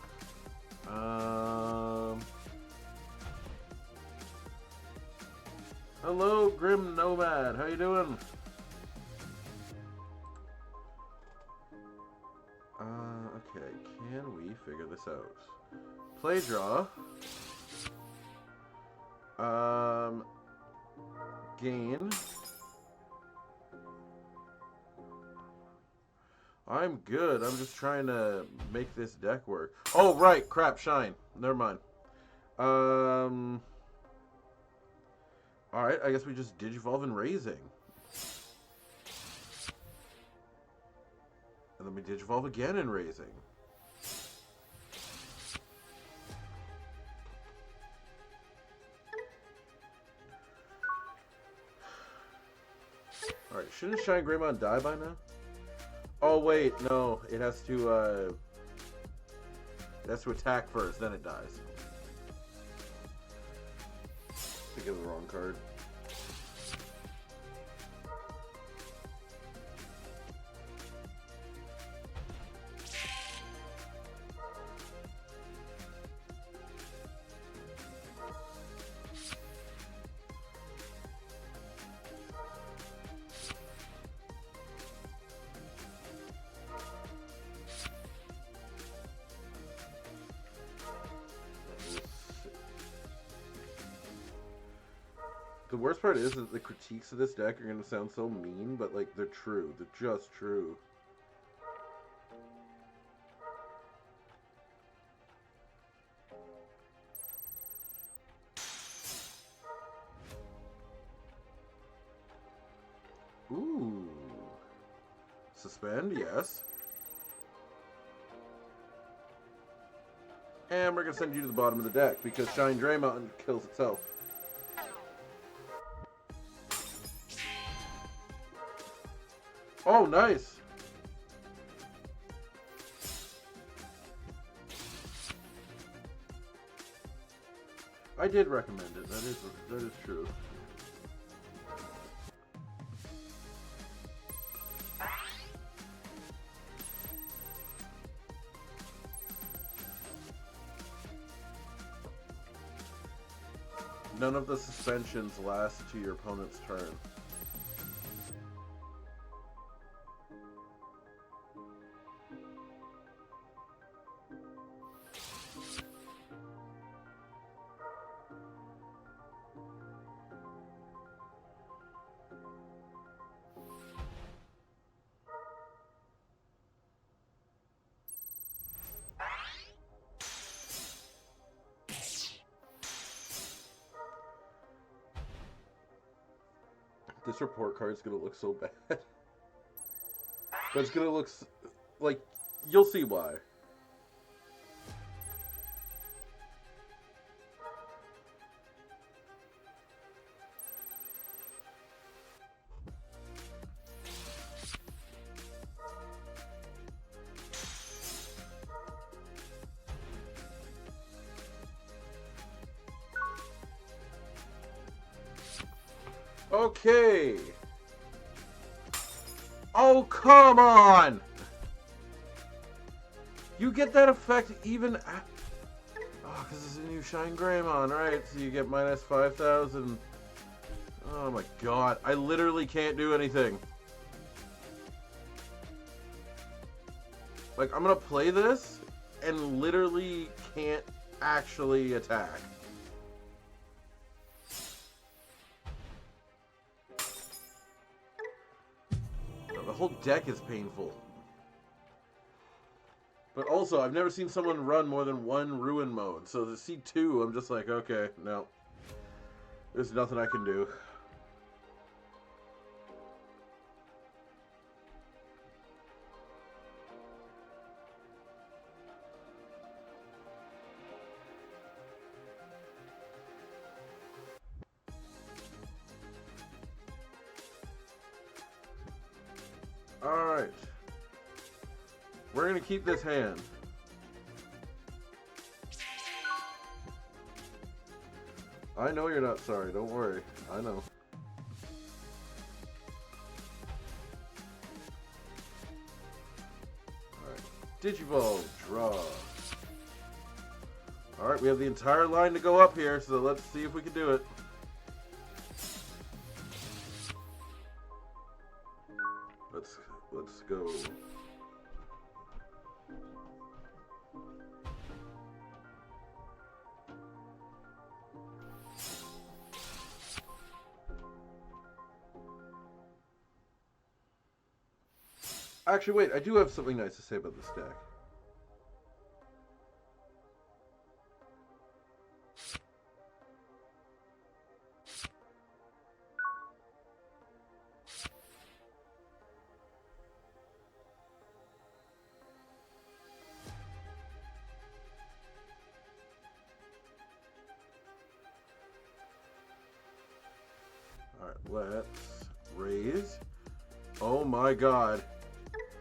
B: Hello, Grim Nomad. How you doing? Okay, can we figure this out? Play draw. Gain. I'm good. I'm just trying to make this deck work. Oh, right. Crap. Shine. Never mind. Alright, I guess we just Digivolve and Raising. And then we Digivolve again in Raising. Alright, shouldn't Shine Greymon die by now? Oh wait, no. It has to attack first, then it dies. I think of the wrong card. The worst part is that the critiques of this deck are going to sound so mean, but like they're true. They're just true. Ooh. Suspend, yes. And we're going to send you to the bottom of the deck because Shine Greymon kills itself. Oh, nice. I did recommend it. That is true. None of the suspensions last to your opponent's turn. This report card's gonna look so bad. But it's gonna look like, you'll see why. Okay. Oh, come on! You get that effect even at... Oh, because it's a new Shine Greymon, right? So you get minus 5,000. Oh my god. I literally can't do anything. Like, I'm gonna play this and literally can't actually attack. The whole deck is painful. But also, I've never seen someone run more than one Ruin mode. So to see two, I'm just like, okay, no. There's nothing I can do. Alright. We're going to keep this hand. I know you're not sorry, don't worry. I know. Alright. Digivolve, draw. Alright, we have the entire line to go up here, so let's see if we can do it. Let's go. Actually, wait, I do have something nice to say about this deck. Alright, let's raise. Oh my god.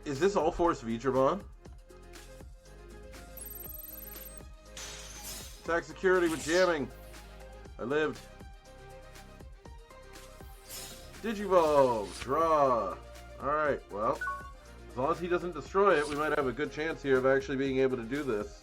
B: Is this all force Vigimon? Attack security with jamming. I lived. Digivolve. Draw. Alright, well. As long as he doesn't destroy it, we might have a good chance here of actually being able to do this.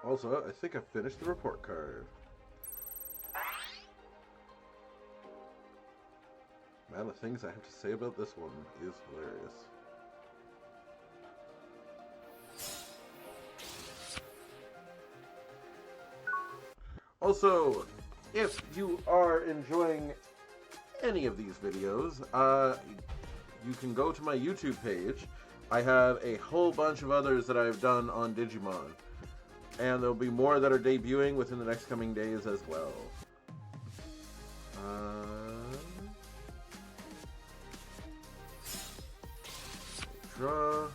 B: Also, I think I finished the report card. Man, the things I have to say about this one is hilarious. Also, if you are enjoying any of these videos, you can go to my YouTube page. I have a whole bunch of others that I've done on Digimon. And there'll be more that are debuting within the next coming days as well. Draw.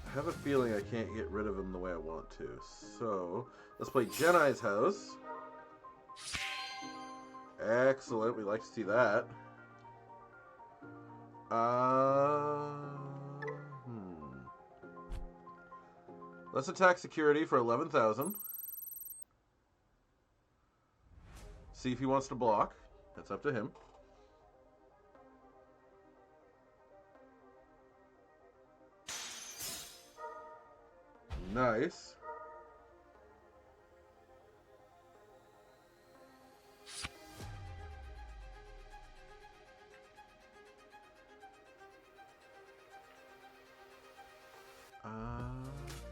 B: I have a feeling I can't get rid of him the way I want to. So, let's play Jenai's House. Excellent, we like to see that. Let's attack security for 11,000. See if he wants to block. That's up to him. Nice.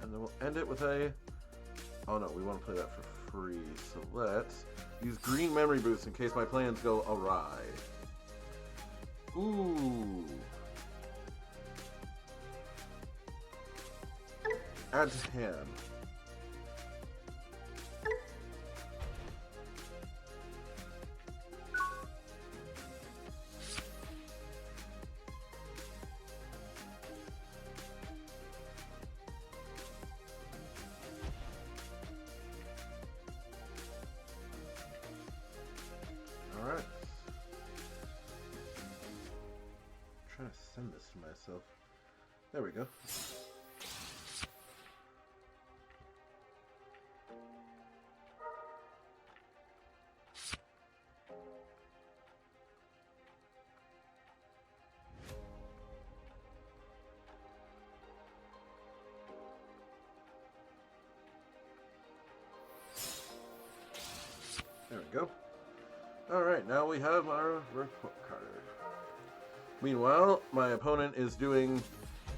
B: And then we'll end it with a... Oh no, we want to play that for free. So let's use green memory boost in case my plans go awry. Ooh. Add to hand. Alright. Trying to send this to myself. There we go. There we go. Alright, now we have our report card. Meanwhile, my opponent is doing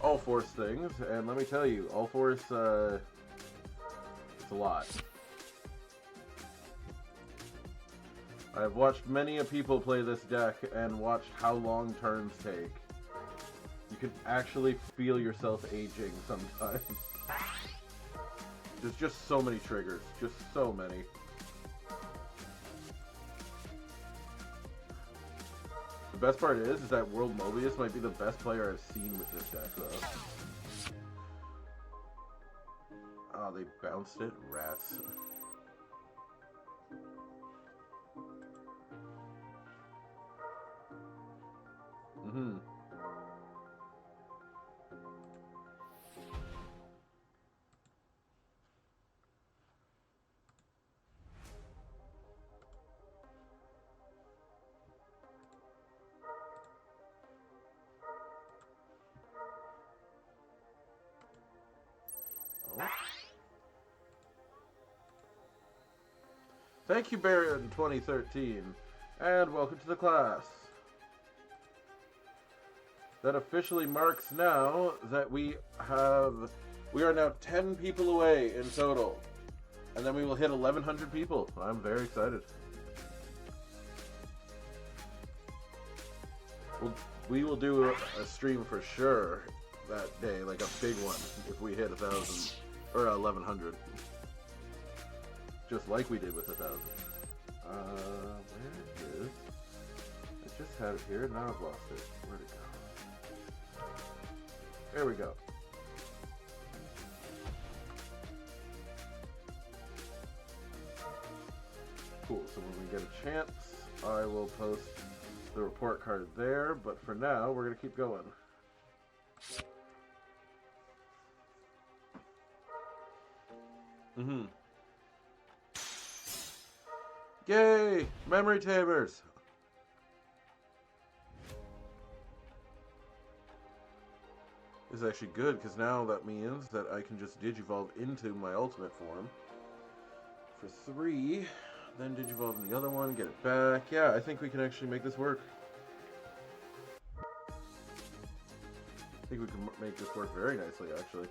B: all force things, and let me tell you, all force, it's a lot. I've watched many a people play this deck and watched how long turns take. You can actually feel yourself aging sometimes. There's just so many triggers, just so many. The best part is that World Mobius might be the best player I've seen with this deck, though. Oh, they bounced it? Rats. Thank you, Baron 2013, and welcome to the class. That officially marks now that we are now 10 people away in total. And then we will hit 1,100 people. I'm very excited. We will do a stream for sure that day, like a big one, if we hit 1,000 or 1,100, just like we did with 1,000. Where is? I just had it here. Now I've lost it. Where'd it go? There we go. Cool. So when we get a chance, I will post the report card there, but for now, we're going to keep going. Yay! Memory tamers! This is actually good, because now that means that I can just digivolve into my ultimate form for 3. Then digivolve in the other one, get it back. Yeah, I think we can actually make this work. I think we can make this work very nicely, actually.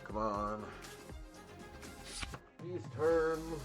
B: Come on. These turns.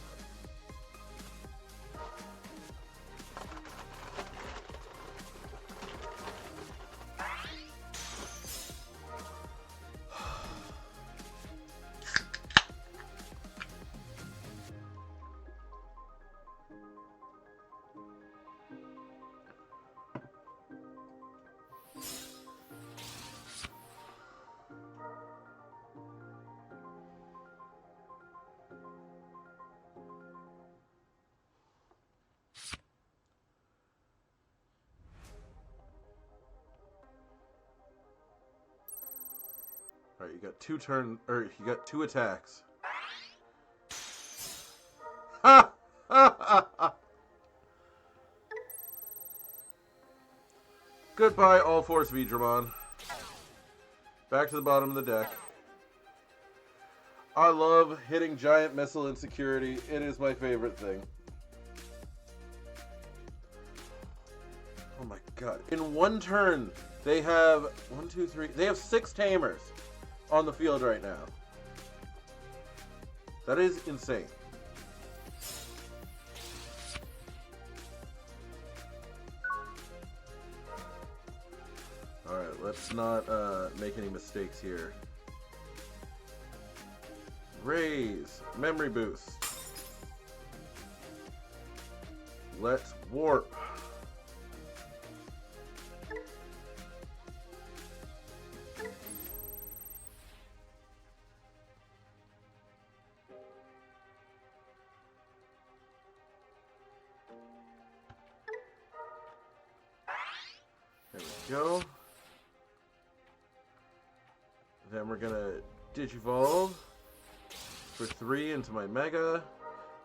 B: Alright, you got 2 attacks. Ha! Goodbye, all force Digimon. Back to the bottom of the deck. I love hitting giant missile insecurity. It is my favorite thing. Oh my god. In one turn, they have 1, 2, 3. They have 6 tamers on the field right now. That is insane. Alright, let's not make any mistakes here. Raise. Memory boost. Let's warp. There we go. Then we're gonna digivolve for 3 into my Mega.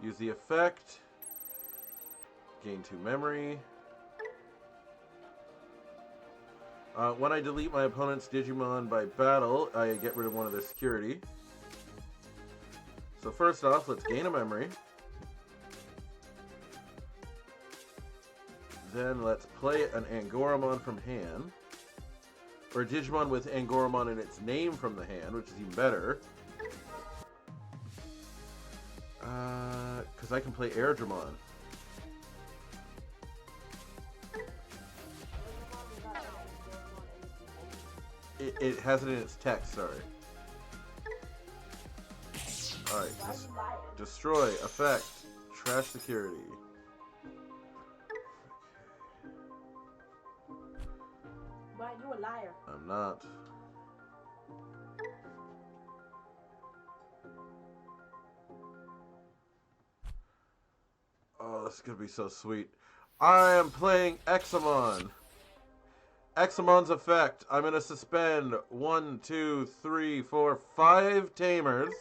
B: Use the effect. Gain 2 memory. When I delete my opponent's Digimon by battle, I get rid of one of their security. So first off, let's gain a memory. Then let's play an Angoramon from hand. Or a Digimon with Angoramon in its name from the hand, which is even better. Because I can play Airdramon. It has it in its text, sorry. Alright, destroy, effect, trash security.
C: Why you a liar?
B: I'm not. Oh, this is gonna be so sweet. I am playing Examon. Examon's effect. I'm gonna suspend 1, 2, 3, 4, 5 tamers.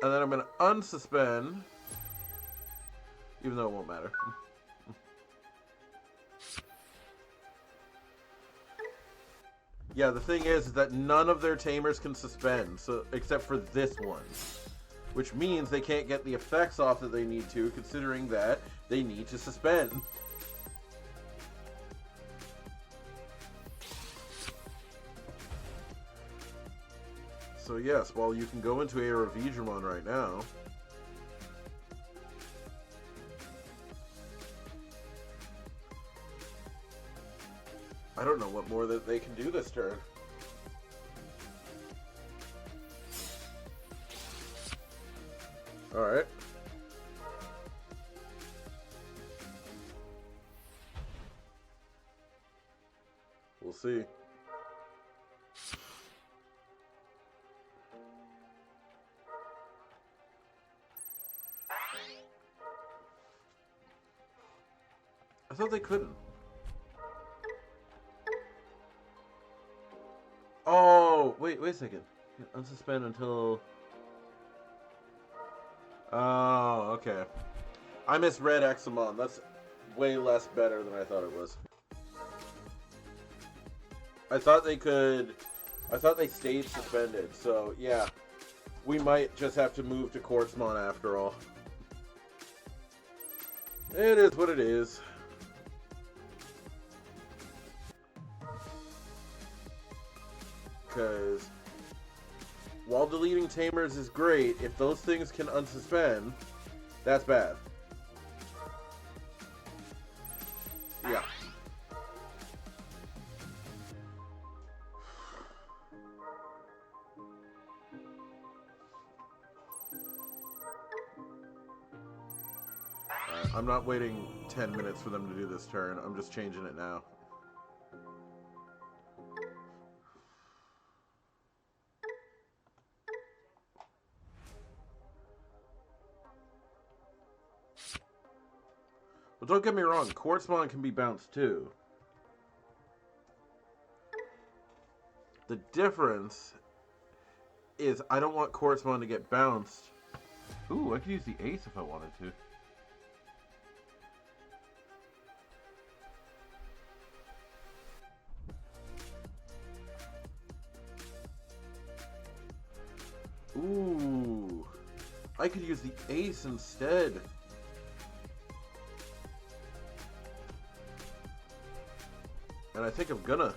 B: And then I'm gonna unsuspend Even though it won't matter. Yeah, the thing is that none of their tamers can suspend, so except for this one. Which means they can't get the effects off that they need to, considering that they need to suspend. So yes, while you can go into a Digimon right now, I don't know what more that they can do this turn. Alright. We'll see. I thought they couldn't. Oh, wait a second. Unsuspend until... Oh, okay. I misread Examon. That's way less better than I thought it was. I thought they could... I thought they stayed suspended, so yeah. We might just have to move to Quartzmon after all. It is what it is. Because while deleting tamers is great, if those things can unsuspend, that's bad. Yeah. I'm not waiting 10 minutes for them to do this turn. I'm just changing it now. Well, don't get me wrong, Quartzmon can be bounced too. The difference is I don't want Quartzmon to get bounced. Ooh, I could use the ace if I wanted to. Ooh, I could use the ace instead. And I think I'm gonna.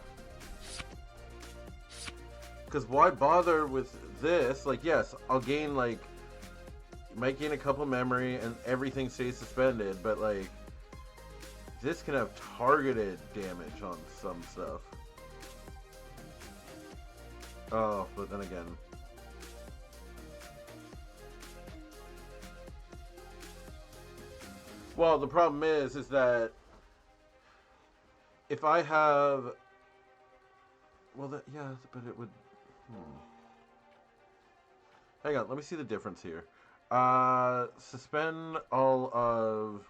B: Because why bother with this? Like, yes, I'll gain, like, might gain a couple memory and everything stays suspended, but, like, this can have targeted damage on some stuff. Oh, but then again. Well, the problem is that if I have, well, that, yeah, but it would, Hang on, let me see the difference here. Suspend all of,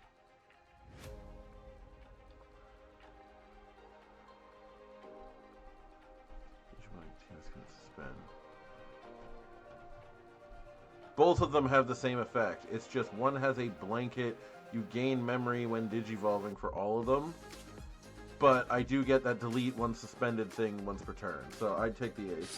B: suspend. Both of them have the same effect. It's just one has a blanket, you gain memory when digivolving for all of them. But I do get that delete one suspended thing once per turn. So I'd take the ace.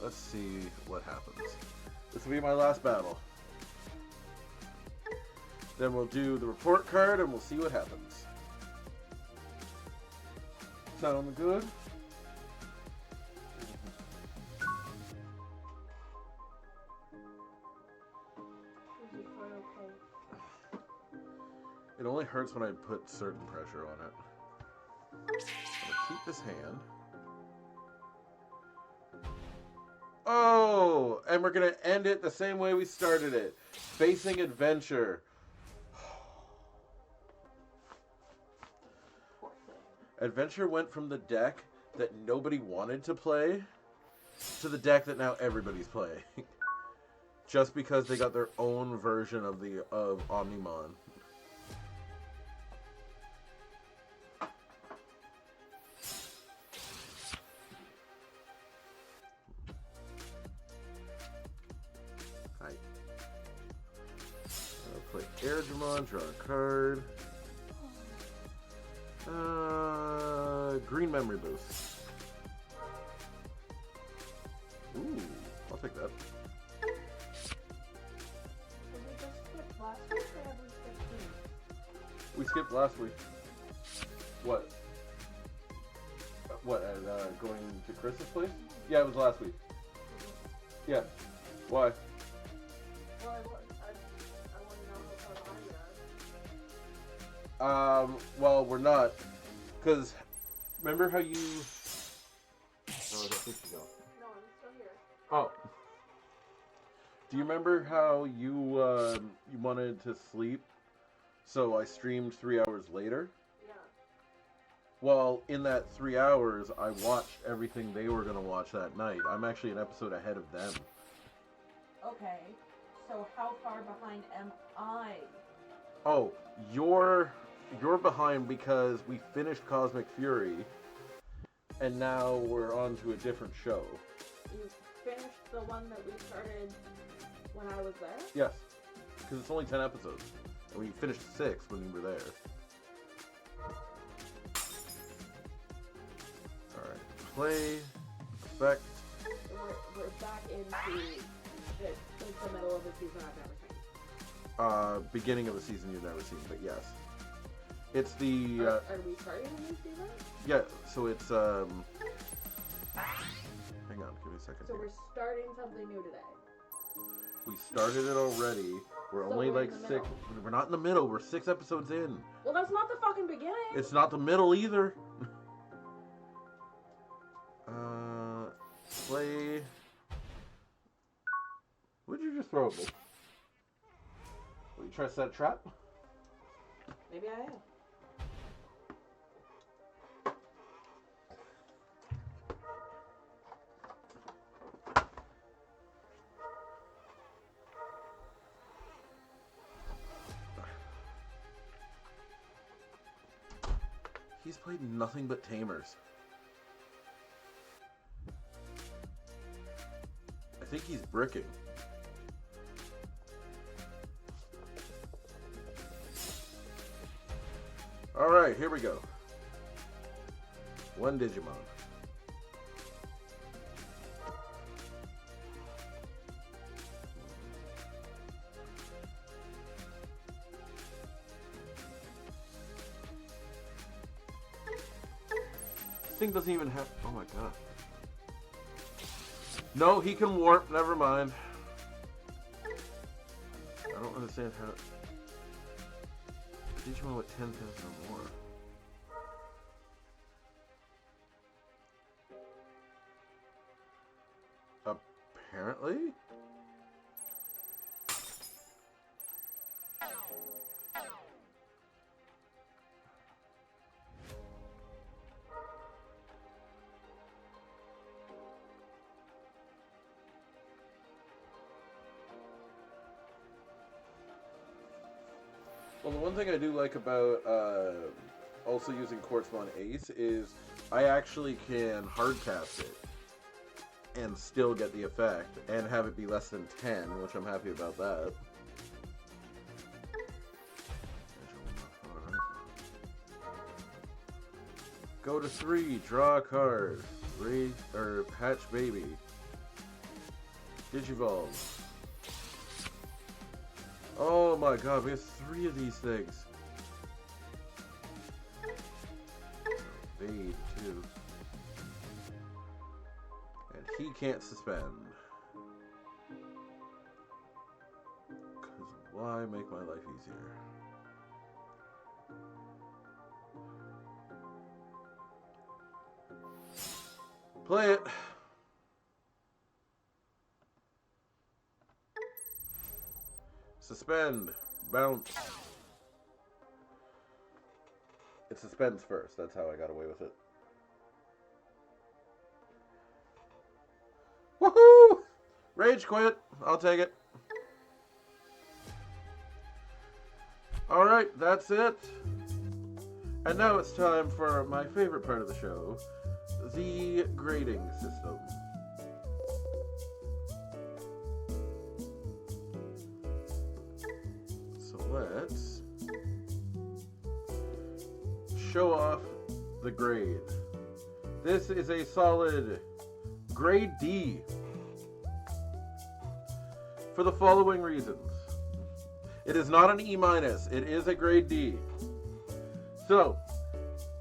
B: Let's see what happens. This will be my last battle. Then we'll do the report card and we'll see what happens. Sound good? It only hurts when I put certain pressure on it. I'm gonna keep this hand. Oh! And we're gonna end it the same way we started it. Facing Adventure. Adventure went from the deck that nobody wanted to play to the deck that now everybody's playing. Just because they got their own version of Omnimon. Digimon, draw a card. Green memory boost. Ooh, I'll take that.
C: Did we just skip last week or have we skipped these?
B: We skipped last week. What? What, going to Chris's place? Yeah, it was last week. Yeah. Why?
C: Well, I want to know how far behind you are.
B: Well, we're not. Because, remember how you... Oh, I think you go.
C: No, I'm still here.
B: Oh. Do you remember how you, you wanted to sleep, so I streamed 3 hours later?
C: Yeah.
B: Well, in that 3 hours, I watched everything they were going to watch that night. I'm actually an episode ahead of them.
C: Okay, so how far behind am I?
B: Oh, you're behind because we finished Cosmic Fury, and now we're on to a different show.
C: You finished the one that we started when I was there?
B: Yes, because it's only 10 episodes, and we finished 6 when you were there. Alright, play, effect.
C: We're back into the middle of the season I've never seen.
B: Beginning of a season you've never seen, but yes. It's the,
C: Are we starting a new season?
B: yeah, so it's, hang on, give me a second
C: So
B: here.
C: we're starting something new today.
B: We started it already. We're
C: So
B: only
C: we're
B: like
C: in the
B: 6,
C: middle.
B: we're not in the middle, we're 6 episodes in.
C: Well, that's not the fucking beginning.
B: It's not the middle either. Play. What'd you just throw at me? Will you try to set a trap?
C: Maybe I am.
B: He's played nothing but Tamers. I think he's bricking. Alright, here we go. One Digimon. This thing doesn't even have... Oh my god. No, he can warp. Never mind. I don't understand how... Digimon with 10,000 or more. Apparently? Well, the one thing I do like about also using Quartzmon Ace is I actually can hardcast it and still get the effect and have it be less than 10, which I'm happy about that. Go to 3, draw a card, raise or hatch baby, Digivolve. Oh my god, we have 3 of these things. Evade too. And he can't suspend. Cause why make my life easier? Play it. Suspend. Bounce. It suspends first. That's how I got away with it. Woohoo! Rage quit. I'll take it. Alright, that's it. And now it's time for my favorite part of the show, the grading system. So let's show off the grade. This is a solid grade D for the following reasons. It is not an E-, it is a grade D. So,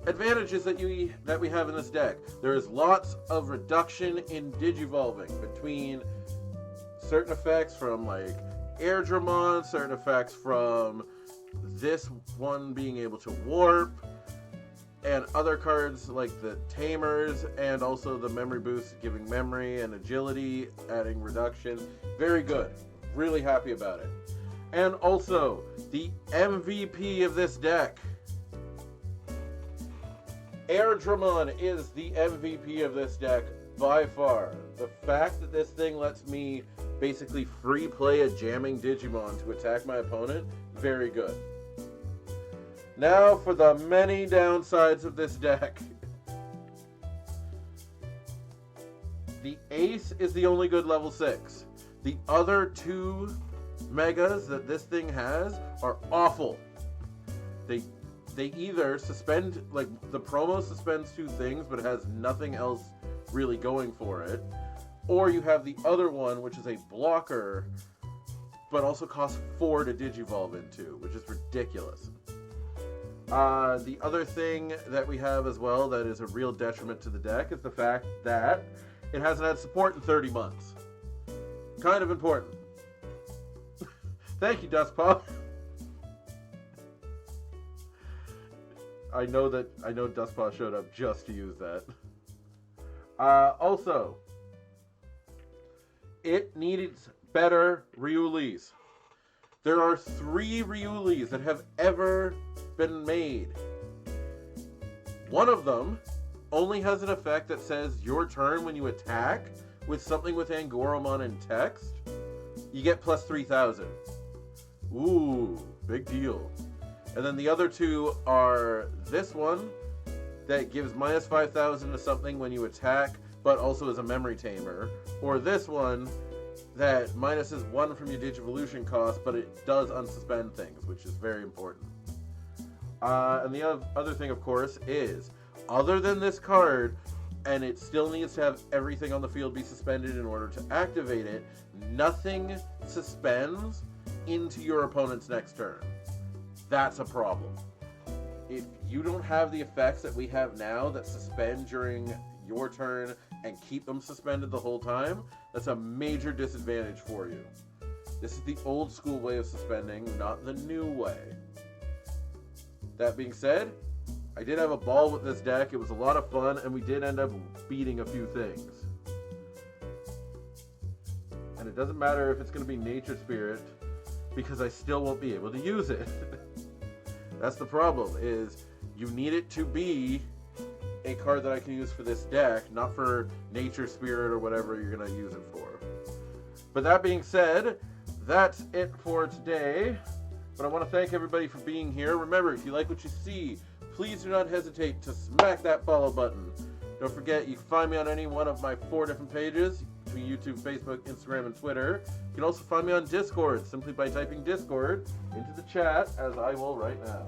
B: advantages that we have in this deck. There is lots of reduction in digivolving between certain effects from like Angoramon, certain effects from this one being able to warp, and other cards like the Tamers, and also the memory boost giving memory and agility, adding reduction. Very good. Really happy about it. And also, the MVP of this deck. Angoramon is the MVP of this deck by far. The fact that this thing lets me basically free play a jamming Digimon to attack my opponent, very good. Now for the many downsides of this deck. The Ace is the only good level 6. The other 2 megas that this thing has are awful. They either suspend, like the promo suspends 2 things but has nothing else really going for it, or you have the other one which is a blocker but also costs 4 to digivolve into, which is ridiculous. The other thing that we have as well that is a real detriment to the deck is the fact that it hasn't had support in 30 months. Kind of important. Thank you, Dustpaw. I know Dustpaw showed up just to use that. Also, it needs better Ryulis. There are 3 Ryulis that have ever been made. One of them only has an effect that says your turn when you attack with something with Angoramon in text, you get plus 3,000. Ooh, big deal. And then the other 2 are this one that gives minus 5,000 to something when you attack, but also is a memory tamer, or this one that minuses 1 from your Digivolution cost, but it does unsuspend things, which is very important. And the other thing, of course, is, other than this card, and it still needs to have everything on the field be suspended in order to activate it, nothing suspends into your opponent's next turn. That's a problem. If you don't have the effects that we have now that suspend during your turn and keep them suspended the whole time, that's a major disadvantage for you. This is the old school way of suspending, not the new way. That being said, I did have a ball with this deck. It was a lot of fun, and we did end up beating a few things. And it doesn't matter if it's going to be Nature Spirit, because I still won't be able to use it. That's the problem, is you need it to be a card that I can use for this deck, not for Nature Spirit or whatever you're going to use it for. But that being said, that's it for today. But I want to thank everybody for being here. Remember, if you like what you see, please do not hesitate to smack that follow button. Don't forget, you can find me on any one of my 4 different pages, between YouTube, Facebook, Instagram, and Twitter. You can also find me on Discord, simply by typing Discord into the chat, as I will right now.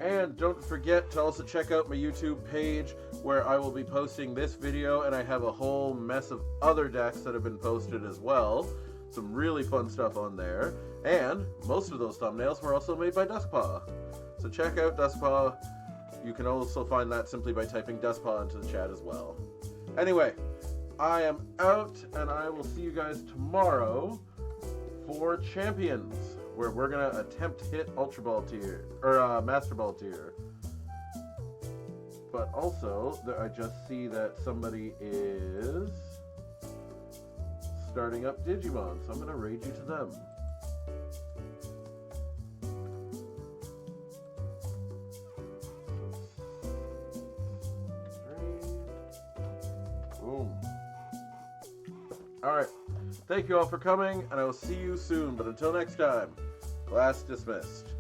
B: And don't forget to also check out my YouTube page, where I will be posting this video, and I have a whole mess of other decks that have been posted as well. Some really fun stuff on there. And most of those thumbnails were also made by Dustpaw. So check out Dustpaw. You can also find that simply by typing Dustpaw into the chat as well. Anyway, I am out, and I will see you guys tomorrow for Champions, where we're going to attempt to hit Ultra Ball tier, or Master Ball tier. But also, I just see that somebody is starting up Digimon, so I'm going to raid you to them. Boom. Alright, thank you all for coming, and I will see you soon, but until next time, class dismissed.